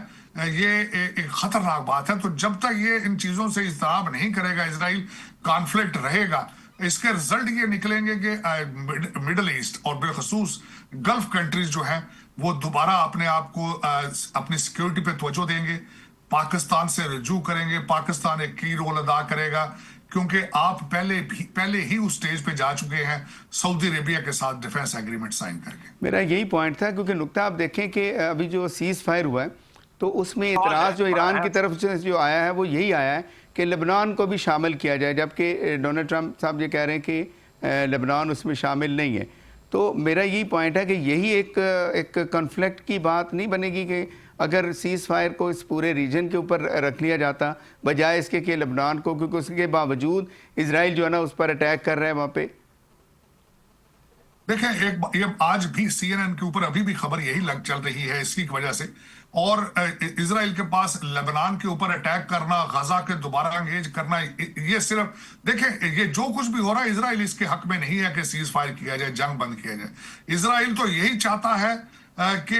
ये एक खतरनाक बात है। तो जब तक ये इन चीजों से इस्तेमाल नहीं करेगा इजराइल, कॉन्फ्लिक्ट रहेगा। इसके रिजल्ट ये निकलेंगे कि मिडल ईस्ट और बिलखसूस गल्फ कंट्रीज जो हैं वो दोबारा अपने आप को अपनी सिक्योरिटी पे तवज्जो देंगे, पाकिस्तान से रुजू करेंगे। पाकिस्तान एक की रोल अदा करेगा, क्योंकि आप पहले ही उस स्टेज पे जा चुके हैं सऊदी अरेबिया के साथ डिफेंस एग्रीमेंट साइन करके। मेरा यही पॉइंट था, क्योंकि नुकता आप देखें कि अभी जो सीज फायर हुआ है, तो उसमें इतराज़ जो ईरान की तरफ से जो आया है वो यही आया है कि लेबनान को भी शामिल किया जाए, जबकि डोनाल्ड ट्रंप साहब ये कह रहे हैं कि लेबनान उसमें शामिल नहीं है। तो मेरा यही पॉइंट है कि यही एक कॉन्फ्लिक्ट की बात नहीं बनेगी कि अगर सीज़ फायर को इस पूरे रीजन के ऊपर रख लिया जाता, बजाय इसके कि लेबनान को, क्योंकि उसके बावजूद इजराइल जो है ना उस पर अटैक कर रहा है वहाँ पे। देखें, ये आज भी CNN के ऊपर अभी भी खबर यही चल रही है इसकी वजह से, और इजराइल के पास लेबनान के ऊपर अटैक करना, गजा के दोबारा एंगेज करना, ये सिर्फ देखें, ये जो कुछ भी हो रहा है इजराइल इसके हक में नहीं है कि सीज फायर किया जाए, जंग बंद किया जाए। इजराइल तो यही चाहता है कि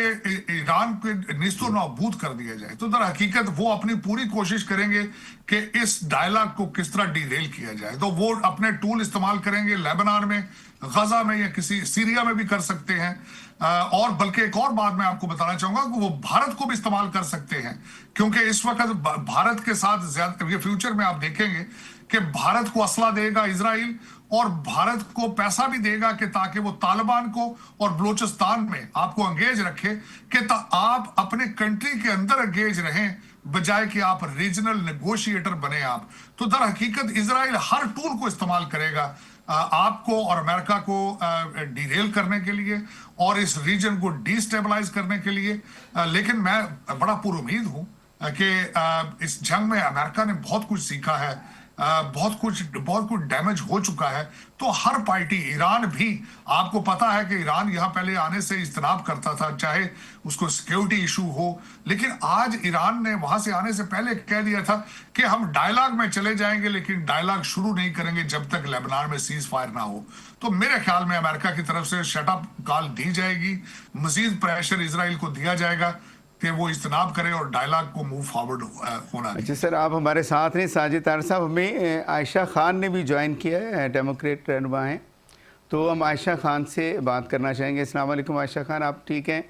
ईरान को निस्तो नाबूद कर दिया जाए। तो दर हकीकत वो अपनी पूरी कोशिश करेंगे कि इस डायलॉग को किस तरह डीरेल किया जाए। तो वो अपने टूल इस्तेमाल करेंगे, लेबनान में, गजा में, या किसी सीरिया में भी कर सकते हैं। और बल्कि एक और बात मैं आपको बताना चाहूंगा कि वो भारत को भी इस्तेमाल कर सकते हैं, क्योंकि इस वक्त भारत के साथ ज्यादा, ये फ्यूचर में आप देखेंगे कि भारत को असला देगा इजराइल, और भारत को पैसा भी देगा कि ताकि वो तालिबान को और बलूचिस्तान में आपको एंगेज रखे, कि आप अपने कंट्री के अंदर एंगेज रहें, बजाय कि आप रीजनल नेगोशिएटर बने आप। तो दर हकीकत इजराइल हर टूल को इस्तेमाल करेगा आपको और अमेरिका को डिरेल करने के लिए और इस रीजन को डिस्टेबलाइज करने के लिए। लेकिन मैं बड़ा पुरुमीद हूं कि इस जंग में अमेरिका ने बहुत कुछ सीखा है, बहुत कुछ डैमेज हो चुका है। तो हर पार्टी, ईरान भी, आपको पता है कि ईरान यहां पहले आने से इज्तनाब करता था, चाहे उसको सिक्योरिटी इशू हो, लेकिन आज ईरान ने वहां से आने से पहले कह दिया था कि हम डायलॉग में चले जाएंगे, लेकिन डायलॉग शुरू नहीं करेंगे जब तक लेबनान में सीज फायर ना हो। तो मेरे ख्याल में अमेरिका की तरफ से शटअप कॉल दी जाएगी, मजीद प्रेशर इजराइल को दिया जाएगा कि वो इज्तनाब करे और डायलॉग को मूव फॉरवर्ड होना। अच्छा सर, आप हमारे साथ हैं। साजिद तारड़ साहब, हमें आयशा खान ने भी ज्वाइन किया है, डेमोक्रेट रहनुमा हैं, तो हम आयशा खान से बात करना चाहेंगे। अस्सलाम वालेकुम आयशा खान, आप ठीक हैं?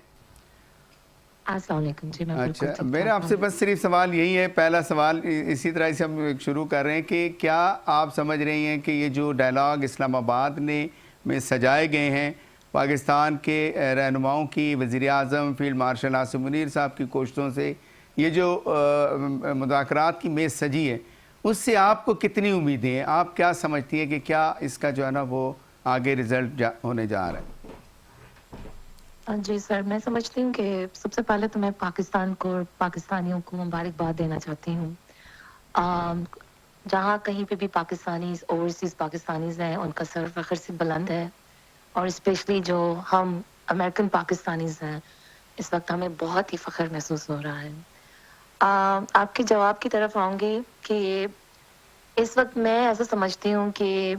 अस्सलाम वालेकुम जी, मैं बिल्कुल अच्छा, ठीक मेरे ठाक आपसे हूँ। बस सिर्फ सवाल यही है, पहला सवाल इसी तरह से हम शुरू कर रहे हैं कि क्या आप समझ रही हैं कि ये जो डायलॉग इस्लामाबाद में सजाए गए हैं, पाकिस्तान के रहनुमाओं की, वज़ीर आज़म फील्ड मार्शल आसिम मुनीर साहब की कोशिशों से ये जो मुज़ाकरात की मेज़ सजी है, उससे आपको कितनी उम्मीदें हैं? आप क्या समझती हैं कि क्या इसका जो है ना वो आगे रिज़ल्ट होने जा रहा है? जी सर, मैं समझती हूँ कि सबसे पहले तो मैं पाकिस्तान को और पाकिस्तानियों को मुबारकबाद देना चाहती हूँ। जहाँ कहीं पे भी पाकिस्तानीज़, ओवरसीज़ पाकिस्तानीज़ हैं, उनका सर फ़ख्र से बुलंद है, और स्पेशली जो हम अमेरिकन पाकिस्तानीज़ हैं, इस वक्त हमें बहुत ही फ़ख्र महसूस हो रहा है। आपके जवाब की तरफ आऊँगी कि इस वक्त मैं ऐसा समझती हूँ कि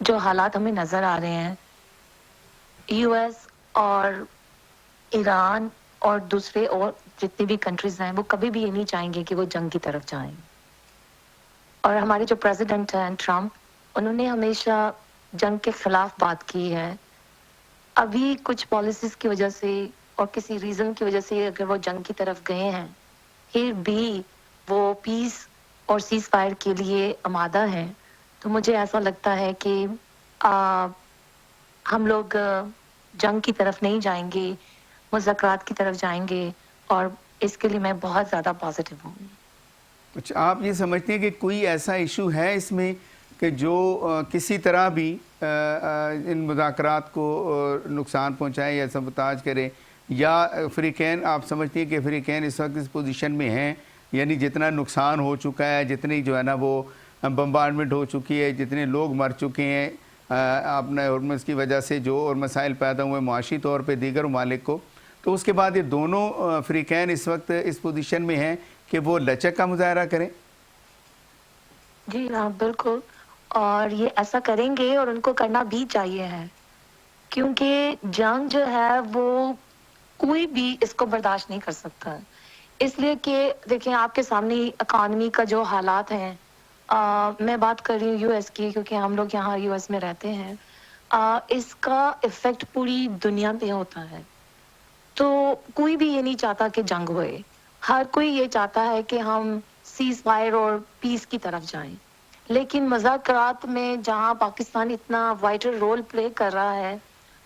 जो हालात हमें नज़र आ रहे हैं, यूएस और ईरान और दूसरे और जितनी भी कंट्रीज हैं, वो कभी भी ये नहीं चाहेंगे कि वो जंग की तरफ जाएं। और हमारे जो प्रेसिडेंट हैं ट्रम्प, उन्होंने हमेशा जंग के खिलाफ बात की है। अभी कुछ पॉलिसीज की वजह से और किसी रीजन की वजह से अगर वो जंग की तरफ गए हैं, फिर भी वो पीस और सीज फायर के लिए आमादा हैं, तो मुझे ऐसा लगता है कि हम लोग जंग की तरफ नहीं जाएंगे, मुज़ाकरात की तरफ जाएंगे, और इसके लिए मैं बहुत ज़्यादा पॉजिटिव हूँ। अच्छा, आप ये समझते हैं कि कोई ऐसा इशू है इसमें कि जो किसी तरह भी इन मुज़ाकरात को नुकसान पहुंचाए या सबताज करे, या अफ्रीकैन, आप समझते हैं कि अफ्रीकैन इस वक्त इस पोजीशन में हैं, यानी जितना नुकसान हो चुका है, जितनी जो है ना वो बम्बार्डमेंट हो चुकी है, जितने लोग मर चुके हैं अपने हरमस की वजह से जो और मसाइल पैदा हुए मुआशी तौर पे दीगर ममालिक को, तो उसके बाद ये दोनों अफ्रीकैन इस वक्त इस पोजीशन में हैं कि वो लचक का मुजाहरा करें? जी हाँ, बिल्कुल, और ये ऐसा करेंगे और उनको करना भी चाहिए है, क्योंकि जंग जो है वो कोई भी इसको बर्दाश्त नहीं कर सकता। इसलिए कि देखें, आपके सामने इकानमी का जो हालात हैं, मैं बात कर रही हूँ यूएस की, क्योंकि हम लोग यहाँ यूएस में रहते हैं, इसका इफेक्ट पूरी दुनिया पे होता है। तो कोई भी ये नहीं चाहता कि जंग होए, हर कोई ये चाहता है कि हम सीज फायर और पीस की तरफ जाएं। लेकिन मुज़ाकरात में जहाँ पाकिस्तान इतना वाइटल रोल प्ले कर रहा है,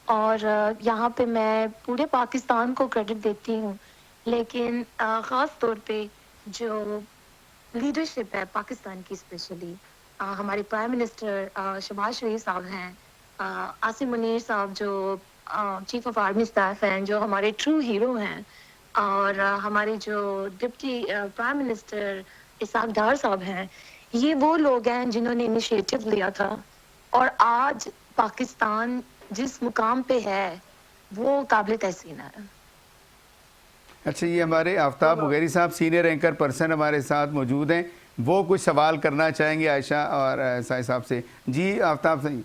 और यहाँ पे मैं पूरे पाकिस्तान को क्रेडिट देती हूँ, लेकिन ख़ास तौर पे जो लीडरशिप है पाकिस्तान की, स्पेशली हमारे प्राइम मिनिस्टर शहबाज शरीफ साहब हैं, आसिम मुनीर साहब जो चीफ ऑफ आर्मी स्टाफ हैं, जो हमारे ट्रू हीरो हैं, और हमारे जो डिप्टी प्राइम मिनिस्टर इसाक डार साहब हैं, ये वो लोग हैं जिन्होंने इनिशिएटिव लिया था, और आज पाकिस्तान जिस मुकाम पे है वो काबिल तहसीन है। अच्छा, ये हमारे आफ्ताब मुगैरी साहब सीनियर एंकर पर्सन हमारे साथ मौजूद हैं, वो कुछ सवाल करना चाहेंगे आयशा और साई साहब से। जी आफ्ताब सही।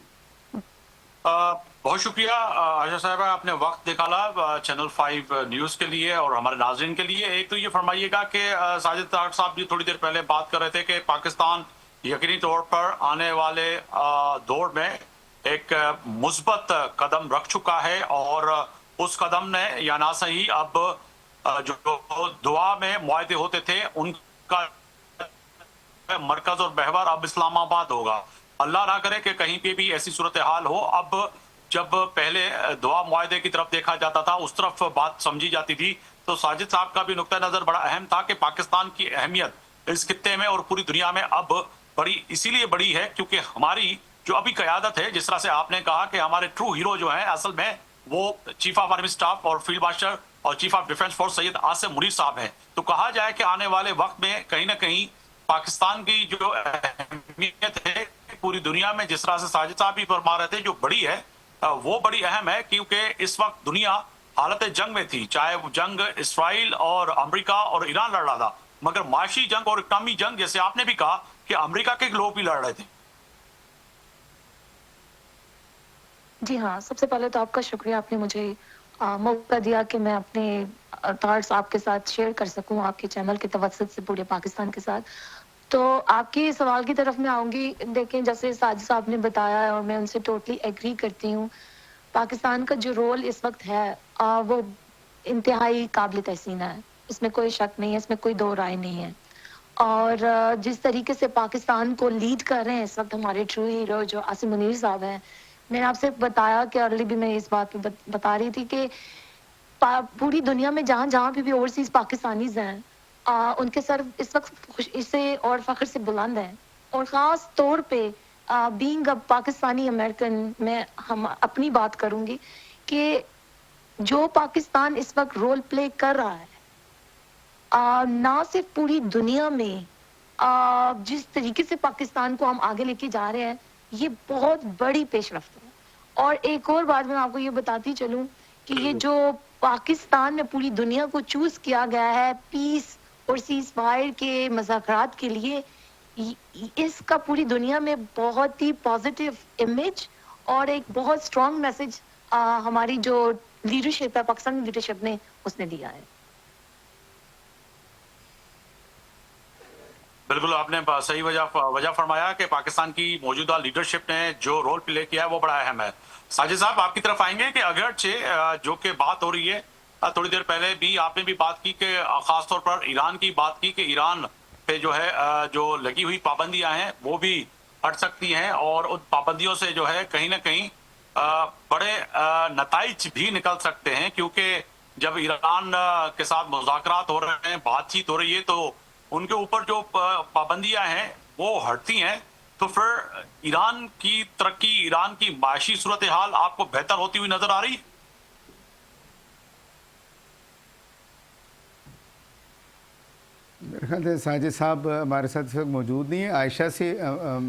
बहुत शुक्रिया आयशा साहबा, आपने वक्त निकाला चैनल 5 न्यूज़ के लिए और हमारे नाज़रीन के लिए। एक तो ये फरमाइएगा कि साजिद तारड़ साहब भी थोड़ी देर पहले बात कर रहे थे कि पाकिस्तान यकीनी तौर पर आने वाले दौर में एक मुस्बत कदम रख चुका है, और उस कदम ने या ना सही अब जो दुआ में मुआहदे होते थे उनका मरकज और महवर अब इस्लामाबाद होगा। अल्लाह ना करे कि कहीं पे भी ऐसी सूरत हाल हो। अब जब पहले दुआ मुआहदे की तरफ देखा जाता था, उस तरफ बात समझी जाती थी, तो साजिद साहब का भी नुक्ता नजर बड़ा अहम था कि पाकिस्तान की अहमियत इस खित्ते में और पूरी दुनिया में अब बड़ी इसीलिए बड़ी है क्योंकि हमारी जो अभी क़यादत है, जिस तरह से आपने कहा कि हमारे ट्रू हीरो जो है असल में वो चीफ ऑफ आर्मी स्टाफ और फील्ड मार्शल और chief of defence force Syed Asim Munir साहब हैं। तो कहा जाए कि आने वाले वक्त में कहीं ना कहीं पाकिस्तान की जो अहमियत है पूरी दुनिया में, जिस तरह से साजिद साहब भी फरमा रहे थे, जो बड़ी है वो बड़ी अहम है क्योंकि इस वक्त दुनिया हालत जंग में थी। चाहे वो जंग इसराइल और अमेरिका और ईरान लड़ रहा था, मगर माशी जंग और इकनॉमी जंग, जैसे आपने भी कहा कि अमेरिका के लोग भी लड़ रहे थे। जी हाँ, सबसे पहले तो आपका शुक्रिया, आपने मुझे मौका दिया कि मैं अपने थॉट्स आपके साथ शेयर कर सकूं आपके चैनल के तवज्जुद से पूरे पाकिस्तान के साथ। तो आपके सवाल की तरफ मैं आऊंगी। देखें, जैसे साजिद साहब ने बताया और मैं उनसे टोटली एग्री करती हूँ, पाकिस्तान का जो रोल इस वक्त है वो इंतहाई काबिल तहसीन है, इसमें कोई शक नहीं है, इसमें कोई दो राय नहीं है। और जिस तरीके से पाकिस्तान को लीड कर रहे हैं इस वक्त हमारे ट्रू हीरो जो आसिम मुनीर साहब हैं, मैंने आपसे बताया कि अर्ली भी मैं इस बात पे बता रही थी कि पूरी दुनिया में जहाँ जहाँ भी ओवरसीज पाकिस्तानीज हैं, उनके सर इस वक्त खुशी से और फख्र से बुलंद हैं। और ख़ास तौर पे बीइंग अ पाकिस्तानी अमेरिकन, मैं हम अपनी बात करूंगी कि जो पाकिस्तान इस वक्त रोल प्ले कर रहा है, ना सिर्फ पूरी दुनिया में जिस तरीके से पाकिस्तान को हम आगे लेके जा रहे हैं, ये बहुत बड़ी पेशरफ्त है। और एक और बात मैं आपको ये बताती चलूं कि ये जो पाकिस्तान में पूरी दुनिया को चूज किया गया है पीस और सीज फायर के मुज़ाकरात के लिए, इसका पूरी दुनिया में बहुत ही पॉजिटिव इमेज और एक बहुत स्ट्रॉन्ग मैसेज हमारी जो लीडरशिप है, पाकिस्तानी लीडरशिप ने उसने दिया है। बिल्कुल, आपने सही वजह फरमाया कि पाकिस्तान की मौजूदा लीडरशिप ने जो रोल प्ले किया है वो बड़ा अहम है। साजिद साहब, आपकी तरफ आएंगे कि अगरचे जो कि बात हो रही है, थोड़ी देर पहले भी आपने भी बात की कि खासतौर पर ईरान की बात की कि ईरान पे जो है जो लगी हुई पाबंदियां हैं वो भी हट सकती हैं और उन पाबंदियों से जो है कहीं ना कहीं बड़े नताइज भी निकल सकते हैं, क्योंकि जब ईरान के साथ मुज़ाकरात हो रहे हैं, बातचीत हो रही है, तो उनके ऊपर जो पाबंदियां हैं वो हटती हैं, तो फिर ईरान की तरक्की, ईरान की माशी सूरत हाल आपको बेहतर होती हुई नजर आ रही है? मेरे ख्याल से साजिद साहब हमारे साथ इस वक्त मौजूद नहीं है। आयशा से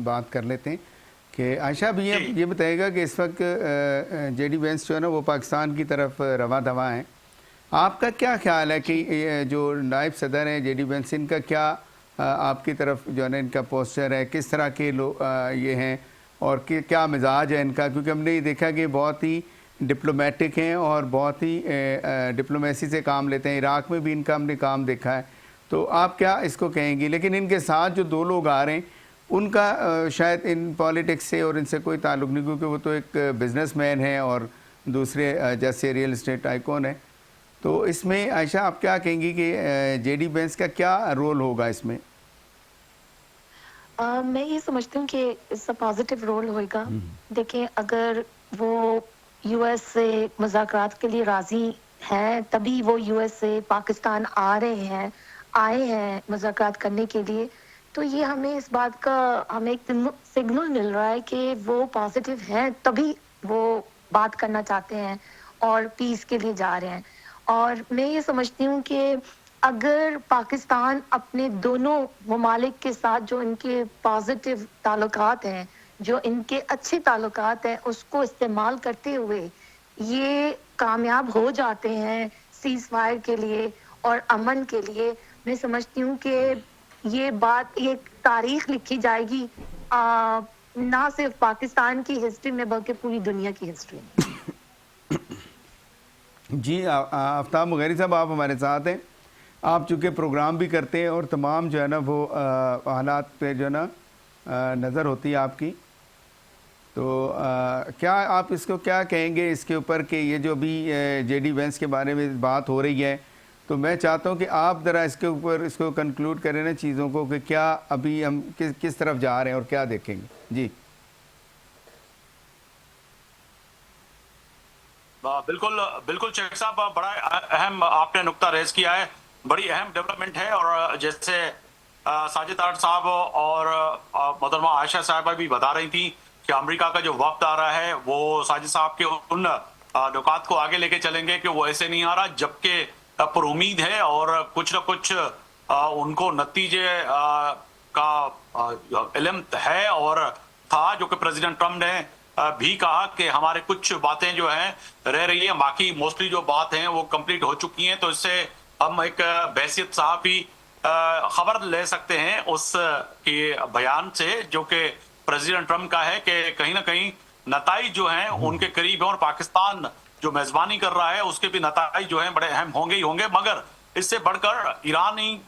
बात कर लेते हैं कि आयशा भी ये बताएगा कि इस वक्त जेडी वेंस जो है ना वो पाकिस्तान की तरफ रवा दवा है। आपका क्या ख्याल है कि जो नायब सदर हैं जेडी वेंस, इनका क्या आपकी तरफ जो है ना इनका पोस्चर है, किस तरह के लोग ये हैं और क्या मिजाज है इनका? क्योंकि हमने ये देखा कि बहुत ही डिप्लोमेटिक हैं और बहुत ही डिप्लोमेसी से काम लेते हैं। इराक़ में भी इनका हमने काम देखा है, तो आप क्या इसको कहेंगी? लेकिन इनके साथ जो दो लोग आ रहे हैं उनका शायद इन पॉलिटिक्स से और इनसे कोई ताल्लुक़ नहीं, क्योंकि वो तो एक बिजनेसमैन है और दूसरे जैसे रियल इस्टेट आइकॉन है। तो इसमें आयशा आप क्या कहेंगी कि जेडी वेंस का क्या रोल होगा इसमें? मैं ये समझती हूँ कि इसका पॉजिटिव रोल होगा। देखें, अगर वो यूएस से मुज़ाकरात के लिए राज़ी हैं, तभी वो यूएस से पाकिस्तान आए हैं मुज़ाकरात करने के लिए, तो ये हमें इस बात का हमें एक सिग्नल मिल रहा है कि वो पॉजिटिव हैं, तभी वो बात करना चाहते हैं और पीस के लिए जा रहे हैं। और मैं ये समझती हूँ कि अगर पाकिस्तान अपने दोनों ममालिक के साथ जो इनके पॉजिटिव ताल्लुकात हैं, जो इनके अच्छे ताल्लुकात हैं, उसको इस्तेमाल करते हुए ये कामयाब हो जाते हैं सीज फायर के लिए और अमन के लिए, मैं समझती हूँ कि ये बात एक तारीख लिखी जाएगी ना सिर्फ पाकिस्तान की हिस्ट्री में बल्कि पूरी दुनिया की हिस्ट्री में। जी, आफ्ताब मुगैरी साहब, आप हमारे साथ हैं। आप चूँकि प्रोग्राम भी करते हैं और तमाम जो है ना वो हालात पे जो है ना नज़र होती है आपकी, तो क्या आप इसको क्या कहेंगे इसके ऊपर कि ये जो अभी जेडी वेंस के बारे में बात हो रही है, तो मैं चाहता हूँ कि आप ज़रा इसके ऊपर इसको कंक्लूड करें ना चीज़ों को कि क्या अभी हम किस तरफ जा रहे हैं और क्या देखेंगे। जी बिल्कुल शेख साहब, बड़ा अहम आपने नुक्ता रेज किया है, बड़ी अहम डेवलपमेंट है। और जैसे साजिद तारड़ साहब और मोहतरमा आयशा साहबा भी बता रही थी कि अमेरिका का जो वक्त आ रहा है वो साजिद साहब के उन नुकात को आगे लेके चलेंगे कि वो ऐसे नहीं आ रहा, जबकि पर उम्मीद है और कुछ न कुछ उनको नतीजे का इल्म है और था, जो कि प्रेसिडेंट ट्रम्प ने भी कहा कि हमारे कुछ बातें जो हैं रह रही है, बाकी मोस्टली जो बात हैं वो कंप्लीट हो चुकी हैं। तो इससे हम एक बहसियत सहाफ़ी खबर ले सकते हैं उस के बयान से, जो कि प्रेसिडेंट ट्रम्प का है कि कहीं ना कहीं नताइज जो हैं उनके करीब है और पाकिस्तान जो मेजबानी कर रहा है उसके भी नताइज जो हैं बड़े अहम होंगे ही होंगे। मगर इससे बढ़कर ईरानी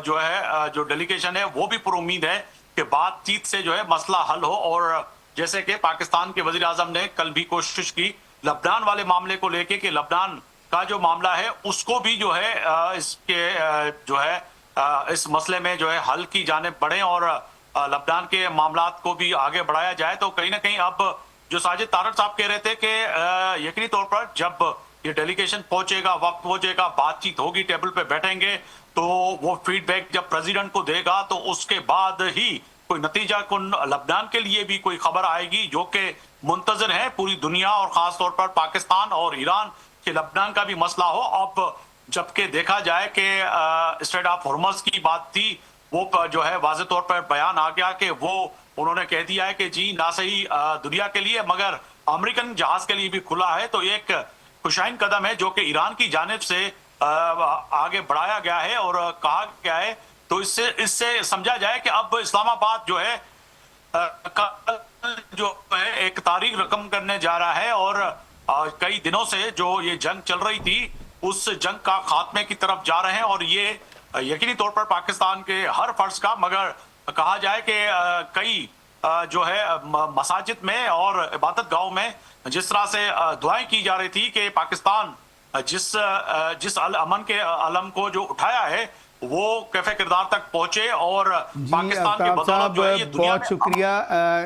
जो है जो डेलीगेशन है वो भी पर उम्मीद है कि बातचीत से जो है मसला हल हो। और जैसे कि पाकिस्तान के वजीर आजम ने कल भी कोशिश की लबनान वाले मामले को लेके कि लबनान का जो मामला है उसको भी जो है इसके जो है इस मसले में जो है हल की जानिब बढ़े और लबनान के मामलात को भी आगे बढ़ाया जाए। तो कहीं ना कहीं अब जो साजिद तारड़ साहब कह रहे थे कि यकीनी तौर पर जब ये डेलीगेशन पहुंचेगा, वक्त पहुंचेगा, बातचीत होगी, टेबल पे बैठेंगे, तो वो फीडबैक जब प्रेसिडेंट को देगा तो उसके बाद ही कोई नतीजा लबनान के लिए भी कोई खबर आएगी, जो कि मुंतजर है पूरी दुनिया और खास तौर पर पाकिस्तान और ईरान के लबनान का भी मसला हो। अब जबकि देखा जाए कि स्ट्रेट ऑफ हॉर्मज़ की बात थी, वो जो है वाज़े तौर पर बयान आ गया कि वो उन्होंने कह दिया है कि जी ना सही दुनिया के लिए मगर अमेरिकन जहाज के लिए भी खुला है। तो एक खुशाइन कदम है जो कि ईरान की जानिब से आगे बढ़ाया गया है और कहा गया है। तो इससे समझा जाए कि अब इस्लामाबाद जो है जो है एक तारीख रकम करने जा रहा है और कई दिनों से जो ये जंग चल रही थी उस जंग का खात्मे की तरफ जा रहे हैं। और ये यकीनी तौर पर पाकिस्तान के हर फर्ज का, मगर कहा जाए कि कई जो है मसाजिद में और इबादत गाहों में जिस तरह से दुआएं की जा रही थी कि पाकिस्तान जिस अमन के अलम को जो उठाया है वो कैफे किरदार तक पहुंचे और पाकिस्तान के बदौलत जो है ये दुनिया बहुत शुक्रिया।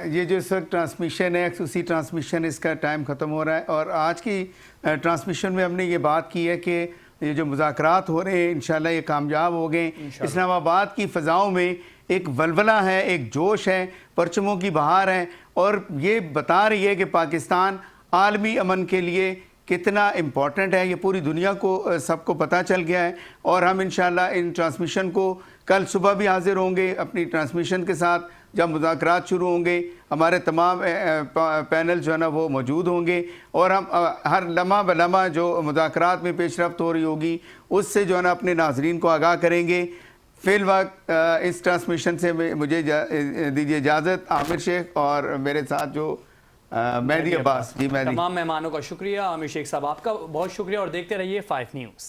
ये जो इस वक्त ट्रांसमिशन है एक्सक्लूसिव ट्रांसमिशन, इसका टाइम ख़त्म हो रहा है और आज की ट्रांसमिशन में हमने ये बात की है कि ये जो मुज़ाकरात हो रहे हैं इंशाल्लाह ये कामयाब हो गए। इस्लामाबाद की फ़ज़ाओं में एक वलवला है, एक जोश है, परचमों की बहार है और ये बता रही है कि पाकिस्तान आलमी अमन के लिए कितना इम्पॉर्टेंट है। ये पूरी दुनिया को सबको पता चल गया है और हम इंशाल्लाह इन ट्रांसमिशन को कल सुबह भी हाजिर होंगे अपनी ट्रांसमिशन के साथ। जब मुज़ाकरात शुरू होंगे हमारे तमाम पैनल जो है ना वो मौजूद होंगे और हम हर लम्हा ब लम्हा जो मुज़ाकरात में पेशरफ्त हो रही होगी उससे जो है ना अपने नाज़रीन को आगाह करेंगे। फिल वक्त इस ट्रांसमिशन से मुझे दीजिए इजाज़त। आमिर शेख और मेरे साथ जो मेहदी अब्बास जी, मेहदी। तमाम मेहमानों का शुक्रिया। आमिर शेख साहब आपका बहुत शुक्रिया और देखते रहिए 5 न्यूज़।